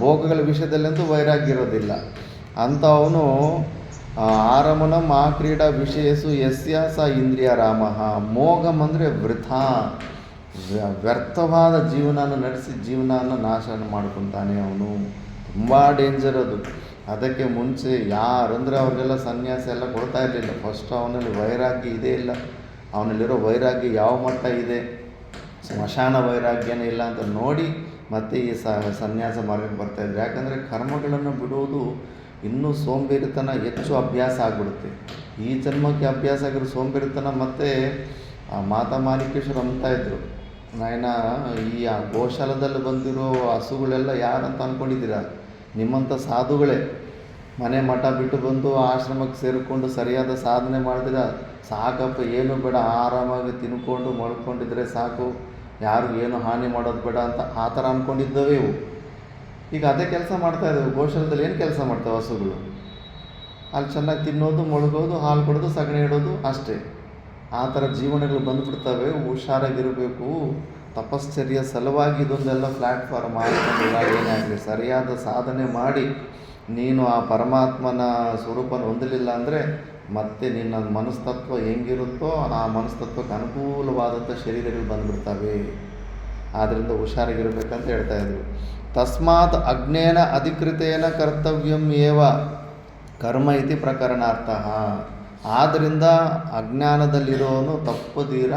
ಭೋಗಗಳ ವಿಷಯದಲ್ಲಂತೂ ವೈರಾಗ್ಯ ಇರೋದಿಲ್ಲ ಅಂತ ಅವನು ಆರಮಣಂ ಆ ಕ್ರೀಡಾ ವಿಷಯಸು ಯಸ್ಯ ಸ ಇಂದ್ರಿಯಾರಾಮ. ಮೋಘಂ ಅಂದರೆ ವೃಥಾ, ವ್ಯರ್ಥವಾದ ಜೀವನನ ನಡೆಸಿ ಜೀವನನ ನಾಶ ಮಾಡ್ಕೊತಾನೆ ಅವನು. ತುಂಬ ಡೇಂಜರ್ ಅದು. ಅದಕ್ಕೆ ಮುಂಚೆ ಯಾರಂದರೆ ಅವ್ರಿಗೆಲ್ಲ ಸನ್ಯಾಸ ಎಲ್ಲ ಕೊಡ್ತಾ ಇರಲಿಲ್ಲ. ಫಸ್ಟ್ ಅವನಲ್ಲಿ ವೈರಾಗ್ಯ ಇದೇ ಇಲ್ಲ, ಅವನಲ್ಲಿರೋ ವೈರಾಗ್ಯ ಯಾವ ಮಟ್ಟ ಇದೆ, ಸ್ಮಶಾನ ವೈರಾಗ್ಯನೇ ಇಲ್ಲ ಅಂತ ನೋಡಿ ಮತ್ತೆ ಈ ಸನ್ಯಾಸ ಮಾರ್ಗಕ್ಕೆ ಬರ್ತಾಯಿದ್ರು. ಯಾಕಂದರೆ ಕರ್ಮಗಳನ್ನು ಬಿಡುವುದು ಇನ್ನೂ ಸೋಂಬೇರಿತನ ಹೆಚ್ಚು ಅಭ್ಯಾಸ ಆಗಿಬಿಡುತ್ತೆ. ಈ ಜನ್ಮಕ್ಕೆ ಅಭ್ಯಾಸ ಆಗಿರೋ ಸೋಂಬೇರಿತನ ಮತ್ತು ಮಾತಾ ಮಾಣಿಕೇಶ್ವರ ಅಂತಾಯಿದ್ರು, ನಾಯನ ಈ ಗೋಶಾಲದಲ್ಲಿ ಬಂದಿರೋ ಹಸುಗಳೆಲ್ಲ ಯಾರಂತ ಅಂದ್ಕೊಂಡಿದ್ದೀರಾ? ನಿಮ್ಮಂಥ ಸಾಧುಗಳೇ. ಮನೆ ಮಠ ಬಿಟ್ಟು ಬಂದು ಆಶ್ರಮಕ್ಕೆ ಸೇರಿಕೊಂಡು ಸರಿಯಾದ ಸಾಧನೆ ಮಾಡಿದಿರ ಸಾಕಪ್ಪ, ಏನು ಬೇಡ, ಆರಾಮಾಗಿ ತಿನ್ಕೊಂಡು ಮಳ್ಕೊಂಡಿದ್ರೆ ಸಾಕು, ಯಾರು ಏನು ಹಾನಿ ಮಾಡೋದು ಬೇಡ ಅಂತ ಆ ಥರ ಅಂದ್ಕೊಂಡಿದ್ದವೇ ಇವು. ಈಗ ಅದೇ ಕೆಲಸ ಮಾಡ್ತಾಯಿದ್ದೇವೆ. ಗೋಶಾಲದಲ್ಲಿ ಏನು ಕೆಲಸ ಮಾಡ್ತಾವೆ ಹಸುಗಳು? ಅಲ್ಲಿ ಚೆನ್ನಾಗಿ ತಿನ್ನೋದು, ಮುಳುಗೋದು, ಹಾಲು ಕೊಡೋದು, ಸಗಣಿ ಇಡೋದು ಅಷ್ಟೇ. ಆ ಥರ ಜೀವನಗಳು ಬಂದುಬಿಡ್ತವೆ. ಹುಷಾರಾಗಿರಬೇಕು. ತಪಶ್ಚರ್ಯ ಸಲುವಾಗಿ ಇದೊಂದೆಲ್ಲ ಪ್ಲ್ಯಾಟ್ಫಾರ್ಮ್ ಮಾಡ್ಕೊಂಡಿಲ್ಲ. ಏನೇ ಆಗಲಿ ಸರಿಯಾದ ಸಾಧನೆ ಮಾಡಿ ನೀನು ಆ ಪರಮಾತ್ಮನ ಸ್ವರೂಪನ ಹೊಂದಲಿಲ್ಲ ಅಂದರೆ ಮತ್ತೆ ನಿನ್ನ ಮನಸ್ತತ್ವ ಹೆಂಗಿರುತ್ತೋ ಆ ಮನಸ್ತತ್ವಕ್ಕೆ ಅನುಕೂಲವಾದಂಥ ಶರೀರಗಳು ಬಂದುಬಿಡ್ತವೆ. ಆದ್ದರಿಂದ ಹುಷಾರಾಗಿರ್ಬೇಕಂತ ಹೇಳ್ತಾಯಿದ್ರು. ತಸ್ಮಾತ್ ಅಜ್ಞೇನ ಅಧಿಕೃತೇನ ಕರ್ತವ್ಯಂ ಏವ ಕರ್ಮ ಇತಿ ಪ್ರಕರಣಾರ್ಥ. ಆದ್ದರಿಂದ ಅಜ್ಞಾನದಲ್ಲಿರೋನು ತಪ್ಪದೀರ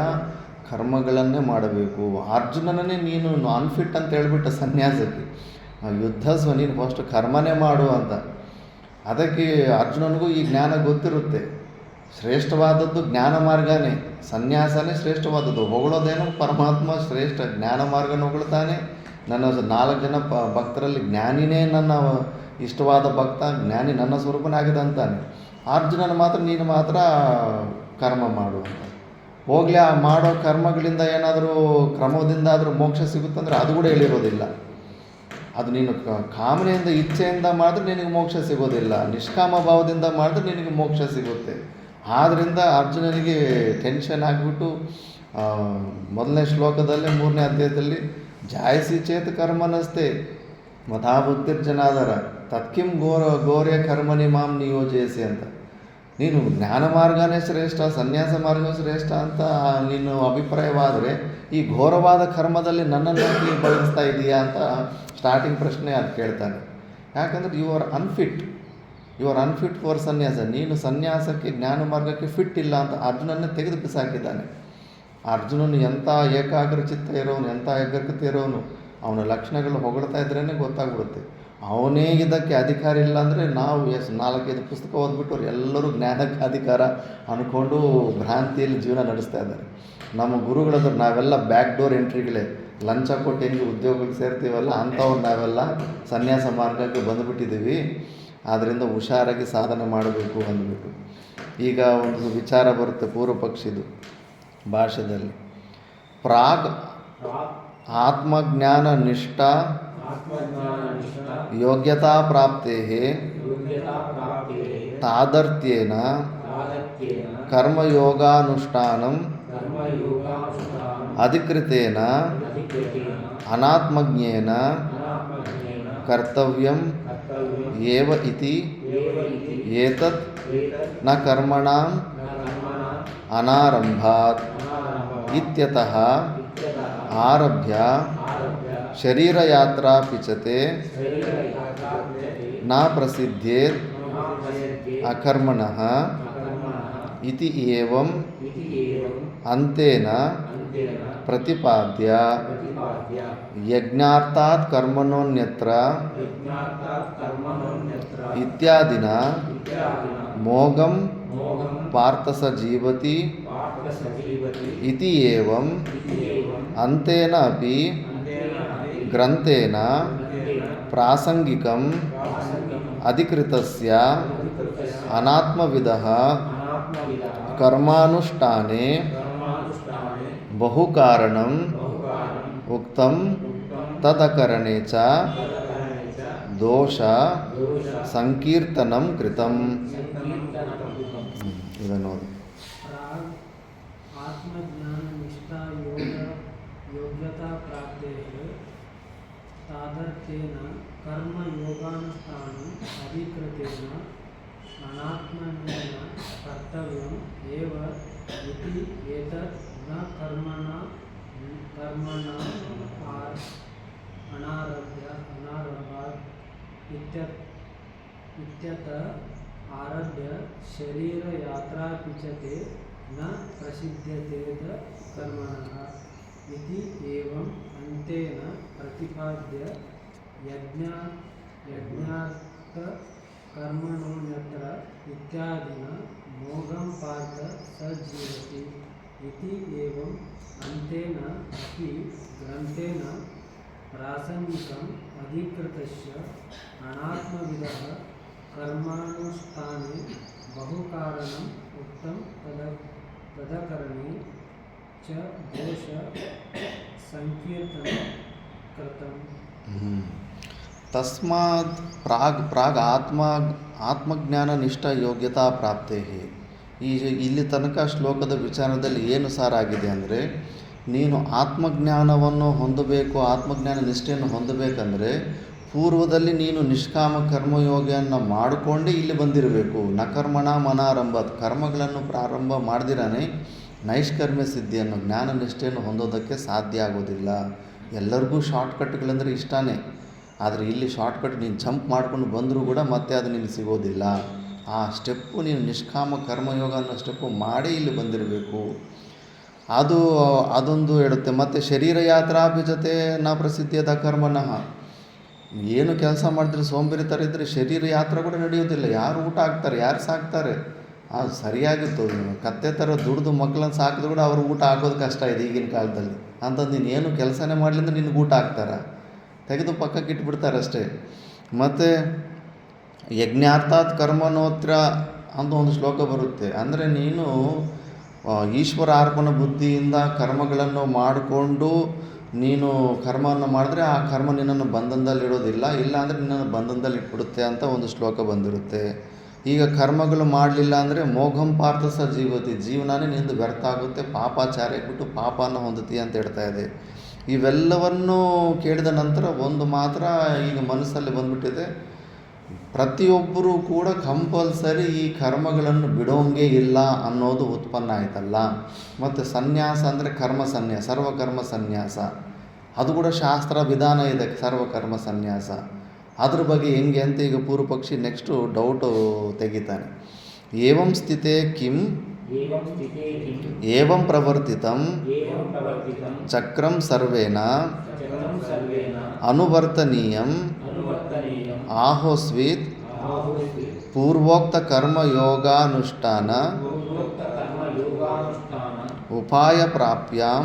ಕರ್ಮಗಳನ್ನೇ ಮಾಡಬೇಕು. ಅರ್ಜುನನೇ ನೀನು ಅನ್ಫಿಟ್ ಅಂತ ಹೇಳ್ಬಿಟ್ಟು ಸನ್ಯಾಸಕ್ಕೆ ಯುದ್ಧಸ್ವ, ನೀನು ಫಸ್ಟ್ ಕರ್ಮನೇ ಮಾಡು ಅಂತ. ಅದಕ್ಕೆ ಅರ್ಜುನನಿಗೂ ಈ ಜ್ಞಾನ ಗೊತ್ತಿರುತ್ತೆ. ಶ್ರೇಷ್ಠವಾದದ್ದು ಜ್ಞಾನ ಮಾರ್ಗನೇ, ಸನ್ಯಾಸನೇ ಶ್ರೇಷ್ಠವಾದದ್ದು. ಹೊಗಳೋದೇನು ಪರಮಾತ್ಮ ಶ್ರೇಷ್ಠ, ಜ್ಞಾನ ಮಾರ್ಗನ ಹೊಗಳ್ತಾನೆ. ನನ್ನ 4 ಜನ ಭಕ್ತರಲ್ಲಿ ಜ್ಞಾನಿನೇ ನನ್ನ ಇಷ್ಟವಾದ ಭಕ್ತ, ಜ್ಞಾನಿ ನನ್ನ ಸ್ವರೂಪನೇ ಆಗಿದೆ ಅಂತಾನೆ. ಅರ್ಜುನನ ಮಾತ್ರ ನೀನು ಮಾತ್ರ ಕರ್ಮ ಮಾಡು ಅಂತ. ಹೋಗಲಿ, ಆ ಮಾಡೋ ಕರ್ಮಗಳಿಂದ ಏನಾದರೂ ಕ್ರಮದಿಂದ ಆದರೂ ಮೋಕ್ಷ ಸಿಗುತ್ತಂದರೆ ಅದು ಕೂಡ ಹೇಳಿರೋದಿಲ್ಲ. ಅದು ನೀನು ಕಾಮನೆಯಿಂದ ಇಚ್ಛೆಯಿಂದ ಮಾಡಿದ್ರೆ ನಿನಗೆ ಮೋಕ್ಷ ಸಿಗೋದಿಲ್ಲ, ನಿಷ್ಕಾಮ ಭಾವದಿಂದ ಮಾಡಿದ್ರೆ ನಿನಗೆ ಮೋಕ್ಷ ಸಿಗುತ್ತೆ. ಆದ್ದರಿಂದ ಅರ್ಜುನನಿಗೆ ಟೆನ್ಷನ್ ಆಗಿಬಿಟ್ಟು ಮೊದಲನೇ ಶ್ಲೋಕದಲ್ಲಿ 3ನೇ ಅಧ್ಯಾಯದಲ್ಲಿ ಜಾಯಸಿ ಚೇತ್ ಕರ್ಮನಸ್ತೆ ಮಥಾ ಬುದ್ಧಿರ್ಜನಾದರ ತತ್ಕಿಂ ಗೋರ್ಯ ಕರ್ಮನಿ ಮಾಂ ನಿಯೋಜಯಿಸಿ ಅಂತ. ನೀನು ಜ್ಞಾನ ಮಾರ್ಗನೇ ಶ್ರೇಷ್ಠ, ಸನ್ಯಾಸ ಮಾರ್ಗ ಶ್ರೇಷ್ಠ ಅಂತ ನೀನು ಅಭಿಪ್ರಾಯವಾದರೆ ಈ ಘೋರವಾದ ಕರ್ಮದಲ್ಲಿ ನನ್ನನ್ನು ನೀನು ಬಳಸ್ತಾ ಇದೆಯಾ ಅಂತ ಸ್ಟಾರ್ಟಿಂಗ್ ಪ್ರಶ್ನೆ ಅದು ಕೇಳ್ತಾನೆ. ಯಾಕಂದರೆ ಯು ಆರ್ ಅನ್ಫಿಟ್ ಫಾರ್ ಸನ್ಯಾಸ. ನೀನು ಸನ್ಯಾಸಕ್ಕೆ ಜ್ಞಾನ ಮಾರ್ಗಕ್ಕೆ ಫಿಟ್ ಇಲ್ಲ ಅಂತ ಅರ್ಜುನನ್ನೇ ತೆಗೆದು ಬಿಸಾಕಿದ್ದಾನೆ. ಅರ್ಜುನನು ಎಂಥ ಏಕಾಗ್ರಚಿತ್ತ ಇರೋನು, ಎಂಥ ಏಕಾಗ್ರತೆ ಇರೋನು, ಅವನ ಲಕ್ಷಣಗಳು ಹೊಗಳ್ತಾ ಇದ್ರೇ ಗೊತ್ತಾಗ್ಬಿಡುತ್ತೆ. ಅವನೇ ಇದಕ್ಕೆ ಅಧಿಕಾರ ಇಲ್ಲ ಅಂದರೆ ನಾವು 4-5 ಪುಸ್ತಕ ಓದ್ಬಿಟ್ಟು ಎಲ್ಲರೂ ಜ್ಞಾನಕ್ಕೆ ಅಧಿಕಾರ ಅಂದ್ಕೊಂಡು ಭ್ರಾಂತಿಯಲ್ಲಿ ಜೀವನ ನಡೆಸ್ತಾ ಇದ್ದಾರೆ. ನಮ್ಮ ಗುರುಗಳಾದ್ರೆ ನಾವೆಲ್ಲ ಬ್ಯಾಕ್ ಡೋರ್ ಎಂಟ್ರಿಗಳೇ, ಲಂಚ ಕೊಟ್ಟು ಹೆಂಗೆ ಉದ್ಯೋಗಕ್ಕೆ ಸೇರ್ತೀವಲ್ಲ ಅಂಥವ್ರು ನಾವೆಲ್ಲ ಸನ್ಯಾಸ ಮಾರ್ಗಕ್ಕೆ ಬಂದುಬಿಟ್ಟಿದ್ದೀವಿ. ಆದ್ದರಿಂದ ಹುಷಾರಾಗಿ ಸಾಧನೆ ಮಾಡಬೇಕು ಅಂದ್ಬಿಟ್ಟು ಈಗ ಒಂದು ವಿಚಾರ ಬರುತ್ತೆ ಪೂರ್ವ ಪಕ್ಷಿದು ಭಾಷೆಯಲ್ಲಿ. ಪ್ರಾಗ್ ಆತ್ಮಜ್ಞಾನ ನಿಷ್ಠ ಯೋಗ್ಯತಾ ಪ್ರಾಪ್ತೆ ತಾದರ್ಥ್ಯೇನ ಕರ್ಮಯೋಗಾನುಷ್ಠಾನಂ ಅಧಿಕೃತೇನ ಅನಾತ್ಮಜ್ಞೇನ ಕರ್ತವ್ಯಂ ಏವ ಇತಿ ಏತತ್ ನ ಕರ್ಮಣಾಂ ಅನಾರಂಭಾತ್ ಇತ್ಯತಃ ಆರಭ್ಯ ಶರೀರಯಾತ್ರಾ ಪಿಚತೆ ನ ಪ್ರಸಿದ್ಧೇತ್ ಅಕರ್ಮಣಃ ಇತಿ ಏವಂ ಅಂತೇನ ಪ್ರತಿಪಾದ್ಯ ಯಜ್ಞಾರ್ಥಾತ್ ಕರ್ಮಣೋನ್ಯತ್ರ ಇತ್ಯಾದಿನ ಮೋಘಂ ಪಾರ್ಥಸ ಜೀವತಿ ಇತಿ ಏವಂ ಅಂತೇನ ಅಪಿ ಗ್ರಂಥೇನ ಪ್ರಾಸಂಗಿಕಂ ಅಧಿಕೃತಸ್ಯ ಅನಾತ್ಮವಿದಃ ಕರ್ಮಾನುಷ್ಠಾನೆ ಬಹುಕಾರಣಂ ಉಕ್ತಂ ತದಕರಣೆ ಚ ದೋಷ ಸಂಕೀರ್ತನಂ ಕೃತಂ. ಇದನ್ನು ಪ್ರಾಗ್ ಆತ್ಮಜ್ಞಾನ ನಿಷ್ಠಾ ಯೋಗ್ಯತಾ ಪ್ರಾಪ್ತೆ ತಾದರ್ಥ್ಯೇನ ಕರ್ಮ ಯೋಗಾನುಷ್ಠಾನಂ ಅಧಿಕೃತೇನ ಅನಾತ್ಮಜ್ಞೇನ ಕರ್ತವ್ಯಂ ಏವ ಇತಿ ಏತತ್ ನ ಕರ್ಮಣಾಂ ಅನಾರಭ್ಯಾತ್ ಇತ್ಯತಃ ಆರಭ್ಯ ಶರೀರಯಾತ್ರಾ ಪಿಚತೆ ನ ಪ್ರಸಿದ್ಧ್ಯತೇತ ಕರ್ಮಣಃ ಇತಿ ಏವಂ ಅಂತೇನ ಪ್ರತಿಪಾದ್ಯ ಯಜ್ಞಾರ್ಥ ಕರ್ಮಣೋನ್ಯತ್ರ ಇತ್ಯಾದಿನ ಮೋಘಂ ಪಾರ್ಥ ಸ ಜೀವತಿ ಇತಿ ಏವಂ ಅಂತೇನ ಅಪಿ ಗ್ರಂಥೇನ ಪ್ರಾಸಂಗಿಕಂ ಅಧಿಕೃತಸ್ಯ ಅನಾತ್ಮವಿದಃ ಕರ್ಮಾನುಷ್ಠಾನೆ ಬಹುಕಾರಣಂ ಉಕ್ತಂ तदकरणे च दोष संकीर्तनं कृतम् ತಸ್ಮಾತ್ ಪ್ರಾಗ್ ಆತ್ಮಜ್ಞಾನ ನಿಷ್ಠ ಯೋಗ್ಯತಾ ಪ್ರಾಪ್ತೇ. ಇಲ್ಲಿ ತನಕ ಶ್ಲೋಕದ ವಿಚಾರದಲ್ಲಿ ಏನು ಸಾರ ಆಗಿದೆ ಅಂದರೆ, ನೀನು ಆತ್ಮಜ್ಞಾನವನ್ನು ಹೊಂದಬೇಕು, ಆತ್ಮಜ್ಞಾನ ನಿಷ್ಠೆಯನ್ನು ಹೊಂದಬೇಕಂದ್ರೆ ಪೂರ್ವದಲ್ಲಿ ನೀನು ನಿಷ್ಕಾಮ ಕರ್ಮಯೋಗಿಯನ್ನು ಮಾಡಿಕೊಂಡೇ ಇಲ್ಲಿ ಬಂದಿರಬೇಕು. ನಕರ್ಮಣ ಮನಾರಂಭ, ಕರ್ಮಗಳನ್ನು ಪ್ರಾರಂಭ ಮಾಡ್ದಿರಾನೆ ನೈಷ್ಕರ್ಮ್ಯ ಸಿದ್ಧಿಯನ್ನು ಜ್ಞಾನ ನಿಷ್ಠೆಯನ್ನು ಹೊಂದೋದಕ್ಕೆ ಸಾಧ್ಯ ಆಗೋದಿಲ್ಲ. ಎಲ್ಲರಿಗೂ ಶಾರ್ಟ್ಕಟ್ಗಳಂದರೆ ಇಷ್ಟನೇ, ಆದರೆ ಇಲ್ಲಿ ಶಾರ್ಟ್ಕಟ್ ನೀನು ಜಂಪ್ ಮಾಡ್ಕೊಂಡು ಬಂದರೂ ಕೂಡ ಮತ್ತೆ ಅದು ನಿನಗೆ ಸಿಗೋದಿಲ್ಲ. ಆ ಸ್ಟೆಪ್ಪು ನೀನು ನಿಷ್ಕಾಮ ಕರ್ಮಯೋಗ ಅನ್ನೋ ಸ್ಟೆಪ್ಪು ಮಾಡೇ ಇಲ್ಲಿ ಬಂದಿರಬೇಕು. ಅದೊಂದು ಹೇಳುತ್ತೆ. ಮತ್ತು ಶರೀರ ಯಾತ್ರಾಭಿಜತೆ ನ ಪ್ರಸಿದ್ಧಿಯದ ಕರ್ಮನಃ, ಏನು ಕೆಲಸ ಮಾಡಿದ್ರೆ ಸೋಂಬೇರಿ ಥರ ಇದ್ದರೆ ಶರೀರ ಯಾತ್ರೆ ಕೂಡ ನಡೆಯೋದಿಲ್ಲ. ಯಾರು ಊಟ ಹಾಕ್ತಾರೆ, ಯಾರು ಸಾಕ್ತಾರೆ? ಅದು ಸರಿಯಾಗಿತ್ತು. ಕತ್ತೆ ಥರ ದುಡ್ದು ಮಕ್ಕಳನ್ನು ಸಾಕಿದ್ರು ಕೂಡ ಅವ್ರಿಗೆ ಊಟ ಹಾಕೋದು ಕಷ್ಟ ಇದೆ ಈಗಿನ ಕಾಲದಲ್ಲಿ. ಅಂಥದ್ದು ನೀನು ಏನು ಕೆಲಸನೇ ಮಾಡಲಿಂದ್ರೆ ನಿನಗೆ ಊಟ ಹಾಕ್ತಾರೆ, ತೆಗೆದು ಪಕ್ಕಕ್ಕೆ ಇಟ್ಬಿಡ್ತಾರೆ ಅಷ್ಟೇ. ಮತ್ತು ಯಜ್ಞಾರ್ಥಾತ್ ಕರ್ಮನೋತ್ರ ಅಂತ ಒಂದು ಶ್ಲೋಕ ಬರುತ್ತೆ. ಅಂದರೆ ನೀನು ಈಶ್ವರಾರ್ಪಣ ಬುದ್ಧಿಯಿಂದ ಕರ್ಮಗಳನ್ನು ಮಾಡಿಕೊಂಡು ನೀನು ಕರ್ಮವನ್ನು ಮಾಡಿದ್ರೆ ಆ ಕರ್ಮ ನಿನ್ನನ್ನು ಬಂಧನದಲ್ಲಿಡೋದಿಲ್ಲ, ಇಲ್ಲ ಅಂದರೆ ನಿನ್ನನ್ನು ಬಂಧನದಲ್ಲಿ ಇಟ್ಬಿಡುತ್ತೆ ಅಂತ ಒಂದು ಶ್ಲೋಕ ಬಂದಿರುತ್ತೆ. ಈಗ ಕರ್ಮಗಳು ಮಾಡಲಿಲ್ಲ ಅಂದರೆ ಮೋಘಂ ಪಾರ್ಥ ಸ ಜೀವತಿ, ಜೀವನನೇ ನಿಂದು ವ್ಯರ್ಥ ಆಗುತ್ತೆ, ಪಾಪಾಚಾರ್ಯ ಬಿಟ್ಟು ಪಾಪನ ಹೊಂದುತ್ತಿ ಅಂತ ಹೇಳ್ತಾ ಇದೆ. ಇವೆಲ್ಲವನ್ನೂ ಕೇಳಿದ ನಂತರ ಒಂದು ಮಾತ್ರ ಈಗ ಮನಸ್ಸಲ್ಲಿ ಬಂದ್ಬಿಟ್ಟಿದೆ, ಪ್ರತಿಯೊಬ್ಬರೂ ಕೂಡ ಕಂಪಲ್ಸರಿ ಈ ಕರ್ಮಗಳನ್ನು ಬಿಡೋಂಗೆ ಇಲ್ಲ ಅನ್ನೋದು ಉತ್ಪನ್ನ ಆಯ್ತಲ್ಲ. ಮತ್ತು ಸನ್ಯಾಸ ಅಂದರೆ ಕರ್ಮ ಸನ್ಯಾಸ, ಸರ್ವಕರ್ಮ ಸನ್ಯಾಸ, ಅದು ಕೂಡ ಶಾಸ್ತ್ರ ವಿಧಾನ ಇದೆ. ಸರ್ವಕರ್ಮ ಸನ್ಯಾಸ ಅದ್ರ ಬಗ್ಗೆ ಹೆಂಗೆ ಅಂತ ಈಗ ಪೂರ್ವ ಪಕ್ಷಿ ನೆಕ್ಸ್ಟು ಡೌಟು ತೆಗಿತಾನೆ. ಏವಂ ಸ್ಥಿತೆ ಕಿಂ ಏವಂ ಪ್ರವರ್ತಿತಂ ಚಕ್ರಂ ಸರ್ವೇನ ಅನುವರ್ತನೀಯಂ ಆಹೋಸ್ವಿತ್ ಪೂರ್ವೋಕ್ತ ಕರ್ಮಯೋಗಾನುಷ್ಠಾನ ಉಪಾಯ ಪ್ರಾಪ್ಯಾಂ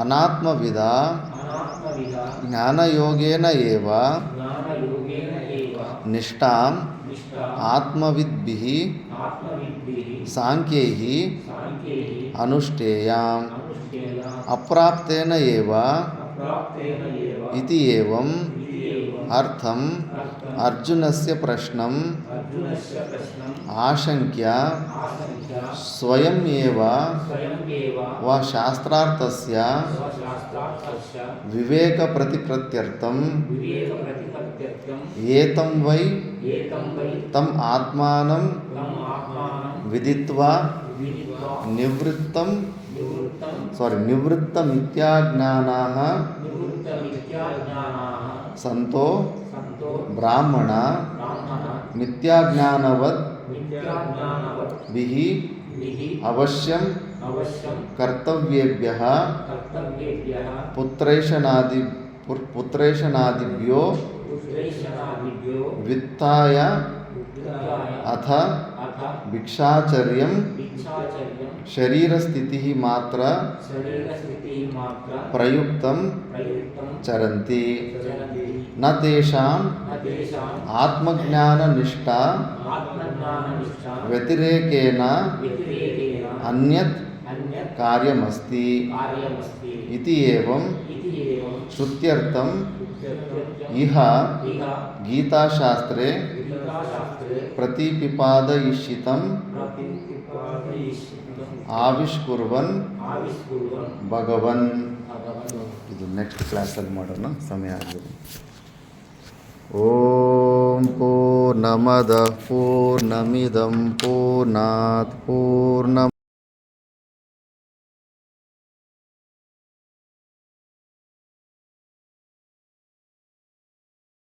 ಅನಾತ್ಮವಿದ ಜ್ಞಾನಯೋಗೇನ ಏವ ನಿಷ್ಠಾಂ ಆತ್ಮವಿದ್ಭಿಃ ಸಾಂಖ್ಯೈಃ ಅನುಷ್ಠೇಯಾಂ ಅಪ್ರಾಪ್ತೇನ ಏವ ಇತಿ ಏವಂ ಅರ್ಥಂ ಅರ್ಜುನಸ್ಯ ಪ್ರಶ್ನಂ ಆಶಂಕ್ಯ ಸ್ವಯಂ ಏವ ವ ಶಾಸ್ತ್ರಾರ್ಥಸ್ಯ ವಿವೇಕ ಪ್ರತಿಪ್ರತ್ಯರ್ಥಂ ಏತಂ ವೈ ತಮ್ ಆತ್ಮಾನಂ ವಿದಿತ್ವಾ ನಿವೃತ್ತ ಮಿಥ್ಯಾಜ್ಞಾನಾಃ ಸಂತೋ ಬ್ರಾಹ್ಮಣ ಮಿಥ್ಯಾಜ್ಞಾನವತ್ ವಿಹಿ ಅವಶ್ಯಂ ಕರ್ತವ್ಯೇಭ್ಯಃ ಪುತ್ರೈಷಣಾದಿಭ್ಯೋ ವಿತ್ತಾಯ ಅಥ ಭಿಕ್ಷಾಚರ್ಯಂ ಶರೀರಸ್ಥಿತಿಃ ಮಾತ್ರ ಪ್ರಯುಕ್ತಂ ಚರಂತಿ ನ ತೇಷಾಂ ಆತ್ಮಜ್ಞಾನನಿಷ್ಠಾ ವ್ಯತಿರೇಕೇನ ಅನ್ಯತ್ ಕಾರ್ಯಮಸ್ತಿ ಇತಿ ಏವಂ ಶ್ರುತ್ಯರ್ಥಂ ಇಹ ಗೀತಾಶಾಸ್ತ್ರೇ ಪ್ರತಿಪಿಪಾದಯಿಷ್ಯಿತಂ ಆವಿಷ್ಕುರ್ವನ್ ಭಗವನ್. ಇದು ನೆಕ್ಸ್ಟ್ ಕ್ಲಾಸಲ್ಲಿ ಮಾಡೋಣ, ಸಮಯ ಆಗಿದೆ. ಓಂ ಪೂರ್ಣಮದಃ ಪೂರ್ಣಮಿದಂ ಪೂರ್ಣಾತ್ ಪೂರ್ಣ